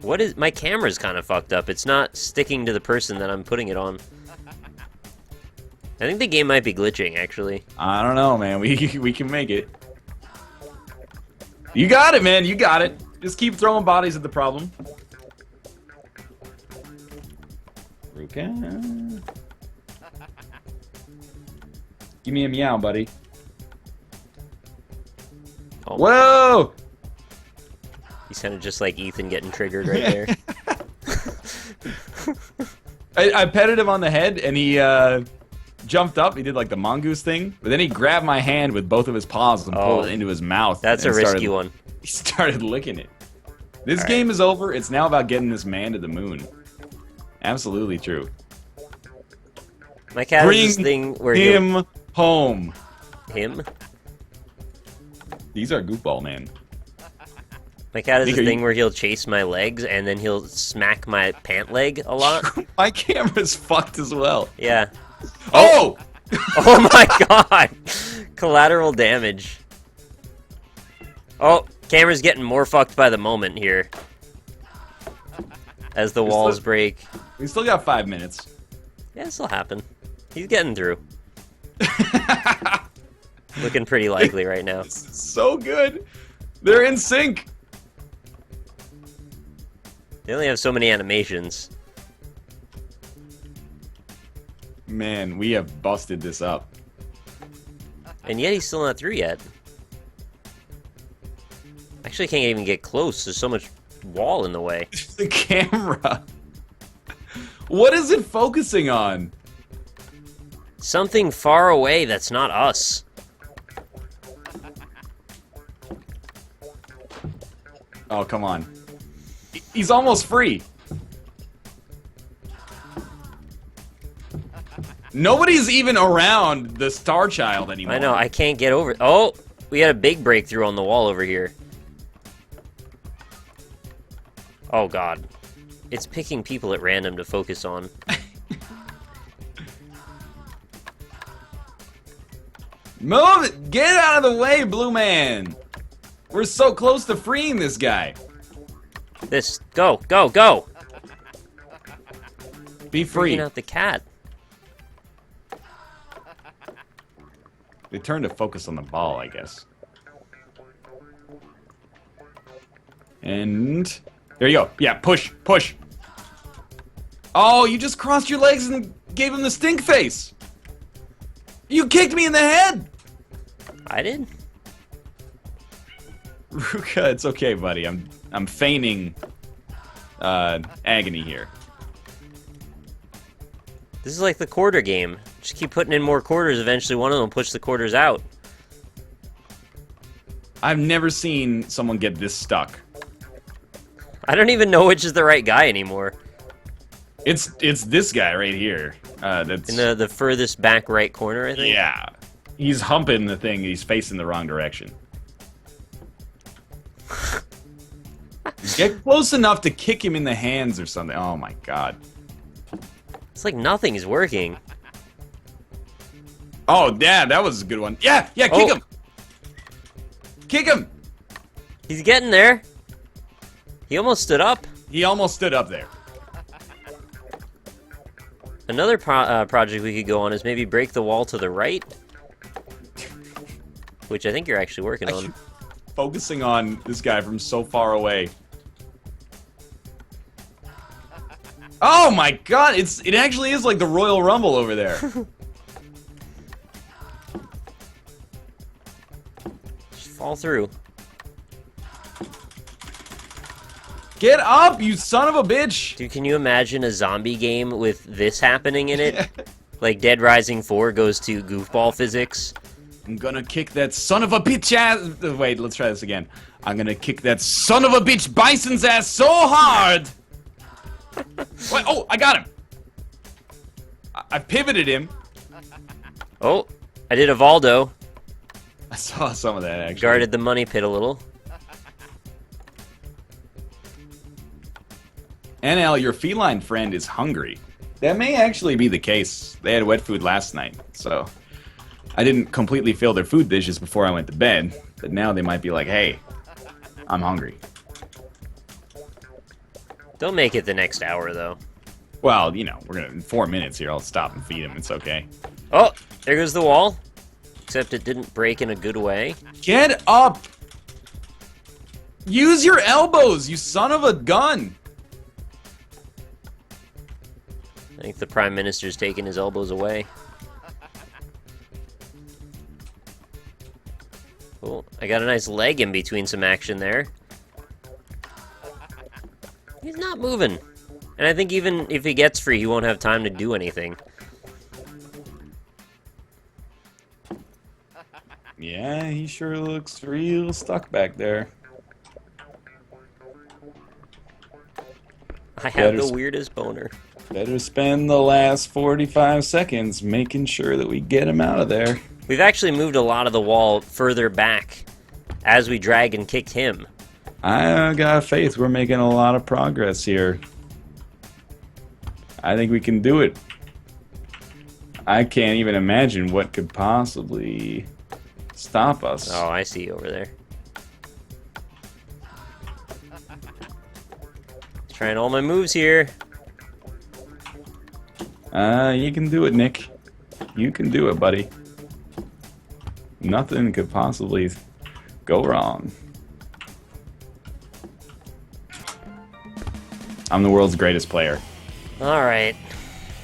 [SPEAKER 2] What is... My camera's kind of fucked up. It's not sticking to the person that I'm putting it on. I think the game might be glitching, actually.
[SPEAKER 1] I don't know, man. We can make it. You got it, man. You got it. Just keep throwing bodies at the problem. Ruka. Give me a meow, buddy.
[SPEAKER 2] Oh,
[SPEAKER 1] whoa!
[SPEAKER 2] He's kind of just like Ethan getting triggered right there.
[SPEAKER 1] I petted him on the head, and he jumped up. He did like the mongoose thing, but then he grabbed my hand with both of his paws and pulled it into his mouth.
[SPEAKER 2] That's a risky one.
[SPEAKER 1] He started licking it. This game is over. It's now about getting this man to the moon. Absolutely true.
[SPEAKER 2] My cat has this thing where
[SPEAKER 1] him home.
[SPEAKER 2] Him?
[SPEAKER 1] These are Goofball, man.
[SPEAKER 2] My cat has this thing where he'll chase my legs and then he'll smack my pant leg a lot.
[SPEAKER 1] My camera's fucked as well.
[SPEAKER 2] Yeah.
[SPEAKER 1] Oh!
[SPEAKER 2] Oh my god! Collateral damage. Oh, camera's getting more fucked by the moment here. as the walls break.
[SPEAKER 1] We still got 5 minutes.
[SPEAKER 2] Yeah, this'll happen. He's getting through. Looking pretty likely right now.
[SPEAKER 1] So good. They're in sync.
[SPEAKER 2] They only have so many animations.
[SPEAKER 1] Man, we have busted this up.
[SPEAKER 2] And yet he's still not through yet. Actually, can't even get close. There's so much wall in the way.
[SPEAKER 1] The camera. What is it focusing on?
[SPEAKER 2] Something far away that's not us.
[SPEAKER 1] Oh, come on. He's almost free. Nobody's even around the Star Child anymore.
[SPEAKER 2] I know, I can't get over. Oh, we had a big breakthrough on the wall over here. Oh, God. It's picking people at random to focus on.
[SPEAKER 1] Move it! Get out of the way, Blue Man! We're so close to freeing this guy.
[SPEAKER 2] This, go, go, go!
[SPEAKER 1] Be free.
[SPEAKER 2] Freaking out the cat.
[SPEAKER 1] They turned to focus on the ball, I guess. And there you go. Yeah, push, push. Oh, you just crossed your legs and gave him the stink face. You kicked me in the head.
[SPEAKER 2] I did?
[SPEAKER 1] Ruka, it's okay, buddy. I'm feigning agony here.
[SPEAKER 2] This is like the quarter game. Just keep putting in more quarters. Eventually, one of them will push the quarters out.
[SPEAKER 1] I've never seen someone get this stuck.
[SPEAKER 2] I don't even know which is the right guy anymore.
[SPEAKER 1] It's this guy right here. That's
[SPEAKER 2] In the furthest back right corner, I think.
[SPEAKER 1] yeah. He's humping the thing. He's facing the wrong direction. Get close enough to kick him in the hands or something. Oh my god.
[SPEAKER 2] It's like nothing is working.
[SPEAKER 1] Oh, yeah, that was a good one. Yeah, kick him. Kick him.
[SPEAKER 2] He's getting there. He almost stood up.
[SPEAKER 1] He almost stood up there.
[SPEAKER 2] Another project we could go on is maybe break the wall to the right. Which I think you're actually working on.
[SPEAKER 1] Focusing on this guy from so far away. Oh my god, it actually is like the Royal Rumble over there.
[SPEAKER 2] Just fall through.
[SPEAKER 1] Get up, you son of a bitch!
[SPEAKER 2] Dude, can you imagine a zombie game with this happening in it? Like Dead Rising 4 goes to goofball physics.
[SPEAKER 1] I'm gonna kick that son of a bitch ass. Wait, let's try this again. I'm gonna kick that son of a bitch Bison's ass so hard! Wait, oh, I got him! I pivoted him.
[SPEAKER 2] Oh, I did a Valdo.
[SPEAKER 1] I saw some of that, actually.
[SPEAKER 2] Guarded the money pit a little.
[SPEAKER 1] NL, your feline friend is hungry. That may actually be the case. They had wet food last night, so I didn't completely fill their food dishes before I went to bed, but now they might be like, hey, I'm hungry.
[SPEAKER 2] Don't make it the next hour, though.
[SPEAKER 1] Well, you know, in 4 minutes here, I'll stop and feed them. It's okay.
[SPEAKER 2] Oh, there goes the wall. Except it didn't break in a good way.
[SPEAKER 1] Get up! Use your elbows, you son of a gun!
[SPEAKER 2] I think the Prime Minister's taking his elbows away. Oh, I got a nice leg in between some action there. He's not moving. And I think even if he gets free, he won't have time to do anything.
[SPEAKER 1] Yeah, he sure looks real stuck back there.
[SPEAKER 2] I have the weirdest boner.
[SPEAKER 1] Better spend the last 45 seconds making sure that we get him out of there.
[SPEAKER 2] We've actually moved a lot of the wall further back as we drag and kicked him.
[SPEAKER 1] I got faith we're making a lot of progress here. I think we can do it. I can't even imagine what could possibly stop us.
[SPEAKER 2] Oh, I see you over there. Trying all my moves here.
[SPEAKER 1] You can do it, Nick. You can do it, buddy. Nothing could possibly go wrong. I'm the world's greatest player.
[SPEAKER 2] Alright.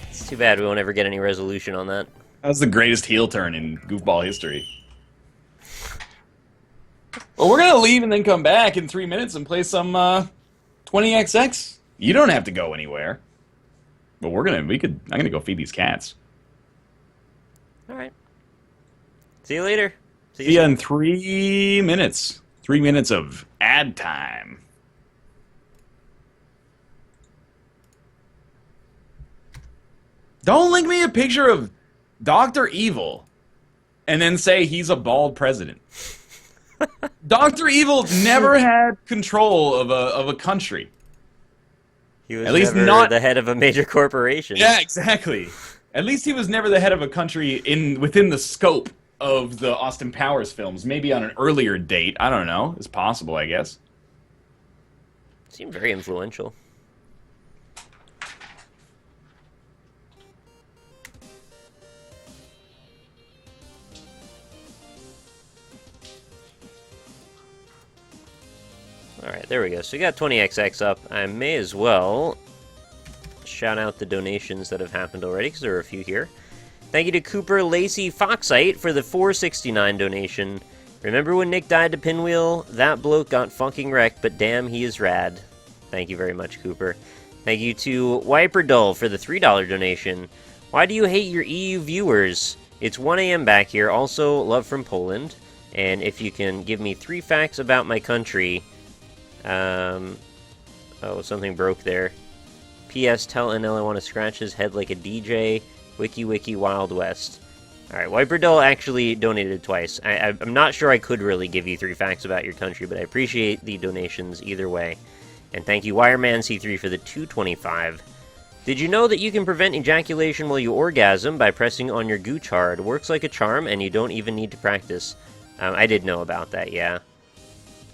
[SPEAKER 2] It's too bad we won't ever get any resolution on that.
[SPEAKER 1] That was the greatest heel turn in Goofball history. Well, we're gonna leave and then come back in 3 minutes and play some 20XX. You don't have to go anywhere. But I'm gonna go feed these cats.
[SPEAKER 2] Alright. See you later.
[SPEAKER 1] See ya in 3 minutes. 3 minutes of ad time. Don't link me a picture of Dr. Evil and then say he's a bald president. Dr. Evil never had control of a country.
[SPEAKER 2] He was
[SPEAKER 1] at least
[SPEAKER 2] never
[SPEAKER 1] not
[SPEAKER 2] the head of a major corporation.
[SPEAKER 1] Yeah, exactly. At least he was never the head of a country within the scope of the Austin Powers films. Maybe on an earlier date. I don't know. It's possible, I guess.
[SPEAKER 2] Seemed very influential. Alright, there we go. So we got 20XX up. I may as well shout out the donations that have happened already, because there are a few here. Thank you to Cooper Lacey Foxite for the $4.69 donation. Remember when Nick died to Pinwheel? That bloke got fucking wrecked, but damn, he is rad. Thank you very much, Cooper. Thank you to Wiperdull for the $3 donation. Why do you hate your EU viewers? It's 1 a.m. back here. Also, love from Poland. And if you can give me 3 facts about my country... oh, something broke there. P.S. Tell NL I want to scratch his head like a DJ. Wiki Wiki Wild West. Alright, Wiperdull actually donated twice. I'm not sure I could really give you 3 facts about your country, but I appreciate the donations either way. And thank you, Wireman C3, for the $2.25. Did you know that you can prevent ejaculation while you orgasm by pressing on your gooch hard? Works like a charm, and you don't even need to practice. I did know about that, yeah.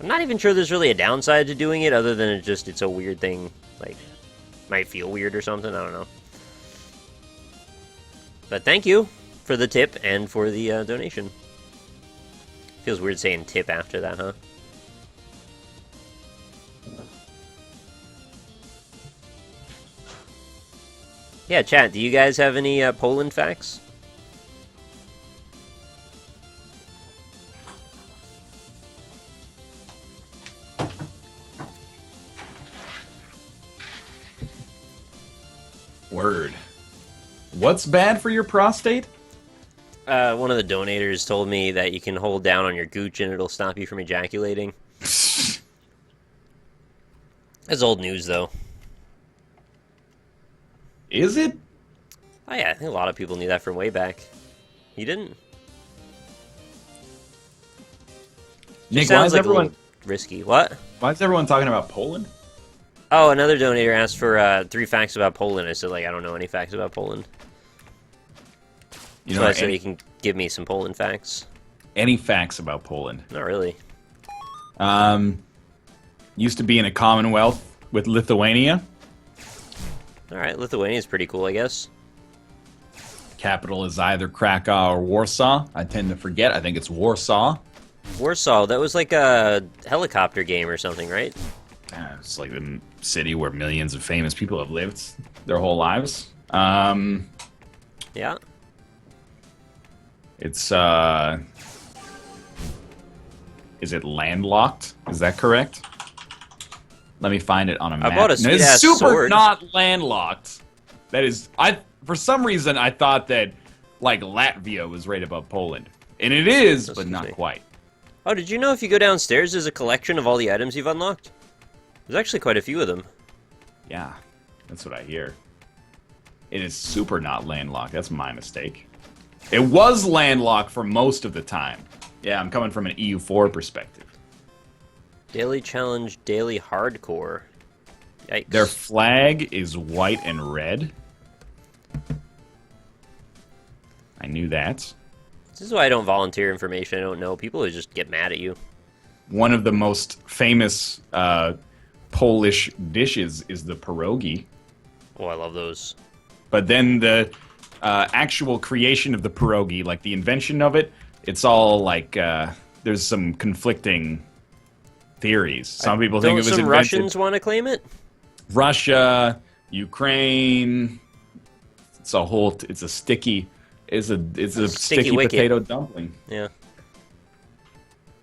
[SPEAKER 2] I'm not even sure there's really a downside to doing it, other than it's a weird thing, like, might feel weird or something, I don't know. But thank you for the tip and for the donation. Feels weird saying tip after that, huh? Yeah, chat, do you guys have any Poland facts?
[SPEAKER 1] Word. What's bad for your prostate?
[SPEAKER 2] One of the donators told me that you can hold down on your gooch and it'll stop you from ejaculating. That's old news, though.
[SPEAKER 1] Is it?
[SPEAKER 2] Oh yeah, I think a lot of people knew that from way back. You didn't?
[SPEAKER 1] Nick,
[SPEAKER 2] Sounds
[SPEAKER 1] why is
[SPEAKER 2] like
[SPEAKER 1] everyone...
[SPEAKER 2] a little risky. What?
[SPEAKER 1] Why is everyone talking about Poland?
[SPEAKER 2] Oh, another donator asked for 3 facts about Poland. I said, like, I don't know any facts about Poland.
[SPEAKER 1] You
[SPEAKER 2] So
[SPEAKER 1] know,
[SPEAKER 2] I said he can give me some Poland facts.
[SPEAKER 1] any facts about Poland?
[SPEAKER 2] Not really.
[SPEAKER 1] Used to be in a commonwealth with Lithuania.
[SPEAKER 2] Alright, Lithuania's pretty cool, I guess.
[SPEAKER 1] Capital is either Krakow or Warsaw. I tend to forget. I think it's Warsaw.
[SPEAKER 2] Warsaw, that was like a helicopter game or something, right?
[SPEAKER 1] It's like the city where millions of famous people have lived their whole lives.
[SPEAKER 2] Yeah.
[SPEAKER 1] It's, is it landlocked? Is that correct? Let me find it on a map.
[SPEAKER 2] I bought a
[SPEAKER 1] No, it's
[SPEAKER 2] sweet-ass
[SPEAKER 1] super
[SPEAKER 2] sword.
[SPEAKER 1] not landlocked. That is, for some reason, I thought that, like, Latvia was right above Poland. And it is, but not quite.
[SPEAKER 2] Oh, did you know if you go downstairs, there's a collection of all the items you've unlocked? There's actually quite a few of them.
[SPEAKER 1] Yeah, that's what I hear. It is super not landlocked. That's my mistake. It was landlocked for most of the time. Yeah, I'm coming from an EU4 perspective.
[SPEAKER 2] Daily challenge, daily hardcore. Yikes.
[SPEAKER 1] Their flag is white and red. I knew that.
[SPEAKER 2] This is why I don't volunteer information I don't know. People would just get mad at you.
[SPEAKER 1] One of the most famous Polish dishes is the pierogi.
[SPEAKER 2] Oh, I love those.
[SPEAKER 1] But then the actual creation of the pierogi, like the invention of it, it's all like there's some conflicting theories. Some people think it was invented.
[SPEAKER 2] Russians want to claim it?
[SPEAKER 1] Russia, Ukraine. It's a sticky sticky potato dumpling.
[SPEAKER 2] Yeah.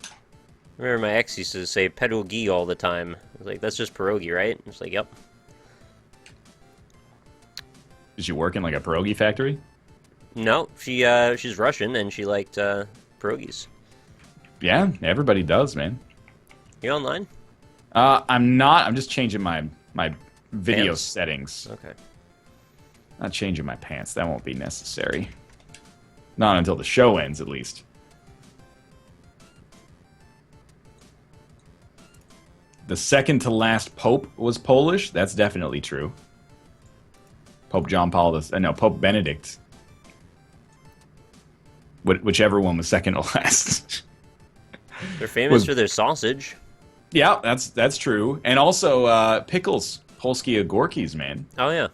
[SPEAKER 2] I remember my ex used to say pierogi all the time. I was like, that's just pierogi, right? I was like, yep.
[SPEAKER 1] Did she work in like a pierogi factory?
[SPEAKER 2] No, she's Russian and she liked pierogis.
[SPEAKER 1] Yeah, everybody does, man.
[SPEAKER 2] You online?
[SPEAKER 1] I'm not. I'm just changing my video
[SPEAKER 2] Pants?
[SPEAKER 1] settings.
[SPEAKER 2] Okay.
[SPEAKER 1] Not changing my pants. That won't be necessary. Not until the show ends, at least. The second to last pope was Polish. That's definitely true. Pope John Paul II. No, Pope Benedict. Whichever one was second to last.
[SPEAKER 2] They're famous for their sausage.
[SPEAKER 1] Yeah, that's true. And also pickles. Polskie Gorkies, man.
[SPEAKER 2] Oh, yeah.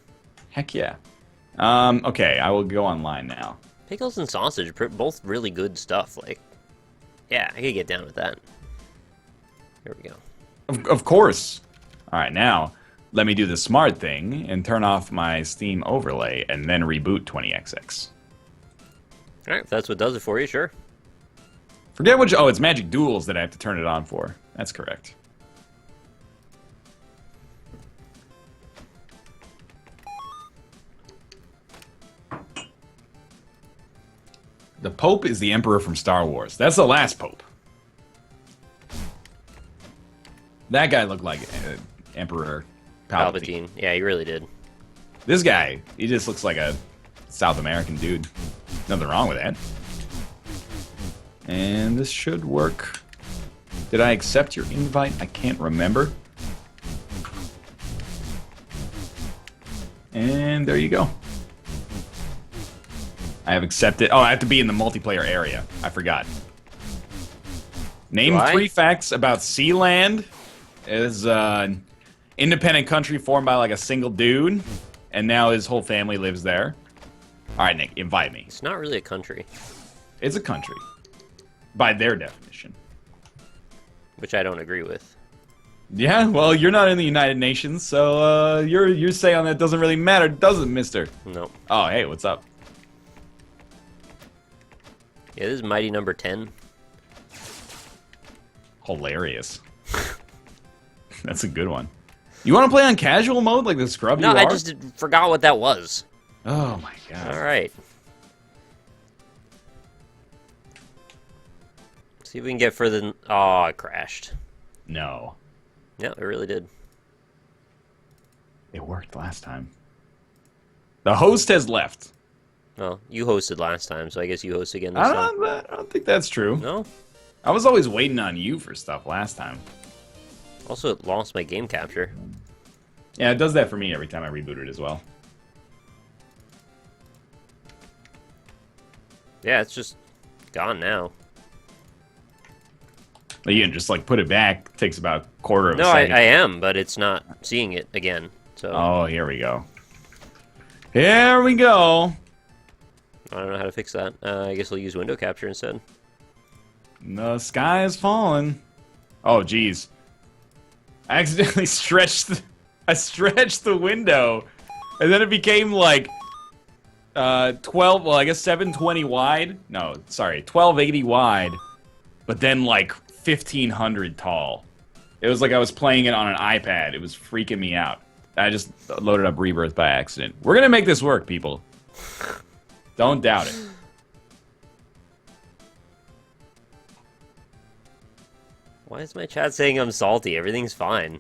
[SPEAKER 1] Heck yeah. Okay, I will go online now.
[SPEAKER 2] Pickles and sausage, both really good stuff. Like, yeah, I could get down with that. Here we go.
[SPEAKER 1] Of course. All right, now let me do the smart thing and turn off my Steam overlay and then reboot 20XX.
[SPEAKER 2] All right, if that's what does it for you, sure.
[SPEAKER 1] Forget which. Oh, it's Magic Duels that I have to turn it on for. That's correct. The Pope is the Emperor from Star Wars. That's the last Pope. That guy looked like Emperor Palpatine.
[SPEAKER 2] Yeah, he really did.
[SPEAKER 1] This guy, he just looks like a South American dude. Nothing wrong with that. And this should work. Did I accept your invite? I can't remember. And there you go. I have accepted. Oh, I have to be in the multiplayer area. I forgot. Name 3 facts about Sealand. Is an independent country formed by like a single dude, and now his whole family lives there. All right, Nick, invite me.
[SPEAKER 2] It's not really a country.
[SPEAKER 1] It's a country, by their definition.
[SPEAKER 2] Which I don't agree with.
[SPEAKER 1] Yeah, well, you're not in the United Nations, so your say on that doesn't really matter, does it, mister?
[SPEAKER 2] No.
[SPEAKER 1] Oh, hey, what's up?
[SPEAKER 2] Yeah, this is Mighty Number 10.
[SPEAKER 1] Hilarious. That's a good one. You want to play on casual mode like the scrub you are?
[SPEAKER 2] No, I just forgot what that was.
[SPEAKER 1] Oh my god.
[SPEAKER 2] All right. See if we can get further than... Oh, I crashed.
[SPEAKER 1] No.
[SPEAKER 2] Yeah, it really did.
[SPEAKER 1] It worked last time. The host has left.
[SPEAKER 2] Well, you hosted last time, so I guess you host again this time.
[SPEAKER 1] I don't think that's true.
[SPEAKER 2] No?
[SPEAKER 1] I was always waiting on you for stuff last time.
[SPEAKER 2] Also, it lost my game capture.
[SPEAKER 1] Yeah, it does that for me every time I reboot it as well.
[SPEAKER 2] Yeah, it's just gone now.
[SPEAKER 1] You can just like put it back. It takes about a quarter of a
[SPEAKER 2] No,
[SPEAKER 1] second.
[SPEAKER 2] I am, but it's not seeing it again. So
[SPEAKER 1] Oh, here we go. Here we go.
[SPEAKER 2] I don't know how to fix that. I guess we'll use window capture instead.
[SPEAKER 1] The sky is falling. Oh, geez. I accidentally stretched the window, and then it became like 12. Well, I guess 720 wide. No, sorry, 1280 wide, but then like 1500 tall. It was like I was playing it on an iPad. It was freaking me out. I just loaded up Rebirth by accident. We're gonna make this work, people. Don't doubt it.
[SPEAKER 2] Why is my chat saying I'm salty? Everything's fine.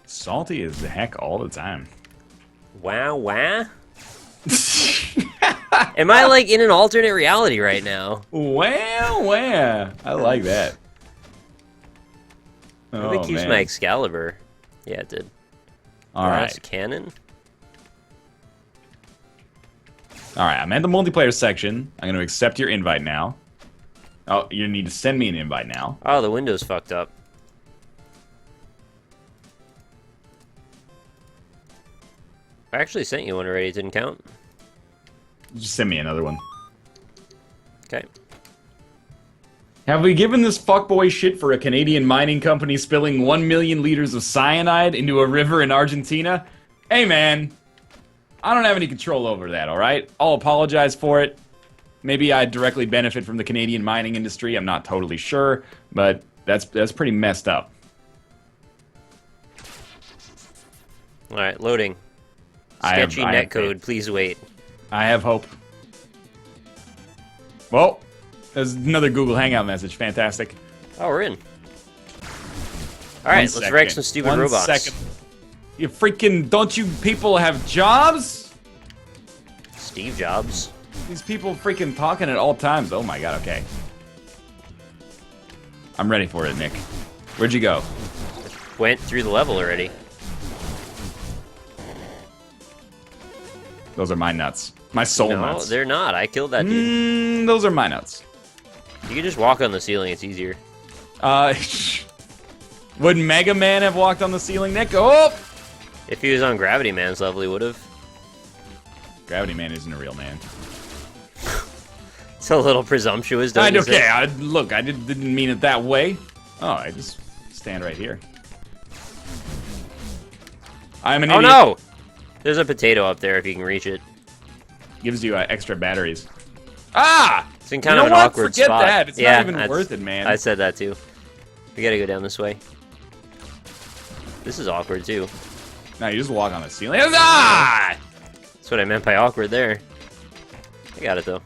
[SPEAKER 1] Salty as the heck all the time.
[SPEAKER 2] Wow, wow. Am I like in an alternate reality right now?
[SPEAKER 1] Wow. I like that.
[SPEAKER 2] I think it keeps my Excalibur. Yeah, it did.
[SPEAKER 1] All right.
[SPEAKER 2] That's canon.
[SPEAKER 1] All right, I'm at the multiplayer section. I'm going to accept your invite now. Oh, you need to send me an invite now.
[SPEAKER 2] Oh, the window's fucked up. I actually sent you one already. It didn't count.
[SPEAKER 1] Just send me another one.
[SPEAKER 2] Okay.
[SPEAKER 1] Have we given this fuckboy shit for a Canadian mining company spilling 1 million liters of cyanide into a river in Argentina? Hey, man. I don't have any control over that, alright? I'll apologize for it. Maybe I directly benefit from the Canadian mining industry. I'm not totally sure, but that's pretty messed up.
[SPEAKER 2] Alright, loading.
[SPEAKER 1] I have
[SPEAKER 2] Sketchy netcode, please wait.
[SPEAKER 1] I have hope. Well, there's another Google Hangout message. Fantastic.
[SPEAKER 2] Oh, we're in. Alright, let's wreck some stupid robots.
[SPEAKER 1] 1 second. You freaking... Don't you people have jobs?
[SPEAKER 2] Steve Jobs.
[SPEAKER 1] These people freaking talking at all times. Oh my god, okay. I'm ready for it, Nick. Where'd you go?
[SPEAKER 2] Went through the level already.
[SPEAKER 1] Those are my nuts. My soul nuts.
[SPEAKER 2] No, they're not. I killed that dude.
[SPEAKER 1] Those are my nuts.
[SPEAKER 2] You can just walk on the ceiling. It's easier.
[SPEAKER 1] Would Mega Man have walked on the ceiling, Nick? Oh!
[SPEAKER 2] If he was on Gravity Man's level, he would have.
[SPEAKER 1] Gravity Man isn't a real man.
[SPEAKER 2] It's a little presumptuous, don't you say?
[SPEAKER 1] Okay, look, I didn't mean it that way. Oh, I just stand right here. I'm an idiot.
[SPEAKER 2] Oh no! There's a potato up there if you can reach it.
[SPEAKER 1] Gives you extra batteries. Ah!
[SPEAKER 2] It's in kind of an awkward
[SPEAKER 1] Forget
[SPEAKER 2] spot.
[SPEAKER 1] that. It's not even worth it, man.
[SPEAKER 2] I said that too. We gotta go down this way. This is awkward too.
[SPEAKER 1] No, you just walk on the ceiling. Ah!
[SPEAKER 2] That's what I meant by awkward there. I got it though.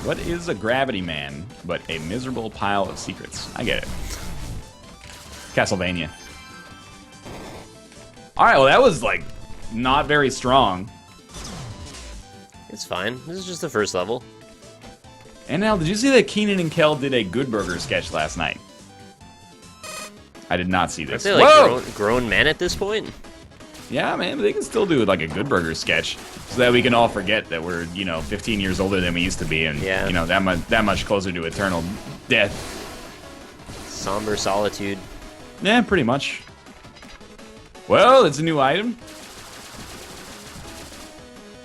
[SPEAKER 1] What is a gravity man but a miserable pile of secrets? I get it. Castlevania. Alright, well that was, like, not very strong.
[SPEAKER 2] It's fine. This is just the first level.
[SPEAKER 1] And now, did you see that Keenan and Kel did a Good Burger sketch last night? I did not see this.
[SPEAKER 2] Aren't they like grown men at this point?
[SPEAKER 1] Yeah, man, but they can still do like a Good Burger sketch, so that we can all forget that we're, 15 years older than we used to be, and that much closer to eternal death.
[SPEAKER 2] Somber solitude.
[SPEAKER 1] Yeah, pretty much. Well, it's a new item.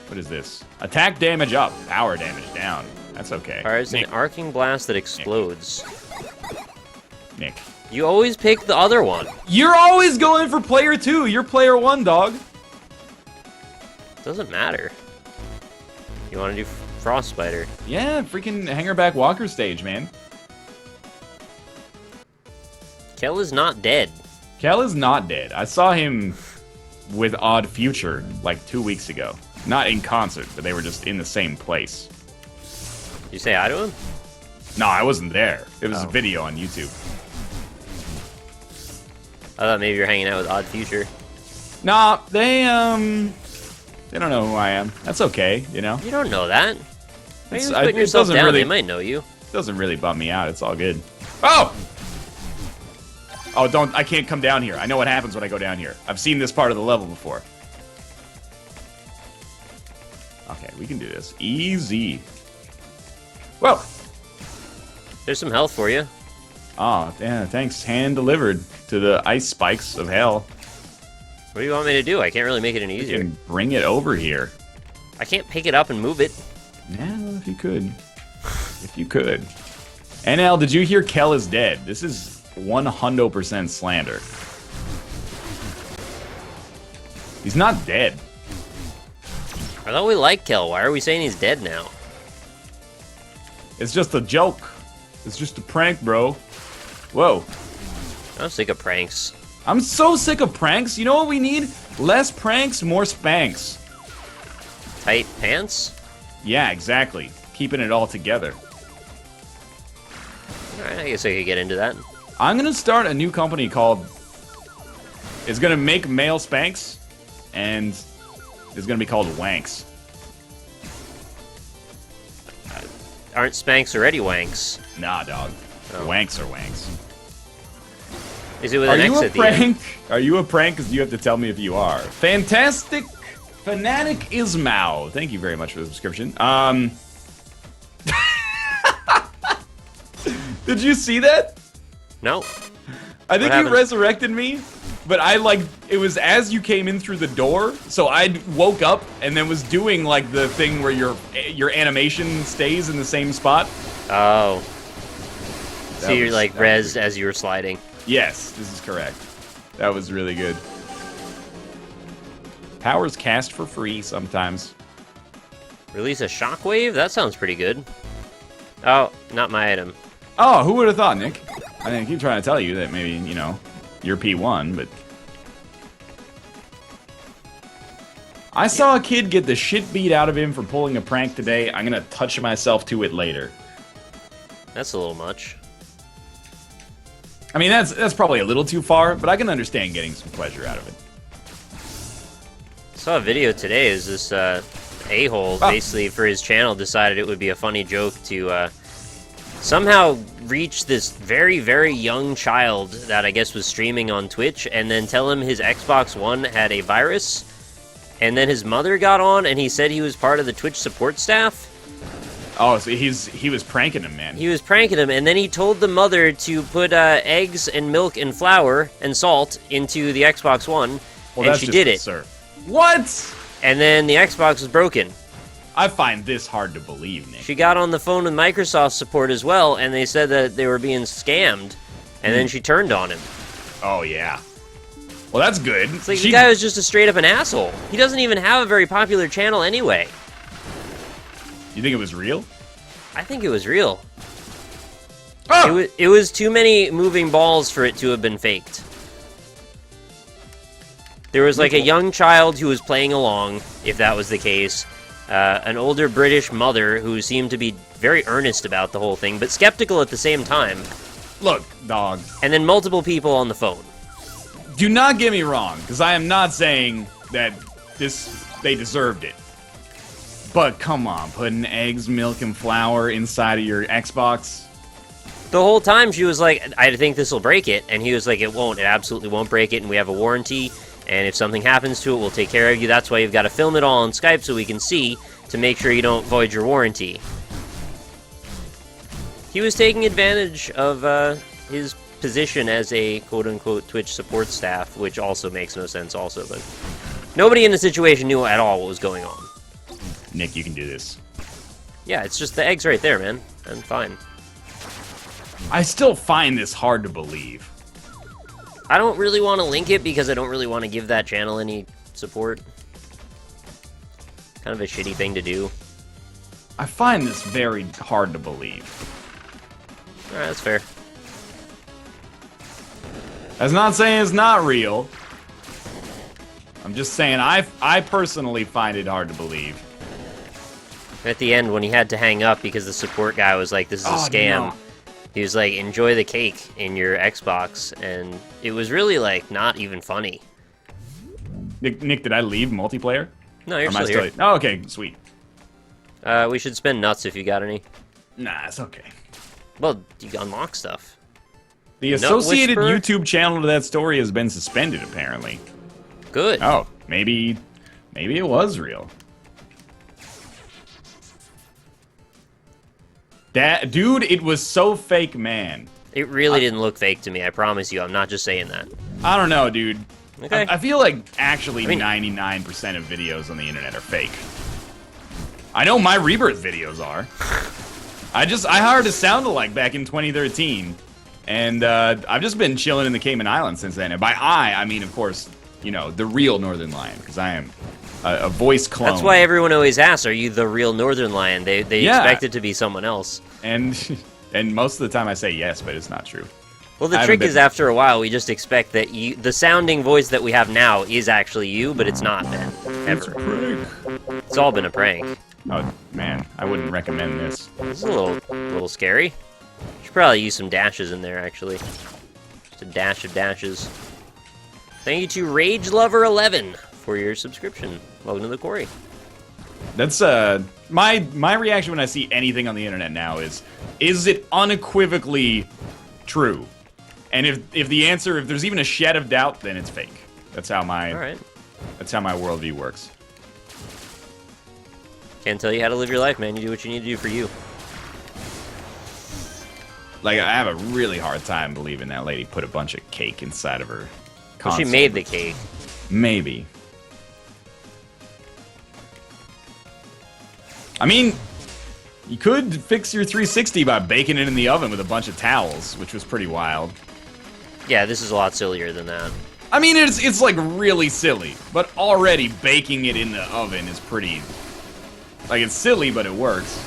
[SPEAKER 1] What is this? Attack damage up, power damage down. That's okay.
[SPEAKER 2] Fires an arcing blast that explodes.
[SPEAKER 1] Nick.
[SPEAKER 2] You always pick the other one.
[SPEAKER 1] You're always going for player 2. You're player 1, dog.
[SPEAKER 2] Doesn't matter. You want to do Frost Spider?
[SPEAKER 1] Yeah, freaking Hangerback Walker stage, man.
[SPEAKER 2] Kel is not dead.
[SPEAKER 1] Kel is not dead. I saw him with Odd Future like 2 weeks ago. Not in concert, but they were just in the same place.
[SPEAKER 2] You say hi to him?
[SPEAKER 1] No, I wasn't there. It was a video on YouTube.
[SPEAKER 2] I thought maybe you're hanging out with Odd Future.
[SPEAKER 1] Nah, they don't know who I am. That's okay, You
[SPEAKER 2] don't know that. Why are you putting
[SPEAKER 1] it
[SPEAKER 2] yourself
[SPEAKER 1] doesn't
[SPEAKER 2] down?
[SPEAKER 1] really-
[SPEAKER 2] They might know you.
[SPEAKER 1] Doesn't really bum me out. It's all good. Oh! Oh, I can't come down here. I know what happens when I go down here. I've seen this part of the level before. Okay, we can do this. Easy. Whoa!
[SPEAKER 2] There's some health for you.
[SPEAKER 1] Oh, yeah, thanks. Hand delivered to the ice spikes of hell.
[SPEAKER 2] What do you want me to do? I can't really make it any easier.
[SPEAKER 1] You can bring it over here.
[SPEAKER 2] I can't pick it up and move it.
[SPEAKER 1] Yeah, well, if you could. If you could. NL, did you hear Kel is dead? This is 100% slander. He's not dead.
[SPEAKER 2] I thought we liked Kel. Why are we saying he's dead now?
[SPEAKER 1] It's just a joke. It's just a prank, bro. Whoa.
[SPEAKER 2] I'm sick of pranks.
[SPEAKER 1] I'm so sick of pranks. You know what we need? Less pranks, more spanks.
[SPEAKER 2] Tight pants?
[SPEAKER 1] Yeah, exactly. Keeping it all together.
[SPEAKER 2] Alright, I guess I could get into that.
[SPEAKER 1] I'm gonna start a new company called... It's gonna make male spanks, and it's gonna be called Wanks.
[SPEAKER 2] Aren't Spanks already wanks?
[SPEAKER 1] Nah, dog.
[SPEAKER 2] Oh.
[SPEAKER 1] Wanks are wanks.
[SPEAKER 2] Is it with an X at the end?
[SPEAKER 1] Are you a prank? Because you have to tell me if you are. Fantastic Fanatic Ismao. Thank you very much for the subscription. Did you see that?
[SPEAKER 2] No.
[SPEAKER 1] I think you
[SPEAKER 2] happened?
[SPEAKER 1] resurrected me, but it was as you came in through the door, so I woke up and then was doing like the thing where your animation stays in the same spot.
[SPEAKER 2] Oh. So
[SPEAKER 1] That
[SPEAKER 2] you're
[SPEAKER 1] was-
[SPEAKER 2] like
[SPEAKER 1] that was
[SPEAKER 2] rezzed as you were sliding.
[SPEAKER 1] Yes, this is correct. That was really good. Powers cast for free sometimes.
[SPEAKER 2] Release a shockwave? That sounds pretty good. Oh, not my item.
[SPEAKER 1] Oh, who would have thought, Nick? I keep trying to tell you that maybe, you know, you're P1, but... I saw a kid get the shit beat out of him for pulling a prank today. I'm gonna touch myself to it later.
[SPEAKER 2] That's a little much.
[SPEAKER 1] I mean, that's probably a little too far, but I can understand getting some pleasure out of it.
[SPEAKER 2] Saw a video today. Is this a-hole basically for his channel decided it would be a funny joke to somehow reach this very, very young child that I guess was streaming on Twitch and then tell him his Xbox One had a virus. And then his mother got on and he said he was part of the Twitch support staff.
[SPEAKER 1] Oh, so he was pranking him, man.
[SPEAKER 2] He was pranking him, and then he told the mother to put eggs and milk and flour and salt into the Xbox One,
[SPEAKER 1] Well,
[SPEAKER 2] and
[SPEAKER 1] that's
[SPEAKER 2] she
[SPEAKER 1] just
[SPEAKER 2] did it.
[SPEAKER 1] absurd. What?
[SPEAKER 2] And then the Xbox was broken.
[SPEAKER 1] I find this hard to believe, Nick.
[SPEAKER 2] She got on the phone with Microsoft support as well, and they said that they were being scammed, and then she turned on him.
[SPEAKER 1] Oh, yeah. Well, that's good.
[SPEAKER 2] It's like, the guy was just a straight-up an asshole. He doesn't even have a very popular channel anyway.
[SPEAKER 1] You think it was real?
[SPEAKER 2] I think it was real.
[SPEAKER 1] Oh!
[SPEAKER 2] It was too many moving balls for it to have been faked. There was like a young child who was playing along, if that was the case. An older British mother who seemed to be very earnest about the whole thing, but skeptical at the same time.
[SPEAKER 1] Look, dog.
[SPEAKER 2] And then multiple people on the phone.
[SPEAKER 1] Do not get me wrong, because I am not saying that they deserved it. But come on, putting eggs, milk, and flour inside of your Xbox.
[SPEAKER 2] The whole time she was like, I think this will break it. And he was like, it won't. It absolutely won't break it. And we have a warranty. And if something happens to it, we'll take care of you. That's why you've got to film it all on Skype so we can see to make sure you don't void your warranty. He was taking advantage of his position as a quote-unquote Twitch support staff, which also makes no sense also. But nobody in the situation knew at all what was going on.
[SPEAKER 1] Nick, you can do this.
[SPEAKER 2] Yeah, it's just the eggs right there, man. I'm fine.
[SPEAKER 1] I still find this hard to believe.
[SPEAKER 2] I don't really want to link it because I don't really want to give that channel any support. Kind of a shitty thing to do.
[SPEAKER 1] I find this very hard to believe.
[SPEAKER 2] Alright, that's fair.
[SPEAKER 1] That's not saying it's not real. I'm just saying I personally find it hard to believe.
[SPEAKER 2] At the end, when he had to hang up because the support guy was like, this is a scam,
[SPEAKER 1] no.
[SPEAKER 2] he was like, enjoy the cake in your Xbox, and it was really, like, not even funny.
[SPEAKER 1] Nick, did I leave multiplayer?
[SPEAKER 2] No, you're
[SPEAKER 1] Or am I
[SPEAKER 2] still here.
[SPEAKER 1] Oh, okay, sweet.
[SPEAKER 2] We should spend nuts if you got any.
[SPEAKER 1] Nah, it's okay.
[SPEAKER 2] Well, you unlock stuff.
[SPEAKER 1] The
[SPEAKER 2] Nut
[SPEAKER 1] associated
[SPEAKER 2] Whisperer?
[SPEAKER 1] YouTube channel to that story has been suspended, apparently.
[SPEAKER 2] Good.
[SPEAKER 1] Oh, maybe it was real. That dude, it was so fake, man.
[SPEAKER 2] It really didn't look fake to me, I promise you. I'm not just saying that.
[SPEAKER 1] I don't know, dude.
[SPEAKER 2] Okay.
[SPEAKER 1] I feel like actually
[SPEAKER 2] I mean-
[SPEAKER 1] 99% of videos on the internet are fake. I know my Rebirth videos are. I hired a sound-alike back in 2013, and I've just been chilling in the Cayman Islands since then. And by I mean, of course, you know, the real Northernlion, because I am a voice clone.
[SPEAKER 2] That's why everyone always asks, are you the real Northernlion? They
[SPEAKER 1] Yeah.
[SPEAKER 2] expect it to be someone else.
[SPEAKER 1] And most of the time I say yes, but it's not true.
[SPEAKER 2] Well, the
[SPEAKER 1] I
[SPEAKER 2] trick
[SPEAKER 1] haven't
[SPEAKER 2] is
[SPEAKER 1] been-
[SPEAKER 2] after a while, we just expect that the sounding voice that we have now is actually you, but it's not, man.
[SPEAKER 1] It's a
[SPEAKER 2] Ever.
[SPEAKER 1] prank.
[SPEAKER 2] It's all been a prank.
[SPEAKER 1] Oh, man, I wouldn't recommend this.
[SPEAKER 2] This is a little scary. Should probably use some dashes in there, actually. Just a dash of dashes. Thank you to Rage Lover 11 for your subscription. Welcome to the quarry.
[SPEAKER 1] That's my reaction when I see anything on the internet now is it unequivocally true? And if the answer, if there's even a shed of doubt, then it's fake. That's how my
[SPEAKER 2] All right.
[SPEAKER 1] worldview works.
[SPEAKER 2] Can't tell you how to live your life, man. You do what you need to do for you.
[SPEAKER 1] Like, I have a really hard time believing that lady put a bunch of cake inside of her
[SPEAKER 2] Well,
[SPEAKER 1] console.
[SPEAKER 2] she made the cake.
[SPEAKER 1] Maybe. I mean, you could fix your 360 by baking it in the oven with a bunch of towels, which was pretty wild.
[SPEAKER 2] Yeah, this is a lot sillier than that.
[SPEAKER 1] I mean, it's like really silly, but already baking it in the oven is pretty... Like, it's silly, but it works.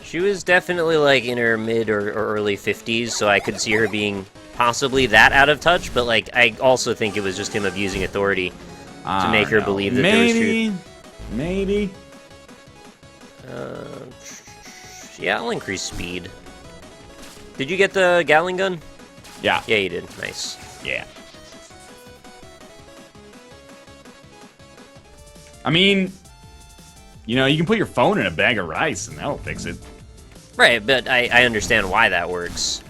[SPEAKER 2] She was definitely, like, in her mid or early 50s, so I could see her being possibly that out of touch, but, like, I also think it was just him abusing authority to make her believe that there was truth.
[SPEAKER 1] Maybe.
[SPEAKER 2] Yeah, I'll increase speed. Did you get the Gatling gun?
[SPEAKER 1] Yeah.
[SPEAKER 2] Yeah, you did. Nice.
[SPEAKER 1] Yeah. I mean, you know, you can put your phone in a bag of rice and that'll fix it.
[SPEAKER 2] Right, but I understand why that works.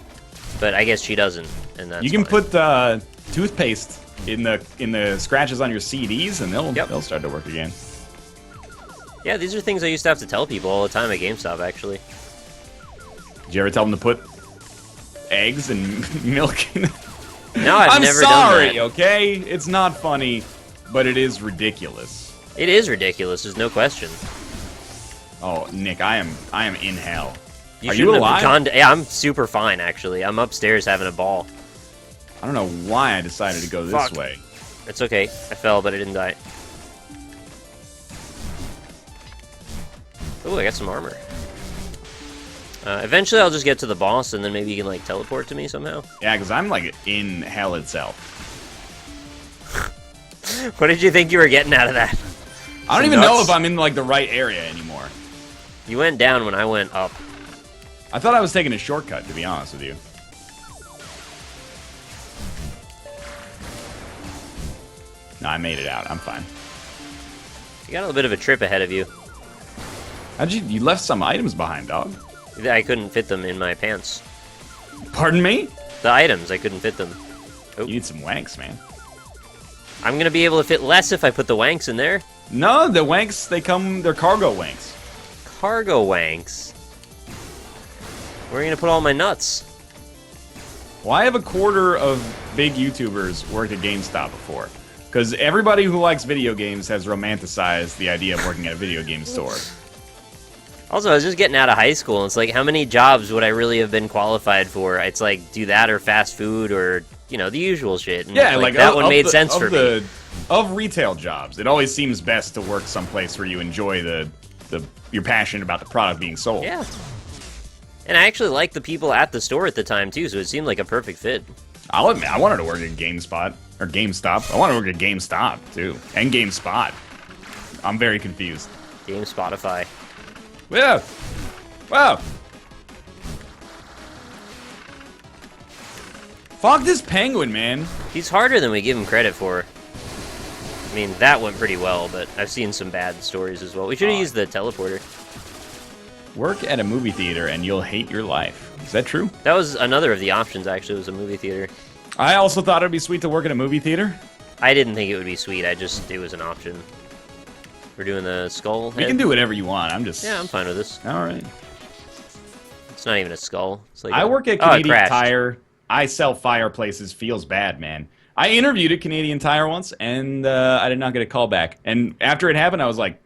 [SPEAKER 2] But I guess she doesn't, and that's
[SPEAKER 1] You can
[SPEAKER 2] fine.
[SPEAKER 1] put toothpaste in the scratches on your CDs and they'll start to work again.
[SPEAKER 2] Yeah, these are things I used to have to tell people all the time at GameStop, actually.
[SPEAKER 1] Did you ever tell them to put eggs and milk in?
[SPEAKER 2] No, I've never done
[SPEAKER 1] sorry,
[SPEAKER 2] that.
[SPEAKER 1] okay? It's not funny, but it is ridiculous.
[SPEAKER 2] It is ridiculous, there's no question.
[SPEAKER 1] Oh, Nick, I am in hell. Are
[SPEAKER 2] shouldn't
[SPEAKER 1] you
[SPEAKER 2] have
[SPEAKER 1] alive?
[SPEAKER 2] gone to- yeah, I'm super fine, actually. I'm upstairs having a ball.
[SPEAKER 1] I don't know why I decided to go this
[SPEAKER 2] Fuck.
[SPEAKER 1] way.
[SPEAKER 2] It's okay. I fell, but I didn't die. Ooh, I got some armor. Eventually I'll just get to the boss, and then maybe you can, like, teleport to me somehow.
[SPEAKER 1] Yeah, because I'm, like, in hell itself.
[SPEAKER 2] What did you think you were getting out of that?
[SPEAKER 1] I don't
[SPEAKER 2] Some
[SPEAKER 1] even know
[SPEAKER 2] nuts?
[SPEAKER 1] if I'm in, like, the right area anymore.
[SPEAKER 2] You went down when I went up.
[SPEAKER 1] I thought I was taking a shortcut, to be honest with you. No, I made it out. I'm fine.
[SPEAKER 2] You got a little bit of a trip ahead of you.
[SPEAKER 1] How'd you left some items behind, dog?
[SPEAKER 2] I couldn't fit them in my pants.
[SPEAKER 1] Pardon me?
[SPEAKER 2] The items, I couldn't fit them.
[SPEAKER 1] You need some wanks, man.
[SPEAKER 2] I'm gonna be able to fit less if I put the wanks in there.
[SPEAKER 1] No, the wanks, they're cargo wanks.
[SPEAKER 2] Cargo wanks? Where are you gonna put all my nuts?
[SPEAKER 1] Well, I have a quarter of big YouTubers worked at GameStop before. Because everybody who likes video games has romanticized the idea of working at a video game store.
[SPEAKER 2] Also, I was just getting out of high school, and it's like, how many jobs would I really have been qualified for? It's like, do that or fast food or, you know, the usual shit. And
[SPEAKER 1] Yeah, like
[SPEAKER 2] that one made sense for me.
[SPEAKER 1] Of retail jobs, it always seems best to work someplace where you enjoy you're passionate about the product being sold.
[SPEAKER 2] Yeah. And I actually liked the people at the store at the time, too, so it seemed like a perfect fit.
[SPEAKER 1] I'll admit, I wanted to work at GameSpot. Or GameStop. I want to work at GameStop, too. And GameSpot. I'm very confused.
[SPEAKER 2] Game Spotify.
[SPEAKER 1] Yeah. Wow. Fuck this penguin, man.
[SPEAKER 2] He's harder than we give him credit for. I mean, that went pretty well, but I've seen some bad stories as well. We should have used the teleporter.
[SPEAKER 1] Work at a movie theater and you'll hate your life. Is that true?
[SPEAKER 2] That was another of the options, actually, was a movie theater.
[SPEAKER 1] I also thought it'd be sweet to work at a movie theater.
[SPEAKER 2] I didn't think it would be sweet, it was an option. We're doing the skull head?
[SPEAKER 1] You can do whatever you want. I'm just...
[SPEAKER 2] Yeah, I'm fine with this.
[SPEAKER 1] All right.
[SPEAKER 2] It's not even a skull. It's like
[SPEAKER 1] I
[SPEAKER 2] a...
[SPEAKER 1] work at
[SPEAKER 2] Oh, it
[SPEAKER 1] Canadian
[SPEAKER 2] crashed.
[SPEAKER 1] Tire. I sell fireplaces. Feels bad, man. I interviewed at Canadian Tire once, and I did not get a call back. And after it happened, I was like,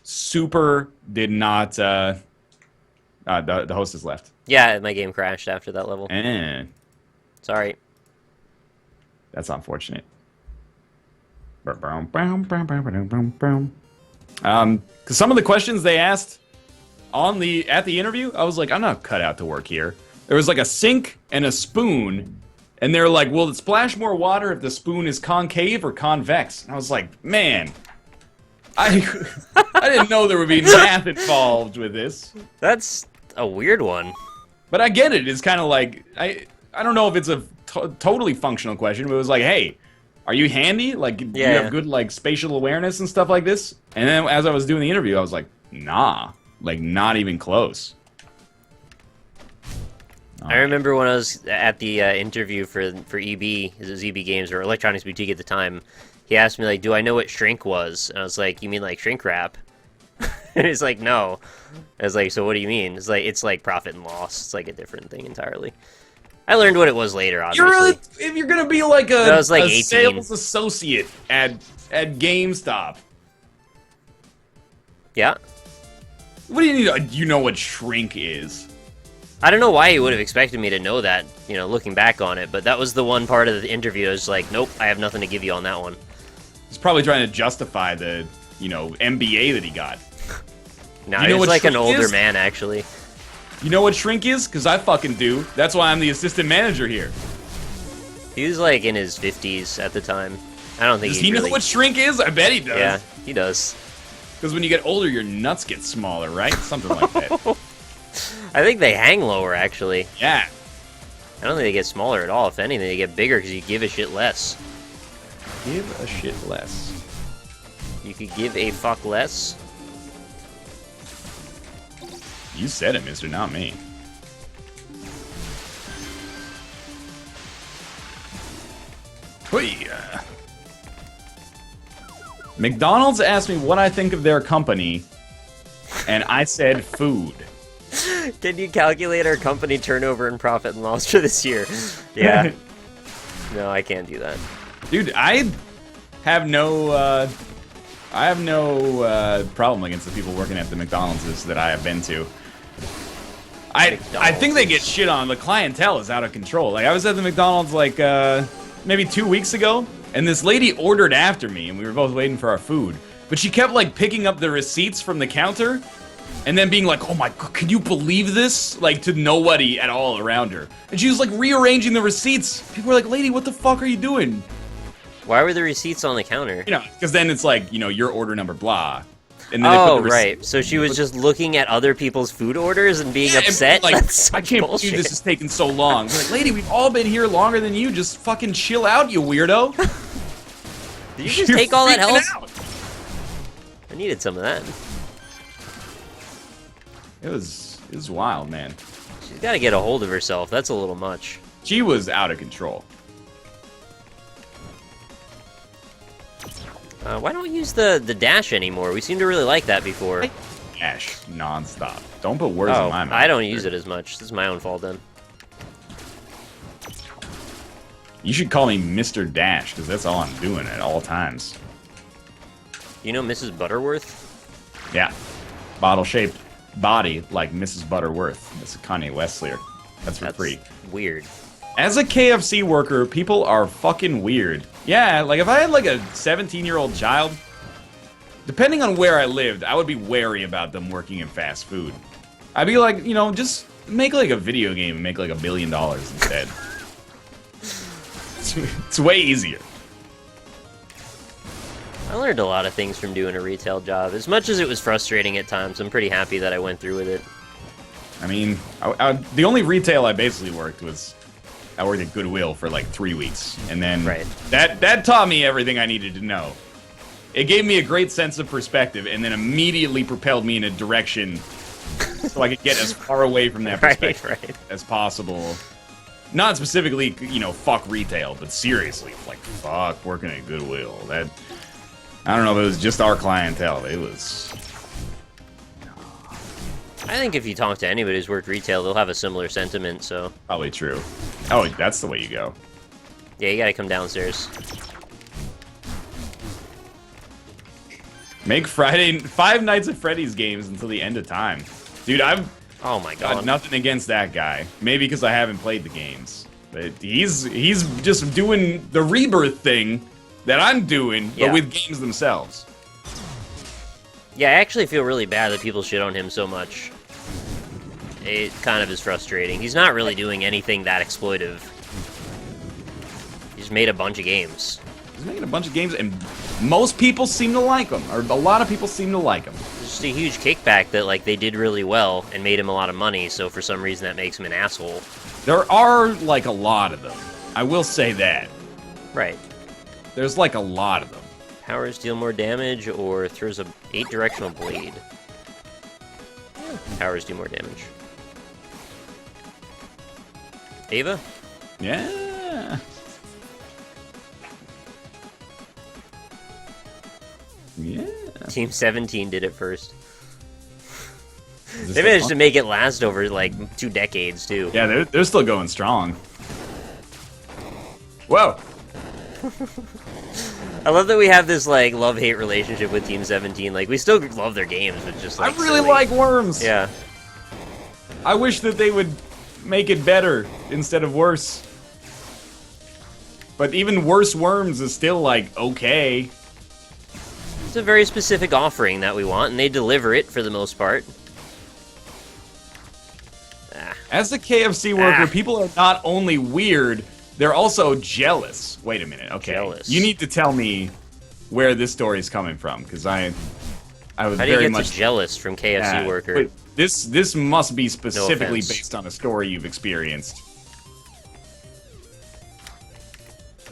[SPEAKER 1] super did not... the hostess left.
[SPEAKER 2] Yeah, my game crashed after that level. Sorry.
[SPEAKER 1] That's unfortunate. Because some of the questions they asked at the interview, I was like, I'm not cut out to work here. There was like a sink and a spoon, and they're like, will it splash more water if the spoon is concave or convex? And I was like, man, I didn't know there would be math involved with this.
[SPEAKER 2] That's a weird one.
[SPEAKER 1] But I get it. It's kind of like, I don't know if it's a totally functional question, but it was like, hey, are you handy? Like, do you have good, like, spatial awareness and stuff like this? And then as I was doing the interview, I was like, nah. Like, not even close.
[SPEAKER 2] I remember when I was at the interview for EB, it was EB Games, or Electronics Boutique at the time, he asked me, like, do I know what shrink was? And I was like, you mean, like, shrink wrap? And he's like, no. I was like, so what do you mean? It's like profit and loss. It's like a different thing entirely. I learned what it was later, obviously.
[SPEAKER 1] If you're gonna be like
[SPEAKER 2] I was like
[SPEAKER 1] a
[SPEAKER 2] 18.
[SPEAKER 1] sales associate at GameStop.
[SPEAKER 2] Yeah.
[SPEAKER 1] What do you need? You know what shrink is?
[SPEAKER 2] I don't know why he would have expected me to know that, you know, looking back on it, but that was the one part of the interview. I was like, nope, I have nothing to give you on that one.
[SPEAKER 1] He's probably trying to justify the, you know, MBA that he got.
[SPEAKER 2] No,
[SPEAKER 1] you know
[SPEAKER 2] he's like an
[SPEAKER 1] shrink
[SPEAKER 2] older
[SPEAKER 1] is?
[SPEAKER 2] man, actually.
[SPEAKER 1] You know what shrink is? Because I fucking do. That's why I'm the assistant manager here.
[SPEAKER 2] He was like in his 50s at the time. I don't think
[SPEAKER 1] Does he know what shrink is? I bet he does.
[SPEAKER 2] Yeah, he does.
[SPEAKER 1] Because when you get older, your nuts get smaller, right? Something like that.
[SPEAKER 2] I think they hang lower, actually.
[SPEAKER 1] Yeah.
[SPEAKER 2] I don't think they get smaller at all. If anything, they get bigger because you give a shit less.
[SPEAKER 1] Give a shit less.
[SPEAKER 2] You could give a fuck less.
[SPEAKER 1] You said it, mister, not me. Hoi-ya. McDonald's asked me what I think of their company, and I said food.
[SPEAKER 2] Can you calculate our company turnover and profit and loss for this year? Yeah. No, I can't do that.
[SPEAKER 1] Dude, I have no problem against the people working at the McDonald's that I have been to. I think they get shit on. The clientele is out of control. Like, I was at the McDonald's like maybe 2 weeks ago, and this lady ordered after me, and we were both waiting for our food. But she kept like picking up the receipts from the counter, and then being like, "Oh my god, can you believe this?" Like to nobody at all around her. And she was like rearranging the receipts. People were like, "Lady, what the fuck are you doing?"
[SPEAKER 2] Why were the receipts on the counter?
[SPEAKER 1] You know, because then it's like, you know, your order number, blah. And then
[SPEAKER 2] Oh,
[SPEAKER 1] they put the
[SPEAKER 2] right. So she was just looking at other people's food orders and being upset?
[SPEAKER 1] Like,
[SPEAKER 2] That's such
[SPEAKER 1] I can't
[SPEAKER 2] bullshit.
[SPEAKER 1] believe this is taking so long. Like, lady, we've all been here longer than you. Just fucking chill out, you weirdo.
[SPEAKER 2] Did you just
[SPEAKER 1] You're
[SPEAKER 2] take all that
[SPEAKER 1] freaking
[SPEAKER 2] health?
[SPEAKER 1] out.
[SPEAKER 2] I needed some of that.
[SPEAKER 1] It was wild, man.
[SPEAKER 2] She's got to get a hold of herself. That's a little much.
[SPEAKER 1] She was out of control.
[SPEAKER 2] Why don't we use the dash anymore? We seem to really like that before.
[SPEAKER 1] Dash nonstop. Don't put words in my mouth.
[SPEAKER 2] I don't use it as much. This is my own fault then.
[SPEAKER 1] You should call me Mr. Dash, because that's all I'm doing at all times.
[SPEAKER 2] You know Mrs. Butterworth?
[SPEAKER 1] Yeah. Bottle-shaped body like Mrs. Butterworth. That's a Kanye West lyric. That's for free.
[SPEAKER 2] Weird.
[SPEAKER 1] As a KFC worker, people are fucking weird. Yeah, like if I had like a 17-year-old child, depending on where I lived, I would be wary about them working in fast food. I'd be like, you know, just make like a video game and make like $1 billion instead. It's way easier.
[SPEAKER 2] I learned a lot of things from doing a retail job. As much as it was frustrating at times, I'm pretty happy that I went through with it.
[SPEAKER 1] I mean, the only retail I basically worked was, I worked at Goodwill for like 3 weeks, and then that taught me everything I needed to know. It gave me a great sense of perspective, and then immediately propelled me in a direction so I could get as far away from that perspective as possible. Not specifically, you know, fuck retail, but seriously, like, fuck working at Goodwill. That, I don't know if it was just our clientele. It was...
[SPEAKER 2] I think if you talk to anybody who's worked retail, they'll have a similar sentiment, so...
[SPEAKER 1] Probably true. Oh, that's the way you go.
[SPEAKER 2] Yeah, you gotta come downstairs.
[SPEAKER 1] Make Friday 5 Nights at Freddy's games until the end of time. Dude, I've
[SPEAKER 2] Oh my
[SPEAKER 1] got
[SPEAKER 2] god.
[SPEAKER 1] nothing against that guy. Maybe because I haven't played the games. But he's just doing the Rebirth thing that I'm doing, but with games themselves.
[SPEAKER 2] Yeah, I actually feel really bad that people shit on him so much. It kind of is frustrating. He's not really doing anything that exploitive. He's made a bunch of games.
[SPEAKER 1] He's making a bunch of games, and most people seem to like him, or a lot of people seem to like him.
[SPEAKER 2] It's just a huge kickback that, like, they did really well and made him a lot of money, so for some reason that makes him an asshole.
[SPEAKER 1] There are, like, a lot of them. I will say that.
[SPEAKER 2] Right.
[SPEAKER 1] There's, like, a lot of them.
[SPEAKER 2] Powers deal more damage or throws a 8-directional blade. Powers do more damage. Ava?
[SPEAKER 1] Yeah. Yeah.
[SPEAKER 2] Team 17 did it first.
[SPEAKER 1] to
[SPEAKER 2] They
[SPEAKER 1] stay
[SPEAKER 2] managed to
[SPEAKER 1] on.
[SPEAKER 2] make it last over like 2 decades too.
[SPEAKER 1] Yeah, they're still going strong. Whoa!
[SPEAKER 2] I love that we have this like love-hate relationship with Team 17. Like we still love their games, but just like
[SPEAKER 1] I really
[SPEAKER 2] silly.
[SPEAKER 1] like Worms.
[SPEAKER 2] Yeah.
[SPEAKER 1] I wish that they would make it better instead of worse. But even worse Worms is still like okay.
[SPEAKER 2] It's a very specific offering that we want, and they deliver it for the most part.
[SPEAKER 1] As a KFC worker, people are not only weird, they're also jealous. Wait a minute, okay.
[SPEAKER 2] Jealous.
[SPEAKER 1] You need to tell me where this story is coming from, because I was
[SPEAKER 2] How do you
[SPEAKER 1] very
[SPEAKER 2] get
[SPEAKER 1] much
[SPEAKER 2] to jealous from KFC
[SPEAKER 1] Yeah,
[SPEAKER 2] worker?
[SPEAKER 1] but this must be specifically
[SPEAKER 2] offense.
[SPEAKER 1] based on a story you've experienced.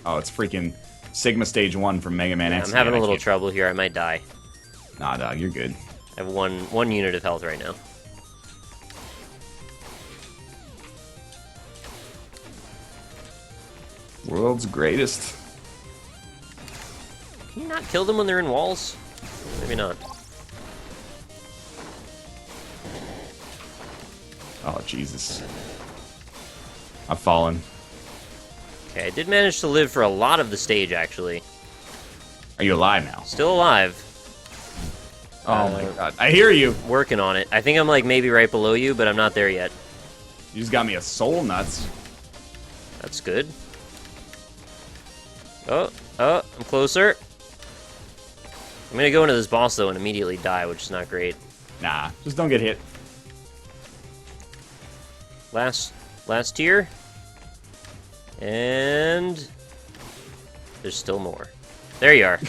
[SPEAKER 1] Oh, it's freaking Sigma Stage 1 from Mega Man X.
[SPEAKER 2] I'm having
[SPEAKER 1] Man,
[SPEAKER 2] a
[SPEAKER 1] I
[SPEAKER 2] little
[SPEAKER 1] can't-
[SPEAKER 2] trouble here. I might die.
[SPEAKER 1] Nah, dog, you're good.
[SPEAKER 2] I have one unit of health right now.
[SPEAKER 1] World's greatest.
[SPEAKER 2] Can you not kill them when they're in walls? Maybe not.
[SPEAKER 1] Oh, Jesus. I've fallen.
[SPEAKER 2] Okay, I did manage to live for a lot of the stage, actually.
[SPEAKER 1] Are you alive now?
[SPEAKER 2] Still alive.
[SPEAKER 1] Oh my god. I hear you.
[SPEAKER 2] Working on it. I think I'm like maybe right below you, but I'm not there yet.
[SPEAKER 1] You just got me a soul nuts.
[SPEAKER 2] That's good. Oh, I'm closer. I'm gonna go into this boss though and immediately die, which is not great.
[SPEAKER 1] Nah, just don't get hit.
[SPEAKER 2] Last tier. And there's still more. There you are.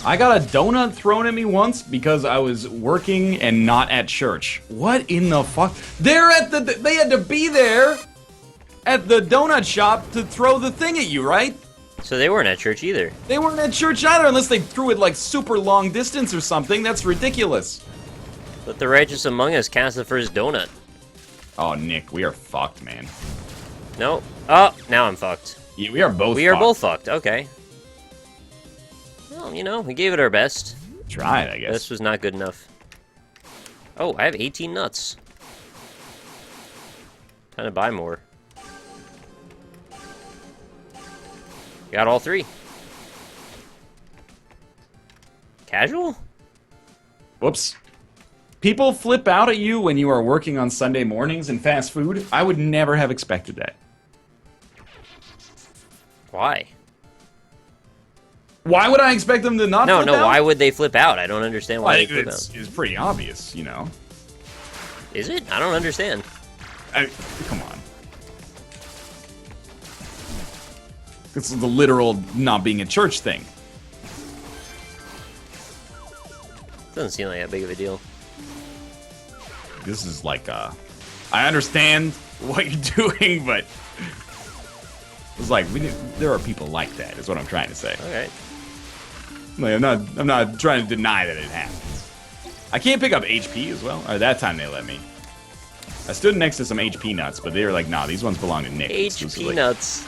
[SPEAKER 1] I got a donut thrown at me once because I was working and not at church. What in the fuck? They had to be there at the donut shop to throw the thing at you, right?
[SPEAKER 2] So they weren't at church either.
[SPEAKER 1] They weren't at church either unless they threw it like super long distance or something. That's ridiculous.
[SPEAKER 2] Let the righteous among us cast the first donut.
[SPEAKER 1] Oh, Nick, we are fucked, man.
[SPEAKER 2] No. Oh, now I'm fucked.
[SPEAKER 1] Yeah, we are both
[SPEAKER 2] We are
[SPEAKER 1] fucked.
[SPEAKER 2] both fucked. Okay. Well, you know, we gave it our best.
[SPEAKER 1] Tried, I guess.
[SPEAKER 2] This was not good enough. Oh, I have 18 nuts. Time to buy more. Got all 3. Casual?
[SPEAKER 1] Whoops. People flip out at you when you are working on Sunday mornings in fast food. I would never have expected that.
[SPEAKER 2] Why?
[SPEAKER 1] Why would I expect them to not
[SPEAKER 2] No,
[SPEAKER 1] flip
[SPEAKER 2] no,
[SPEAKER 1] out?
[SPEAKER 2] why would they flip out? I don't understand why
[SPEAKER 1] Well,
[SPEAKER 2] they flip
[SPEAKER 1] it's,
[SPEAKER 2] out.
[SPEAKER 1] it's pretty obvious, you know.
[SPEAKER 2] Is it? I don't understand.
[SPEAKER 1] Come on. It's the literal not being at church thing.
[SPEAKER 2] Doesn't seem like that big of a deal.
[SPEAKER 1] This is like, I understand what you're doing, but it's like, there are people like that, is what I'm trying to say.
[SPEAKER 2] Okay.
[SPEAKER 1] Like, I'm not trying to deny that it happens. I can't pick up HP as well. Or that time they let me. I stood next to some HP nuts, but they were like, nah, these ones belong to Nick.
[SPEAKER 2] HP
[SPEAKER 1] exclusively."
[SPEAKER 2] nuts.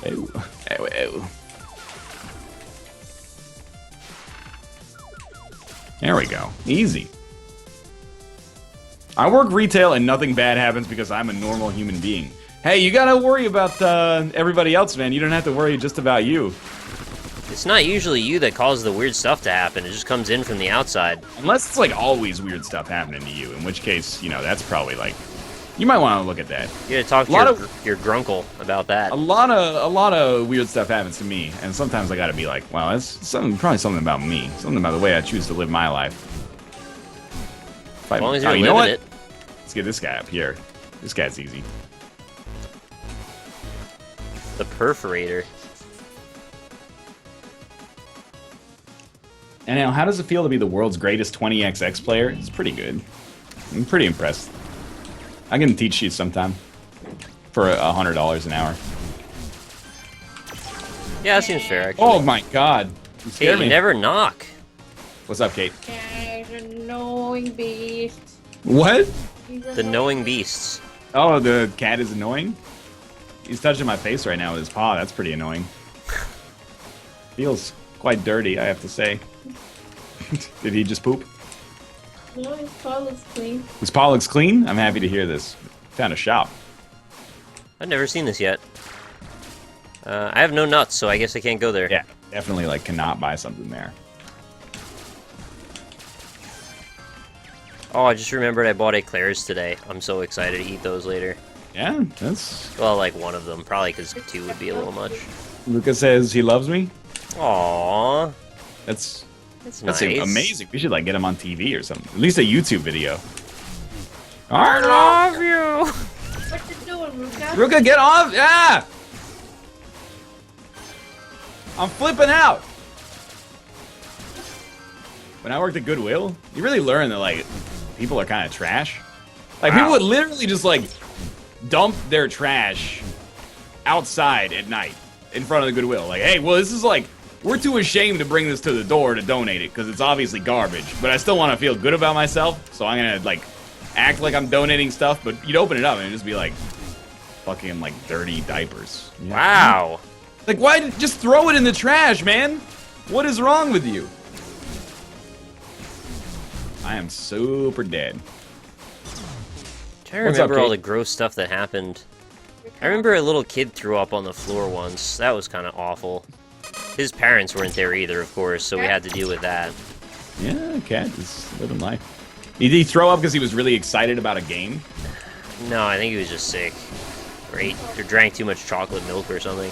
[SPEAKER 1] Ew. Ew, ew. There we go. Easy. I work retail and nothing bad happens because I'm a normal human being. Hey, you gotta worry about everybody else, man. You don't have to worry just about you.
[SPEAKER 2] It's not usually you that causes the weird stuff to happen. It just comes in from the outside.
[SPEAKER 1] Unless it's like always weird stuff happening to you, in which case, you know, that's probably like... You might want to look at that.
[SPEAKER 2] You gotta talk to your grunkle about that.
[SPEAKER 1] A lot of weird stuff happens to me, and sometimes I gotta be like, well, that's probably something about me. Something about the way I choose to live my life.
[SPEAKER 2] As long as you're
[SPEAKER 1] you know what?
[SPEAKER 2] living it.
[SPEAKER 1] Let's get this guy up here. This guy's easy.
[SPEAKER 2] The perforator.
[SPEAKER 1] And now, how does it feel to be the world's greatest 20XX player? It's pretty good. I'm pretty impressed. I can teach you sometime for $100 an hour.
[SPEAKER 2] Yeah, that seems fair, actually.
[SPEAKER 1] Oh my god. You
[SPEAKER 2] Kate,
[SPEAKER 1] scared
[SPEAKER 2] you
[SPEAKER 1] me.
[SPEAKER 2] never knock.
[SPEAKER 1] What's up, Kate?
[SPEAKER 3] There's an annoying beast.
[SPEAKER 1] What?
[SPEAKER 2] The knowing beasts.
[SPEAKER 1] Oh, the cat is annoying? He's touching my face right now with his paw. That's pretty annoying. Feels quite dirty, I have to say. Did he just poop?
[SPEAKER 3] No, his paw looks clean.
[SPEAKER 1] His paw looks clean? I'm happy to hear this. Found a shop.
[SPEAKER 2] I've never seen this yet. I have no nuts, so I guess I can't go there.
[SPEAKER 1] Yeah, definitely like cannot buy something there.
[SPEAKER 2] Oh, I just remembered I bought eclairs today. I'm so excited to eat those later.
[SPEAKER 1] Yeah, that's...
[SPEAKER 2] Well, like one of them. Probably because 2 would be a little much.
[SPEAKER 1] Lucas says he loves me.
[SPEAKER 2] Aww.
[SPEAKER 1] That's
[SPEAKER 2] That's nice.
[SPEAKER 1] amazing. We should like get him on TV or something. At least a YouTube video.
[SPEAKER 2] I love you!
[SPEAKER 3] What you doing, Ruka?
[SPEAKER 1] Ruka, get off! Yeah! I'm flipping out. When I worked at Goodwill, you really learn that like people are kind of trash. Like people would literally just like dump their trash outside at night in front of the Goodwill. Like, hey, well, this is like, we're too ashamed to bring this to the door to donate it because it's obviously garbage. But I still want to feel good about myself, so I'm gonna like act like I'm donating stuff. But you'd open it up and it'd just be like fucking like dirty diapers. Yeah.
[SPEAKER 2] Wow.
[SPEAKER 1] Like, why just throw it in the trash, man? What is wrong with you? I am super dead.
[SPEAKER 2] I
[SPEAKER 1] What's up,
[SPEAKER 2] remember all
[SPEAKER 1] Kate?
[SPEAKER 2] the gross stuff that happened. I remember a little kid threw up on the floor once. That was kind of awful. His parents weren't there either, of course, so we had to deal with that.
[SPEAKER 1] Yeah, cat is living life. Did he throw up because he was really excited about a game?
[SPEAKER 2] No, I think he was just sick. Or drank too much chocolate milk or something.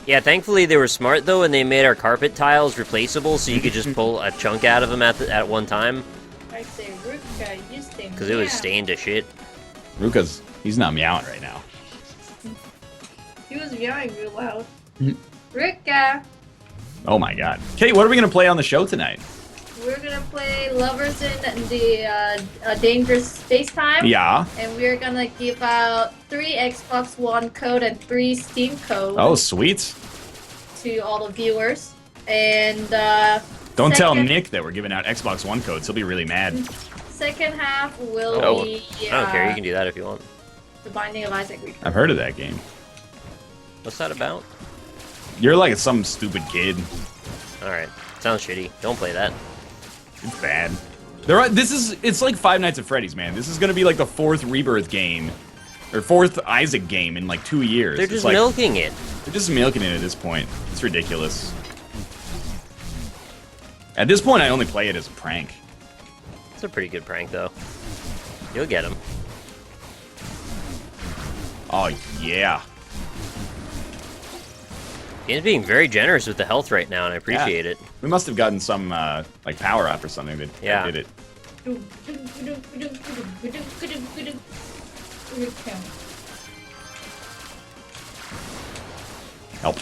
[SPEAKER 2] Yeah, thankfully they were smart though, and they made our carpet tiles replaceable, so you could just pull a chunk out of them at one time.
[SPEAKER 3] I say, Ruka, you stay.
[SPEAKER 2] Because it was stained to shit.
[SPEAKER 1] Ruka's, he's not meowing right now.
[SPEAKER 3] He was meowing real loud. Ruka,
[SPEAKER 1] Oh my god. Kate, what are we going to play on the show tonight?
[SPEAKER 3] we're gonna play Lovers in the Dangerous Space Time.
[SPEAKER 1] Yeah.
[SPEAKER 3] And we're gonna give out 3 Xbox One code and 3 Steam code
[SPEAKER 1] Oh, sweet.
[SPEAKER 3] to all the viewers. And
[SPEAKER 1] Don't tell
[SPEAKER 3] second-
[SPEAKER 1] Nick that we're giving out Xbox One codes. He'll be really mad.
[SPEAKER 3] second half will
[SPEAKER 2] Oh,
[SPEAKER 3] be
[SPEAKER 2] I don't care, you can do that if you want.
[SPEAKER 3] The Binding of Isaac Return.
[SPEAKER 1] I've heard of that game.
[SPEAKER 2] What's that about?
[SPEAKER 1] You're like some stupid kid.
[SPEAKER 2] Alright, sounds shitty. Don't play that.
[SPEAKER 1] It's bad. It's like Five Nights at Freddy's, man. This is gonna be like the 4th Rebirth game, or 4th Isaac game in like 2 years.
[SPEAKER 2] They're
[SPEAKER 1] It's
[SPEAKER 2] just
[SPEAKER 1] like,
[SPEAKER 2] milking it.
[SPEAKER 1] They're just milking it at this point. It's ridiculous. At this point, I only play it as a prank.
[SPEAKER 2] It's a pretty good prank, though. You'll get him.
[SPEAKER 1] Oh, yeah.
[SPEAKER 2] Game's being very generous with the health right now, and I appreciate it.
[SPEAKER 1] We must have gotten some, like, power-up or something that
[SPEAKER 2] Yeah.
[SPEAKER 1] did it. Help.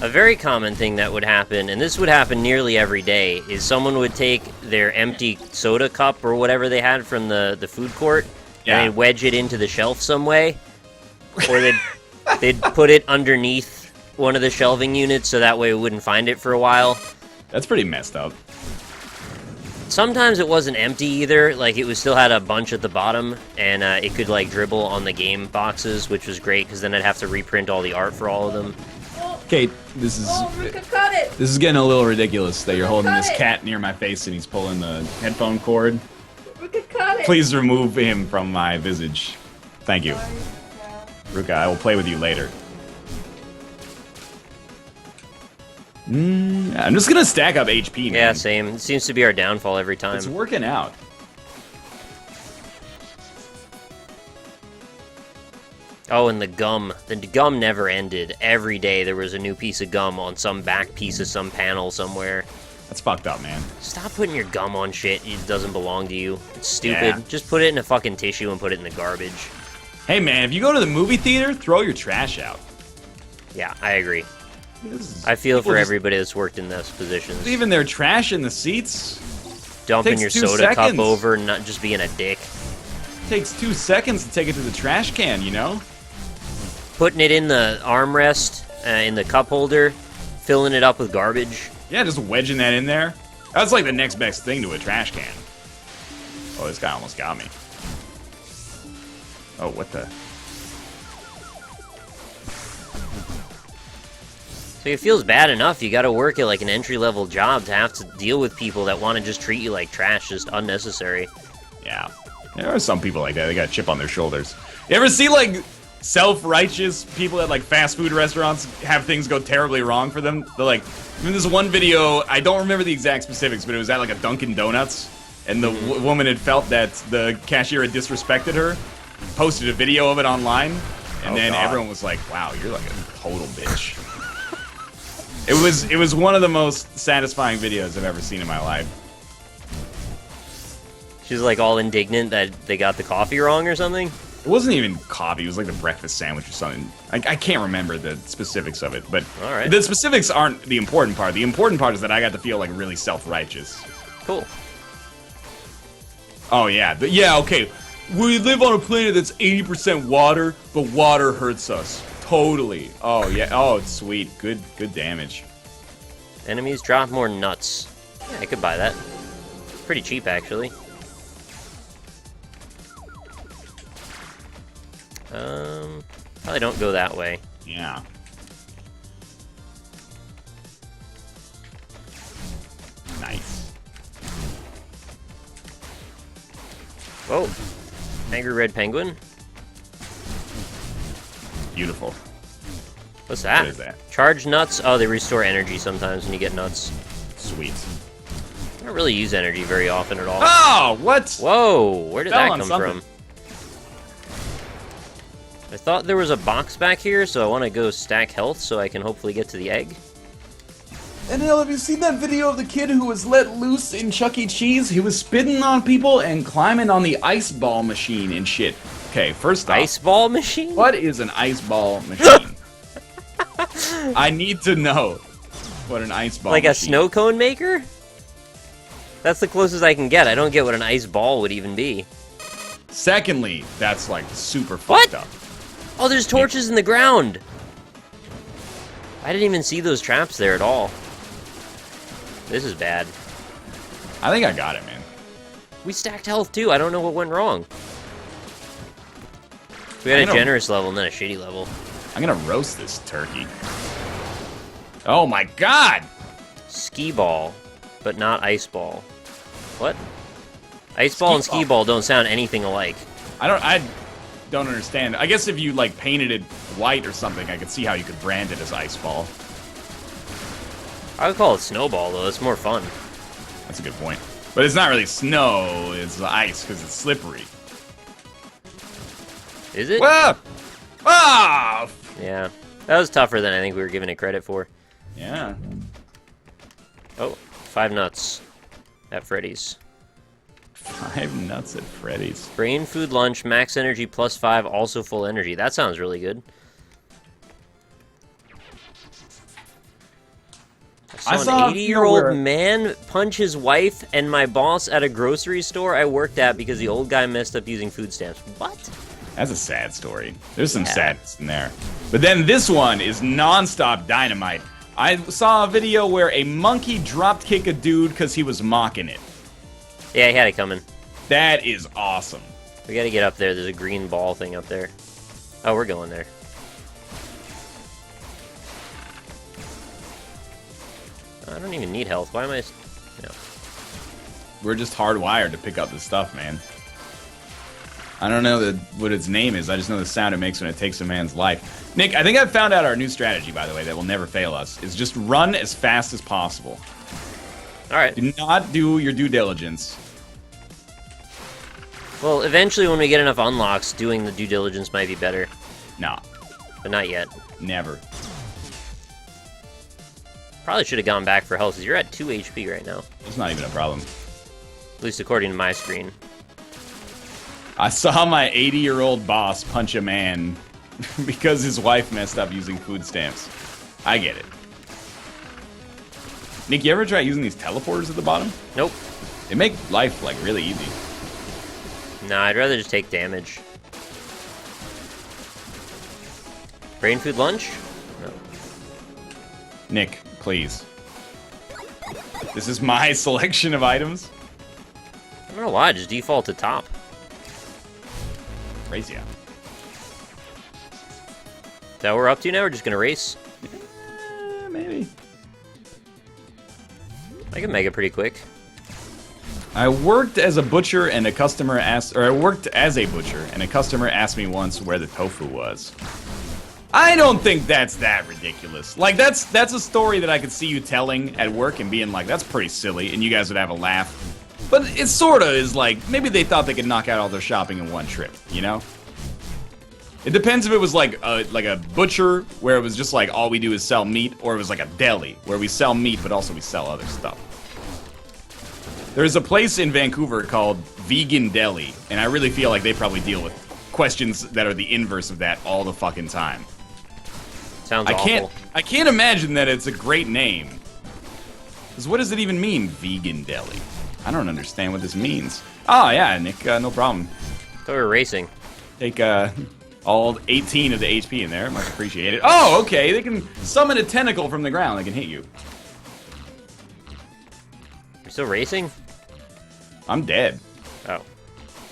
[SPEAKER 2] A very common thing that would happen, and this would happen nearly every day, is someone would take their empty soda cup or whatever they had from the food court,
[SPEAKER 1] Yeah.
[SPEAKER 2] and they'd wedge it into the shelf some way, or they'd put it underneath one of the shelving units so that way we wouldn't find it for a while.
[SPEAKER 1] That's pretty messed up.
[SPEAKER 2] Sometimes it wasn't empty either, like it was still had a bunch at the bottom, and it could like dribble on the game boxes, which was great because then I'd have to reprint all the art for all of them.
[SPEAKER 1] Kate, this is
[SPEAKER 3] Oh, Ruka cut it!
[SPEAKER 1] this is getting a little ridiculous that you're holding this
[SPEAKER 3] Cut it.
[SPEAKER 1] cat near my face and he's pulling the headphone cord.
[SPEAKER 3] Ruka cut it!
[SPEAKER 1] Please remove him from my visage. Thank you. Ruka, I will play with you later. I'm just gonna stack up HP, man.
[SPEAKER 2] Yeah, same. It seems to be our downfall every time.
[SPEAKER 1] It's working out.
[SPEAKER 2] Oh, and the gum. The gum never ended. Every day there was a new piece of gum on some back piece of some panel somewhere.
[SPEAKER 1] That's fucked up, man.
[SPEAKER 2] Stop putting your gum on shit. It doesn't belong to you. It's stupid.
[SPEAKER 1] Yeah.
[SPEAKER 2] Just put it in a fucking tissue and put it in the garbage.
[SPEAKER 1] Hey, man, if you go to the movie theater, throw your trash out.
[SPEAKER 2] Yeah, I agree.
[SPEAKER 1] This is-
[SPEAKER 2] I feel
[SPEAKER 1] people
[SPEAKER 2] for
[SPEAKER 1] just
[SPEAKER 2] everybody that's worked in those positions.
[SPEAKER 1] leaving their trash in the seats.
[SPEAKER 2] Dumping
[SPEAKER 1] takes
[SPEAKER 2] your
[SPEAKER 1] 2
[SPEAKER 2] soda cup
[SPEAKER 1] seconds.
[SPEAKER 2] over and not just being a dick.
[SPEAKER 1] Takes 2 seconds to take it to the trash can, you know?
[SPEAKER 2] Putting it in the armrest, in the cup holder, filling it up with garbage.
[SPEAKER 1] Yeah, just wedging that in there. That's like the next best thing to a trash can. Oh, this guy almost got me. Oh, what the?
[SPEAKER 2] So it feels bad enough. You gotta work at like an entry-level job to have to deal with people that want to just treat you like trash, just unnecessary.
[SPEAKER 1] Yeah. There are some people like that. They got a chip on their shoulders. You ever see, like, self-righteous people at, like, fast food restaurants have things go terribly wrong for them? They're like, in this one video, I don't remember the exact specifics, but it was at, like, a Dunkin' Donuts, and the woman had felt that the cashier had disrespected her, posted a video of it online, and then everyone was like, wow, you're like a total bitch. It was one of the most satisfying videos I've ever seen in my life.
[SPEAKER 2] She's like all indignant that they got the coffee wrong or something?
[SPEAKER 1] It wasn't even coffee, it was like the breakfast sandwich or something. I can't remember the specifics of it, but
[SPEAKER 2] Alright.
[SPEAKER 1] The specifics aren't the important part. The important part is that I got to feel like really self-righteous.
[SPEAKER 2] Cool.
[SPEAKER 1] Oh yeah, yeah, okay. We live on a planet that's 80% water, but water hurts us. Totally. Oh yeah, oh, it's sweet. Good damage.
[SPEAKER 2] Enemies drop more nuts. Yeah, I could buy that. Pretty cheap, actually. Probably don't go that way.
[SPEAKER 1] Yeah. Nice.
[SPEAKER 2] Whoa. Angry Red Penguin?
[SPEAKER 1] Beautiful.
[SPEAKER 2] What's that?
[SPEAKER 1] What is that?
[SPEAKER 2] Charge nuts? Oh, they restore energy sometimes when you get nuts.
[SPEAKER 1] Sweet.
[SPEAKER 2] I don't really use energy very often at all.
[SPEAKER 1] Oh, what?
[SPEAKER 2] Whoa, where did
[SPEAKER 1] Fell
[SPEAKER 2] that
[SPEAKER 1] on
[SPEAKER 2] come
[SPEAKER 1] something.
[SPEAKER 2] from? I thought there was a box back here, so I want to go stack health so I can hopefully get to the egg.
[SPEAKER 1] And have you seen that video of the kid who was let loose in Chuck E. Cheese? He was spitting on people and climbing on the ice ball machine and shit. Okay, first off,
[SPEAKER 2] Ice ball machine?
[SPEAKER 1] what is an ice ball machine? I need to know what an ice ball
[SPEAKER 2] Like a
[SPEAKER 1] machine
[SPEAKER 2] snow cone maker? That's the closest I can get. I don't get what an ice ball would even be.
[SPEAKER 1] Secondly, that's like super
[SPEAKER 2] What?
[SPEAKER 1] fucked up.
[SPEAKER 2] Oh, there's torches in the ground! I didn't even see those traps there at all. This is bad.
[SPEAKER 1] I think I got it, man.
[SPEAKER 2] We stacked health too. I don't know what went wrong. We had
[SPEAKER 1] I
[SPEAKER 2] a
[SPEAKER 1] know.
[SPEAKER 2] generous level and then a shitty level.
[SPEAKER 1] I'm gonna roast this turkey. Oh my god!
[SPEAKER 2] Ski ball, but not ice ball. What? Ice ball and
[SPEAKER 1] Ski
[SPEAKER 2] ski
[SPEAKER 1] ball.
[SPEAKER 2] ball don't sound anything alike.
[SPEAKER 1] I don't understand. I guess if you like painted it white or something, I could see how you could brand it as ice ball.
[SPEAKER 2] I would call it snowball though. It's more fun.
[SPEAKER 1] That's a good point. But it's not really snow, it's ice because it's slippery.
[SPEAKER 2] Is it?
[SPEAKER 1] Ah! Ah!
[SPEAKER 2] Yeah. That was tougher than I think we were giving it credit for.
[SPEAKER 1] Yeah.
[SPEAKER 2] Oh, 5 nuts at Freddy's.
[SPEAKER 1] 5 nuts at Freddy's.
[SPEAKER 2] Brain food lunch, max energy plus 5, also full energy. That sounds really good. I saw an 80-year-old man punch his wife and my boss at a grocery store I worked at because the old guy messed up using food stamps. What?
[SPEAKER 1] That's a sad story. There's some sadness in there. But then this one is non-stop dynamite. I saw a video where a monkey dropped kick a dude because he was mocking it.
[SPEAKER 2] Yeah, he had it coming.
[SPEAKER 1] That is awesome.
[SPEAKER 2] We gotta get up there. There's a green ball thing up there. Oh, we're going there. I don't even need health. Why am I... No.
[SPEAKER 1] We're just hardwired to pick up this stuff, man. I don't know what its name is. I just know the sound it makes when it takes a man's life. Nick, I think I've found out our new strategy, by the way, that will never fail us, is just run as fast as possible.
[SPEAKER 2] Alright.
[SPEAKER 1] Do not do your due diligence.
[SPEAKER 2] Well, eventually when we get enough unlocks, doing the due diligence might be better.
[SPEAKER 1] No,
[SPEAKER 2] But not yet.
[SPEAKER 1] never.
[SPEAKER 2] Probably should have gone back for health, because you're at 2 HP right now.
[SPEAKER 1] It's not even a problem.
[SPEAKER 2] At least according to my screen.
[SPEAKER 1] I saw my 80-year-old boss punch a man because his wife messed up using food stamps. I get it. Nick, you ever try using these teleporters at the bottom?
[SPEAKER 2] Nope.
[SPEAKER 1] They make life, like, really easy.
[SPEAKER 2] Nah, I'd rather just take damage. Brain food lunch? No.
[SPEAKER 1] Nick, please. This is my selection of items.
[SPEAKER 2] I don't know why, just default to top.
[SPEAKER 1] Raise ya.
[SPEAKER 2] Is that what we're up to now? We're just gonna race?
[SPEAKER 1] maybe.
[SPEAKER 2] I can make it pretty quick.
[SPEAKER 1] I worked as a butcher and a customer asked, or I worked as a butcher and a customer asked me once where the tofu was. I don't think that's that ridiculous. Like, that's a story that I could see you telling at work and being like, that's pretty silly, and you guys would have a laugh. But it sorta is like, maybe they thought they could knock out all their shopping in one trip, you know? It depends if it was like a butcher, where it was just like, all we do is sell meat, or it was like a deli, where we sell meat, but also we sell other stuff. There's a place in Vancouver called Vegan Deli, and I really feel like they probably deal with questions that are the inverse of that all the fucking time.
[SPEAKER 2] Sounds awful.
[SPEAKER 1] I can't imagine that it's a great name. Because what does it even mean, Vegan Deli? I don't understand what this means. Oh, yeah, Nick, no problem.
[SPEAKER 2] So we're racing.
[SPEAKER 1] Take all 18 of the HP in there. Much appreciated. Oh, okay, they can summon a tentacle from the ground that can hit you.
[SPEAKER 2] You're still racing?
[SPEAKER 1] I'm dead.
[SPEAKER 2] Oh.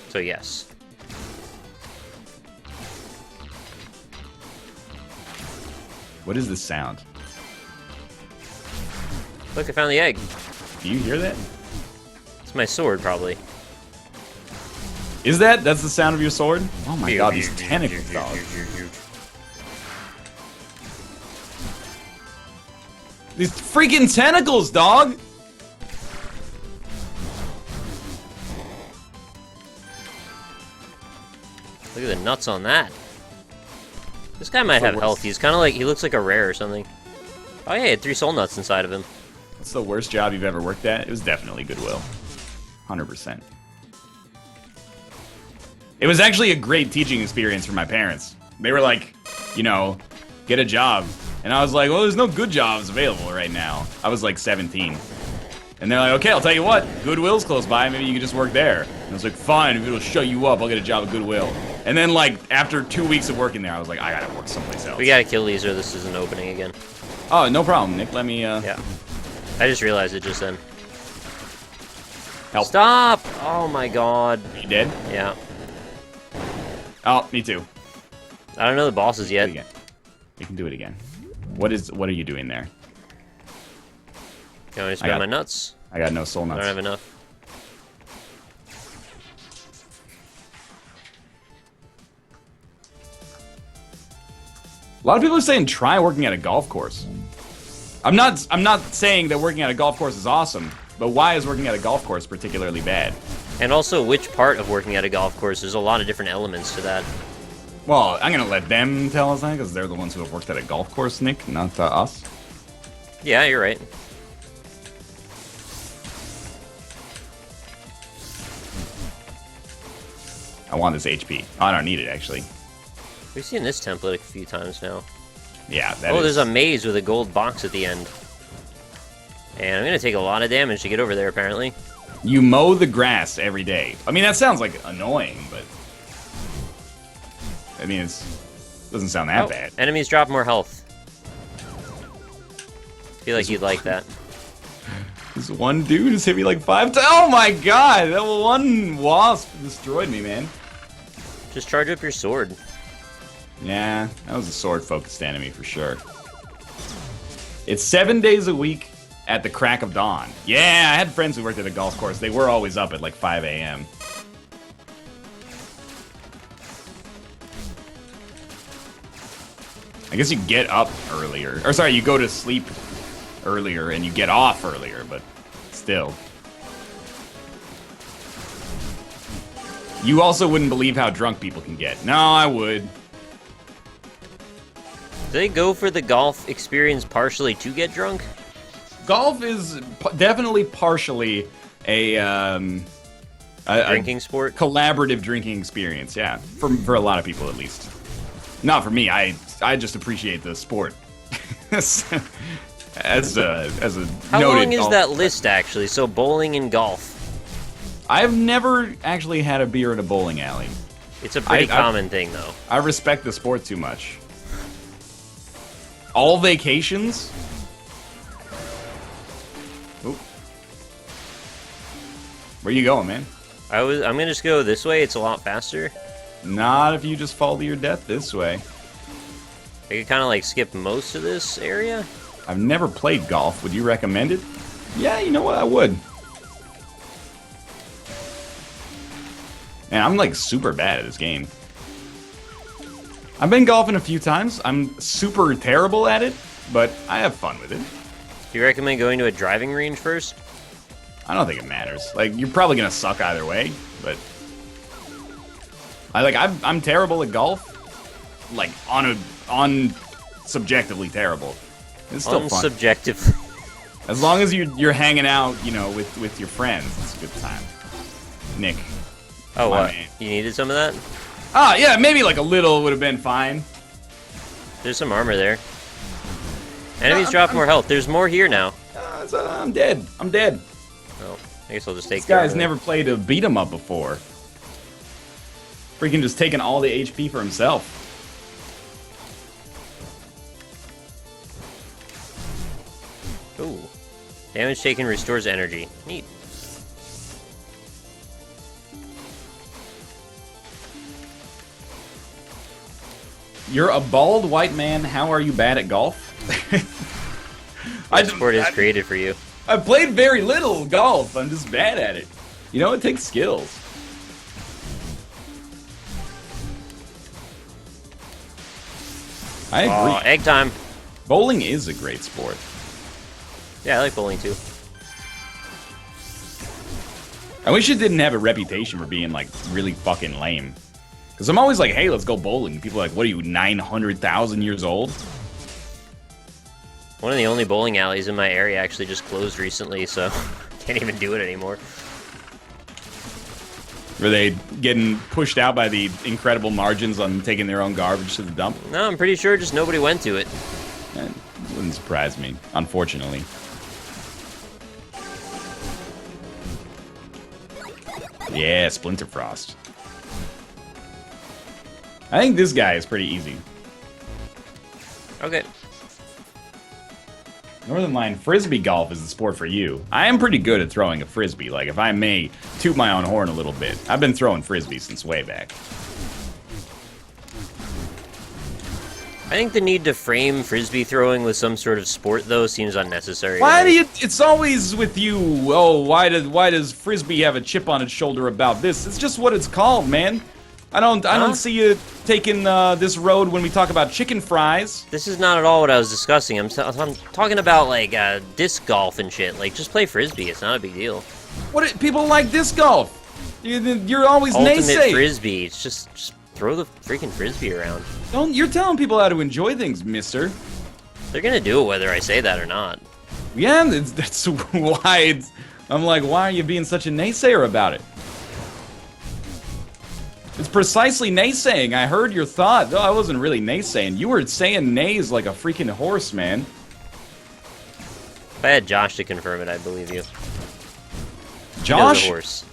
[SPEAKER 2] So yes.
[SPEAKER 1] What is this sound?
[SPEAKER 2] Look, I found the egg.
[SPEAKER 1] Do you hear that?
[SPEAKER 2] It's my sword, probably.
[SPEAKER 1] Is that? That's the sound of your sword? Oh my god, these tentacles, dog. These freaking tentacles, dog!
[SPEAKER 2] Look at the nuts on that. This guy might have health. He's kind of like, he looks like a rare or something. Oh yeah, he had 3 soul nuts inside of him.
[SPEAKER 1] What's the worst job you've ever worked at? It was definitely Goodwill. 100%. It was actually a great teaching experience for my parents. They were like, you know, get a job. And I was like, well, there's no good jobs available right now. I was like 17. And they're like, okay, I'll tell you what, Goodwill's close by, maybe you can just work there. And I was like, fine, if it'll shut you up, I'll get a job at Goodwill. And then, like, after 2 weeks of working there, I was like, I gotta work someplace else.
[SPEAKER 2] We gotta kill these or this isn't opening again.
[SPEAKER 1] Oh, no problem, Nick, let me,
[SPEAKER 2] Yeah. I just realized it just then.
[SPEAKER 1] help.
[SPEAKER 2] Stop! Oh my god.
[SPEAKER 1] You dead?
[SPEAKER 2] Yeah.
[SPEAKER 1] Oh, me too.
[SPEAKER 2] I don't know the bosses
[SPEAKER 1] Do
[SPEAKER 2] yet.
[SPEAKER 1] it again. We can do it again. What are you doing there?
[SPEAKER 2] Can I just grab my nuts?
[SPEAKER 1] I got no soul
[SPEAKER 2] I
[SPEAKER 1] nuts.
[SPEAKER 2] don't have enough.
[SPEAKER 1] A lot of people are saying try working at a golf course. I'm not saying that working at a golf course is awesome, but why is working at a golf course particularly bad?
[SPEAKER 2] And also, which part of working at a golf course? There's a lot of different elements to that.
[SPEAKER 1] Well, I'm gonna let them tell us that because they're the ones who have worked at a golf course, Nick, not us.
[SPEAKER 2] Yeah, you're right.
[SPEAKER 1] I want this HP. Oh, I don't need it actually.
[SPEAKER 2] We've seen this template a few times now.
[SPEAKER 1] Yeah, that
[SPEAKER 2] Oh,
[SPEAKER 1] is-
[SPEAKER 2] there's a maze with a gold box at the end. And I'm gonna take a lot of damage to get over there, apparently.
[SPEAKER 1] You mow the grass every day. I mean, that sounds like annoying, but I mean, it doesn't sound that bad.
[SPEAKER 2] Enemies drop more health. Feel like you'd like that.
[SPEAKER 1] This one dude has hit me like 5 times. Oh my god, that one wasp destroyed me, man.
[SPEAKER 2] Just charge up your sword.
[SPEAKER 1] Yeah, that was a sword-focused enemy for sure. It's 7 days a week at the crack of dawn. Yeah, I had friends who worked at a golf course. They were always up at like 5 a.m. I guess you get up earlier. Or sorry, you go to sleep earlier and you get off earlier, but still. You also wouldn't believe how drunk people can get. No, I would.
[SPEAKER 2] Do they go for the golf experience partially to get drunk?
[SPEAKER 1] Golf is definitely partially a
[SPEAKER 2] Drinking sport?
[SPEAKER 1] collaborative drinking experience. Yeah, for a lot of people at least. Not for me. I just appreciate the sport. as a
[SPEAKER 2] How
[SPEAKER 1] noted
[SPEAKER 2] long is
[SPEAKER 1] golf-
[SPEAKER 2] that list, actually? So bowling and golf.
[SPEAKER 1] I've never actually had a beer in a bowling alley.
[SPEAKER 2] It's a pretty common thing, though.
[SPEAKER 1] I respect the sport too much. All vacations? Oop. Where you going, man?
[SPEAKER 2] I'm gonna just go this way. It's a lot faster.
[SPEAKER 1] Not if you just fall to your death this way.
[SPEAKER 2] I could kind of like skip most of this area.
[SPEAKER 1] I've never played golf. Would you recommend it? Yeah, you know what? I would. Man, I'm like super bad at this game. I've been golfing a few times. I'm super terrible at it, but I have fun with it.
[SPEAKER 2] Do you recommend going to a driving range first?
[SPEAKER 1] I don't think it matters. Like, you're probably gonna suck either way, but I'm terrible at golf. Like on subjectively terrible. It's still fun.
[SPEAKER 2] Subjective.
[SPEAKER 1] As long as you're hanging out, you know, with your friends, it's a good time. Nick.
[SPEAKER 2] Oh, what?
[SPEAKER 1] Man.
[SPEAKER 2] You needed some of that?
[SPEAKER 1] Ah, yeah, maybe like a little would have been fine.
[SPEAKER 2] There's some armor there. Enemies drop more health. There's more here now.
[SPEAKER 1] I'm dead. I'm dead.
[SPEAKER 2] Oh, I guess I'll just take
[SPEAKER 1] This
[SPEAKER 2] care
[SPEAKER 1] guy's
[SPEAKER 2] of it.
[SPEAKER 1] never played a beat 'em up before. Freaking just taking all the HP for himself.
[SPEAKER 2] Ooh. Damage taken restores energy. Neat.
[SPEAKER 1] You're a bald white man. How are you bad at golf?
[SPEAKER 2] This sport is created for you.
[SPEAKER 1] I played very little golf. I'm just bad at it. You know, it takes skills. I agree.
[SPEAKER 2] Oh, egg time.
[SPEAKER 1] Bowling is a great sport.
[SPEAKER 2] Yeah, I like bowling too.
[SPEAKER 1] I wish it didn't have a reputation for being, like, really fucking lame. Because I'm always like, hey, let's go bowling. And people are like, what are you, 900,000 years old?
[SPEAKER 2] One of the only bowling alleys in my area actually just closed recently, so can't even do it anymore.
[SPEAKER 1] Were they getting pushed out by the incredible margins on taking their own garbage to the dump?
[SPEAKER 2] No, I'm pretty sure just nobody went to it.
[SPEAKER 1] That wouldn't surprise me, unfortunately. Yeah, Splinter Frost. I think this guy is pretty easy.
[SPEAKER 2] Okay.
[SPEAKER 1] Northernlion, frisbee golf is the sport for you. I am pretty good at throwing a frisbee, like if I may toot my own horn a little bit. I've been throwing frisbees since way back.
[SPEAKER 2] I think the need to frame frisbee throwing with some sort of sport, though, seems unnecessary.
[SPEAKER 1] Why do you? It's always with you. Oh, why does frisbee have a chip on its shoulder about this? It's just what it's called, man. I don't see you taking this road when we talk about chicken fries.
[SPEAKER 2] This is not at all what I was discussing. I'm talking about, like, disc golf and shit. Like, just play frisbee. It's not a big deal.
[SPEAKER 1] What people like disc golf? You're always
[SPEAKER 2] Ultimate
[SPEAKER 1] naysaying.
[SPEAKER 2] frisbee. It's just throw the freaking frisbee around.
[SPEAKER 1] You're telling people how to enjoy things, mister.
[SPEAKER 2] They're gonna do it whether I say that or not.
[SPEAKER 1] Yeah, that's why I'm like, why are you being such a naysayer about it? It's precisely naysaying. I heard your thought. No, I wasn't really naysaying. You were saying nays like a freaking horse, man.
[SPEAKER 2] If I had Josh to confirm it, I'd believe you.
[SPEAKER 1] Josh
[SPEAKER 2] He knows a horse.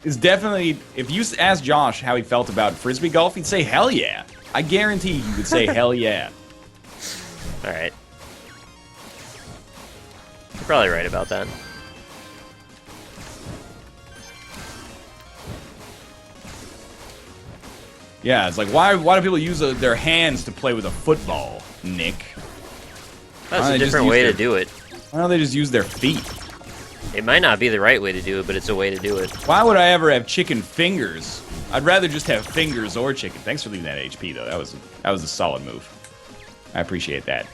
[SPEAKER 1] is definitely... If you asked Josh how he felt about frisbee golf, he'd say hell yeah. I guarantee he would say hell yeah.
[SPEAKER 2] Alright. You're probably right about that.
[SPEAKER 1] Yeah, it's like, why do people use their hands to play with a football, Nick?
[SPEAKER 2] That's a different way to do it.
[SPEAKER 1] Why don't they just use their feet?
[SPEAKER 2] It might not be the right way to do it, but it's a way to do it.
[SPEAKER 1] Why would I ever have chicken fingers? I'd rather just have fingers or chicken. Thanks for leaving that HP, though. That was a solid move. I appreciate that.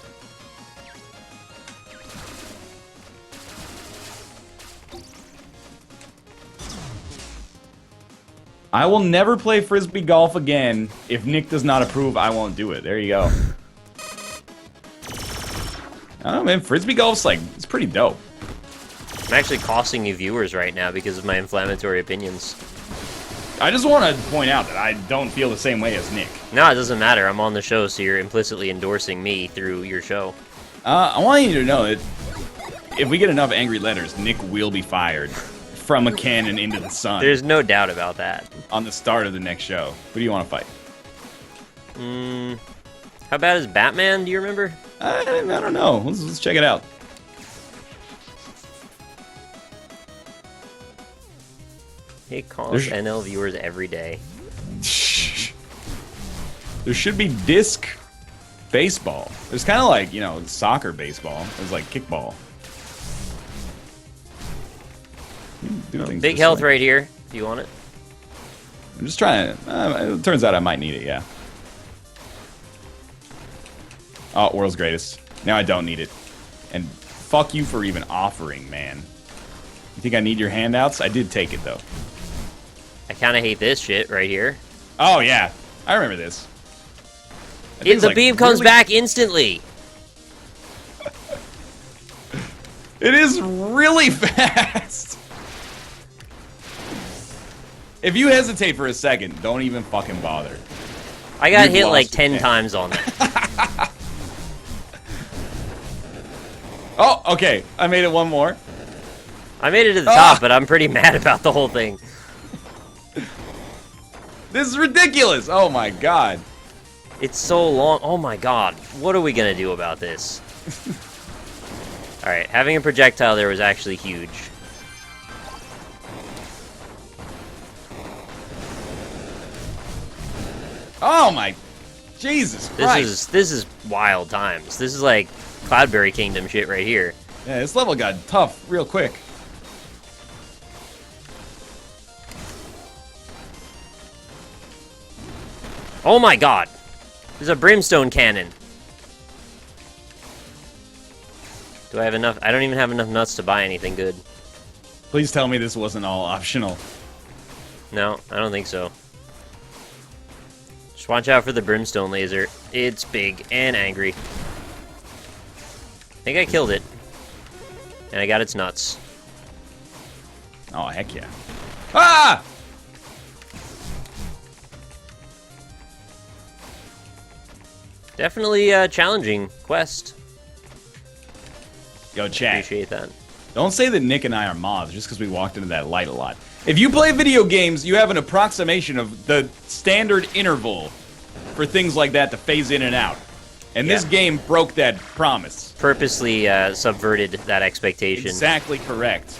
[SPEAKER 1] I will never play frisbee golf again. If Nick does not approve, I won't do it. There you go. I don't know, man. Frisbee golf's like, it's pretty dope.
[SPEAKER 2] I'm actually costing you viewers right now because of my inflammatory opinions.
[SPEAKER 1] I just want to point out that I don't feel the same way as Nick.
[SPEAKER 2] No, it doesn't matter. I'm on the show, so you're implicitly endorsing me through your show.
[SPEAKER 1] I want you to know that if we get enough angry letters, Nick will be fired from a cannon into the sun.
[SPEAKER 2] There's no doubt about that.
[SPEAKER 1] On the start of the next show. Who do you want to fight?
[SPEAKER 2] How bad is Batman? Do you remember?
[SPEAKER 1] I don't know. Let's check it out.
[SPEAKER 2] He calls NL viewers every day.
[SPEAKER 1] There should be disc baseball. It's kind of like, you know, soccer baseball. It's like kickball. Do things
[SPEAKER 2] Big
[SPEAKER 1] this
[SPEAKER 2] health
[SPEAKER 1] way.
[SPEAKER 2] right here, if you want it.
[SPEAKER 1] I'm just trying to... it turns out I might need it, yeah. Oh, world's greatest. Now I don't need it. And fuck you for even offering, man. You think I need your handouts? I did take it, though.
[SPEAKER 2] I kind of hate this shit right here.
[SPEAKER 1] Oh, yeah. I remember this. That
[SPEAKER 2] The
[SPEAKER 1] thing's, like,
[SPEAKER 2] beam comes
[SPEAKER 1] really-
[SPEAKER 2] back instantly.
[SPEAKER 1] It is really fast. If you hesitate for a second, don't even fucking bother.
[SPEAKER 2] I got
[SPEAKER 1] You've
[SPEAKER 2] hit like
[SPEAKER 1] lost
[SPEAKER 2] 10
[SPEAKER 1] it.
[SPEAKER 2] times on that.
[SPEAKER 1] Oh, okay. I made it one more.
[SPEAKER 2] I made it to the
[SPEAKER 1] Ah!
[SPEAKER 2] top, but I'm pretty mad about the whole thing.
[SPEAKER 1] This is ridiculous. Oh, my God.
[SPEAKER 2] It's so long. Oh my god. What are we gonna do about this? Alright, having a projectile there was actually huge.
[SPEAKER 1] Oh, my... Jesus Christ.
[SPEAKER 2] This is wild times. This is like Cloudberry Kingdom shit right here.
[SPEAKER 1] Yeah, this level got tough real quick.
[SPEAKER 2] Oh my god! There's a brimstone cannon. Do I have enough? I don't even have enough nuts to buy anything good.
[SPEAKER 1] Please tell me this wasn't all optional.
[SPEAKER 2] No, I don't think so. Just watch out for the brimstone laser. It's big and angry. I think I killed it. And I got its nuts.
[SPEAKER 1] Oh, heck yeah. Ah!
[SPEAKER 2] Definitely a challenging quest.
[SPEAKER 1] Yo, chat.
[SPEAKER 2] Appreciate that.
[SPEAKER 1] Don't say that Nick and I are moths just because we walked into that light a lot. If you play video games, you have an approximation of the standard interval for things like that to phase in and out. And this
[SPEAKER 2] Yeah.
[SPEAKER 1] game broke that promise.
[SPEAKER 2] Purposely subverted that expectation.
[SPEAKER 1] Exactly correct.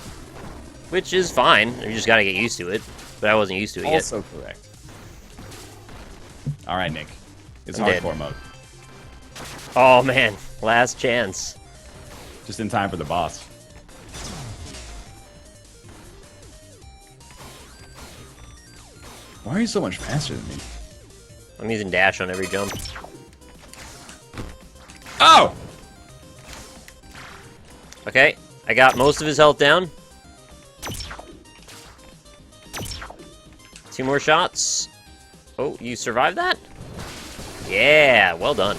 [SPEAKER 2] Which is fine. You just gotta get used to it. But I wasn't used to it yet.
[SPEAKER 1] Also correct. All right, Nick. It's
[SPEAKER 2] I'm dead.
[SPEAKER 1] hardcore mode.
[SPEAKER 2] Oh man, last chance.
[SPEAKER 1] Just in time for the boss. Why are you so much faster than me?
[SPEAKER 2] I'm using dash on every jump.
[SPEAKER 1] Oh!
[SPEAKER 2] Okay, I got most of his health down. 2 more shots. Oh, you survived that? Yeah, well done.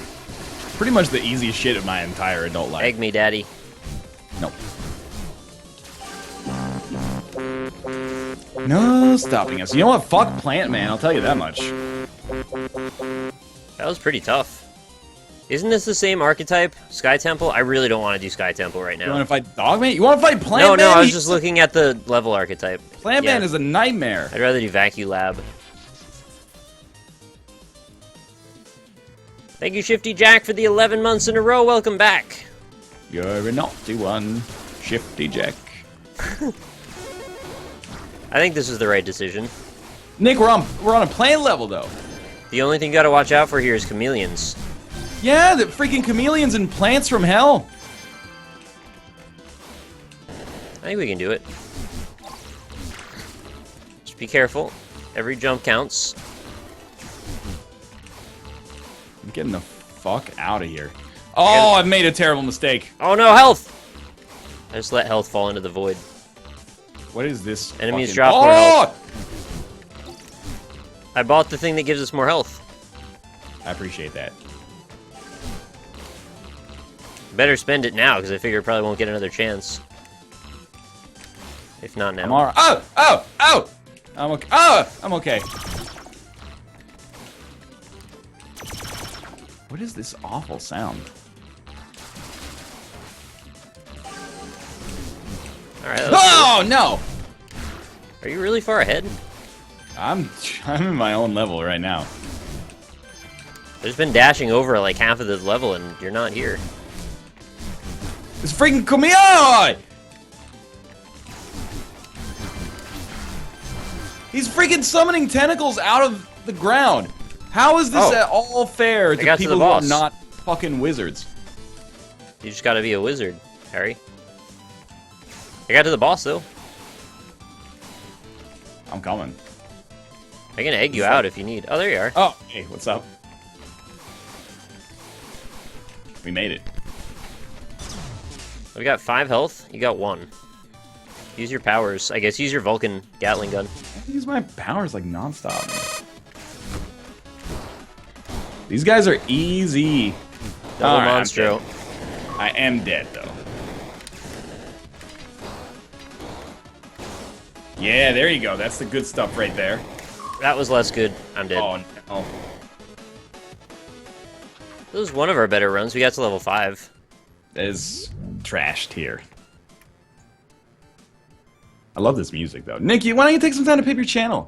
[SPEAKER 1] Pretty much the easiest shit of my entire adult life.
[SPEAKER 2] Egg me, daddy.
[SPEAKER 1] Nope. No stopping us. You know what? Fuck Plant Man, I'll tell you that much.
[SPEAKER 2] That was pretty tough. Isn't this the same archetype? Sky Temple? I really don't want to do Sky Temple right
[SPEAKER 1] You
[SPEAKER 2] now.
[SPEAKER 1] want to fight Dogman? You want to fight Plant
[SPEAKER 2] No,
[SPEAKER 1] Man?
[SPEAKER 2] no, I was
[SPEAKER 1] He's-
[SPEAKER 2] just looking at the level archetype.
[SPEAKER 1] Plant
[SPEAKER 2] Yeah.
[SPEAKER 1] Man is a nightmare.
[SPEAKER 2] I'd rather do Vacuum Lab. Thank you, Shifty Jack, for the 11 months in a row. Welcome back.
[SPEAKER 1] You're a naughty one, Shifty Jack.
[SPEAKER 2] I think this is the right decision.
[SPEAKER 1] Nick, we're on a plant level though.
[SPEAKER 2] The only thing you gotta watch out for here is chameleons.
[SPEAKER 1] Yeah, the freaking chameleons and plants from hell.
[SPEAKER 2] I think we can do it. Just be careful. Every jump counts.
[SPEAKER 1] I'm getting the fuck out of here. Oh, I've made a terrible mistake.
[SPEAKER 2] Oh no, health! I just let health fall into the void.
[SPEAKER 1] What is this?
[SPEAKER 2] Enemies
[SPEAKER 1] fucking...
[SPEAKER 2] drop
[SPEAKER 1] oh!
[SPEAKER 2] more health. I bought the thing that gives us more health.
[SPEAKER 1] I appreciate that.
[SPEAKER 2] Better spend it now, because I figure I probably won't get another chance. If not now.
[SPEAKER 1] I'm alright. Oh! Oh! Oh! I'm okay. Oh! I'm okay. What is this awful sound?
[SPEAKER 2] Alright,
[SPEAKER 1] Oh no!
[SPEAKER 2] are you really far ahead?
[SPEAKER 1] I'm in my own level right now.
[SPEAKER 2] I've just been dashing over like half of the level, and you're not here.
[SPEAKER 1] It's freaking Kumiai! He's freaking summoning tentacles out of the ground. How is this
[SPEAKER 2] Oh.
[SPEAKER 1] at all fair to
[SPEAKER 2] got to
[SPEAKER 1] people
[SPEAKER 2] the
[SPEAKER 1] who are
[SPEAKER 2] boss.
[SPEAKER 1] not fucking wizards.
[SPEAKER 2] You just gotta be a wizard, Harry. I got to the boss, though.
[SPEAKER 1] I'm coming.
[SPEAKER 2] I can egg you out if you need. Oh, there you are.
[SPEAKER 1] Oh, hey, what's up? We made it.
[SPEAKER 2] We got 5 health. You got 1. Use your powers. I guess use your Vulcan Gatling gun.
[SPEAKER 1] I use my powers like nonstop. These guys are easy.
[SPEAKER 2] Double
[SPEAKER 1] All right,
[SPEAKER 2] Monstro.
[SPEAKER 1] I am dead though. Yeah, there you go. That's the good stuff right there.
[SPEAKER 2] That was less good. I'm dead.
[SPEAKER 1] Oh no.
[SPEAKER 2] This was one of our better runs. We got to level 5.
[SPEAKER 1] That is trashed here. I love this music though. Nikki, why don't you take some time to pip your channel?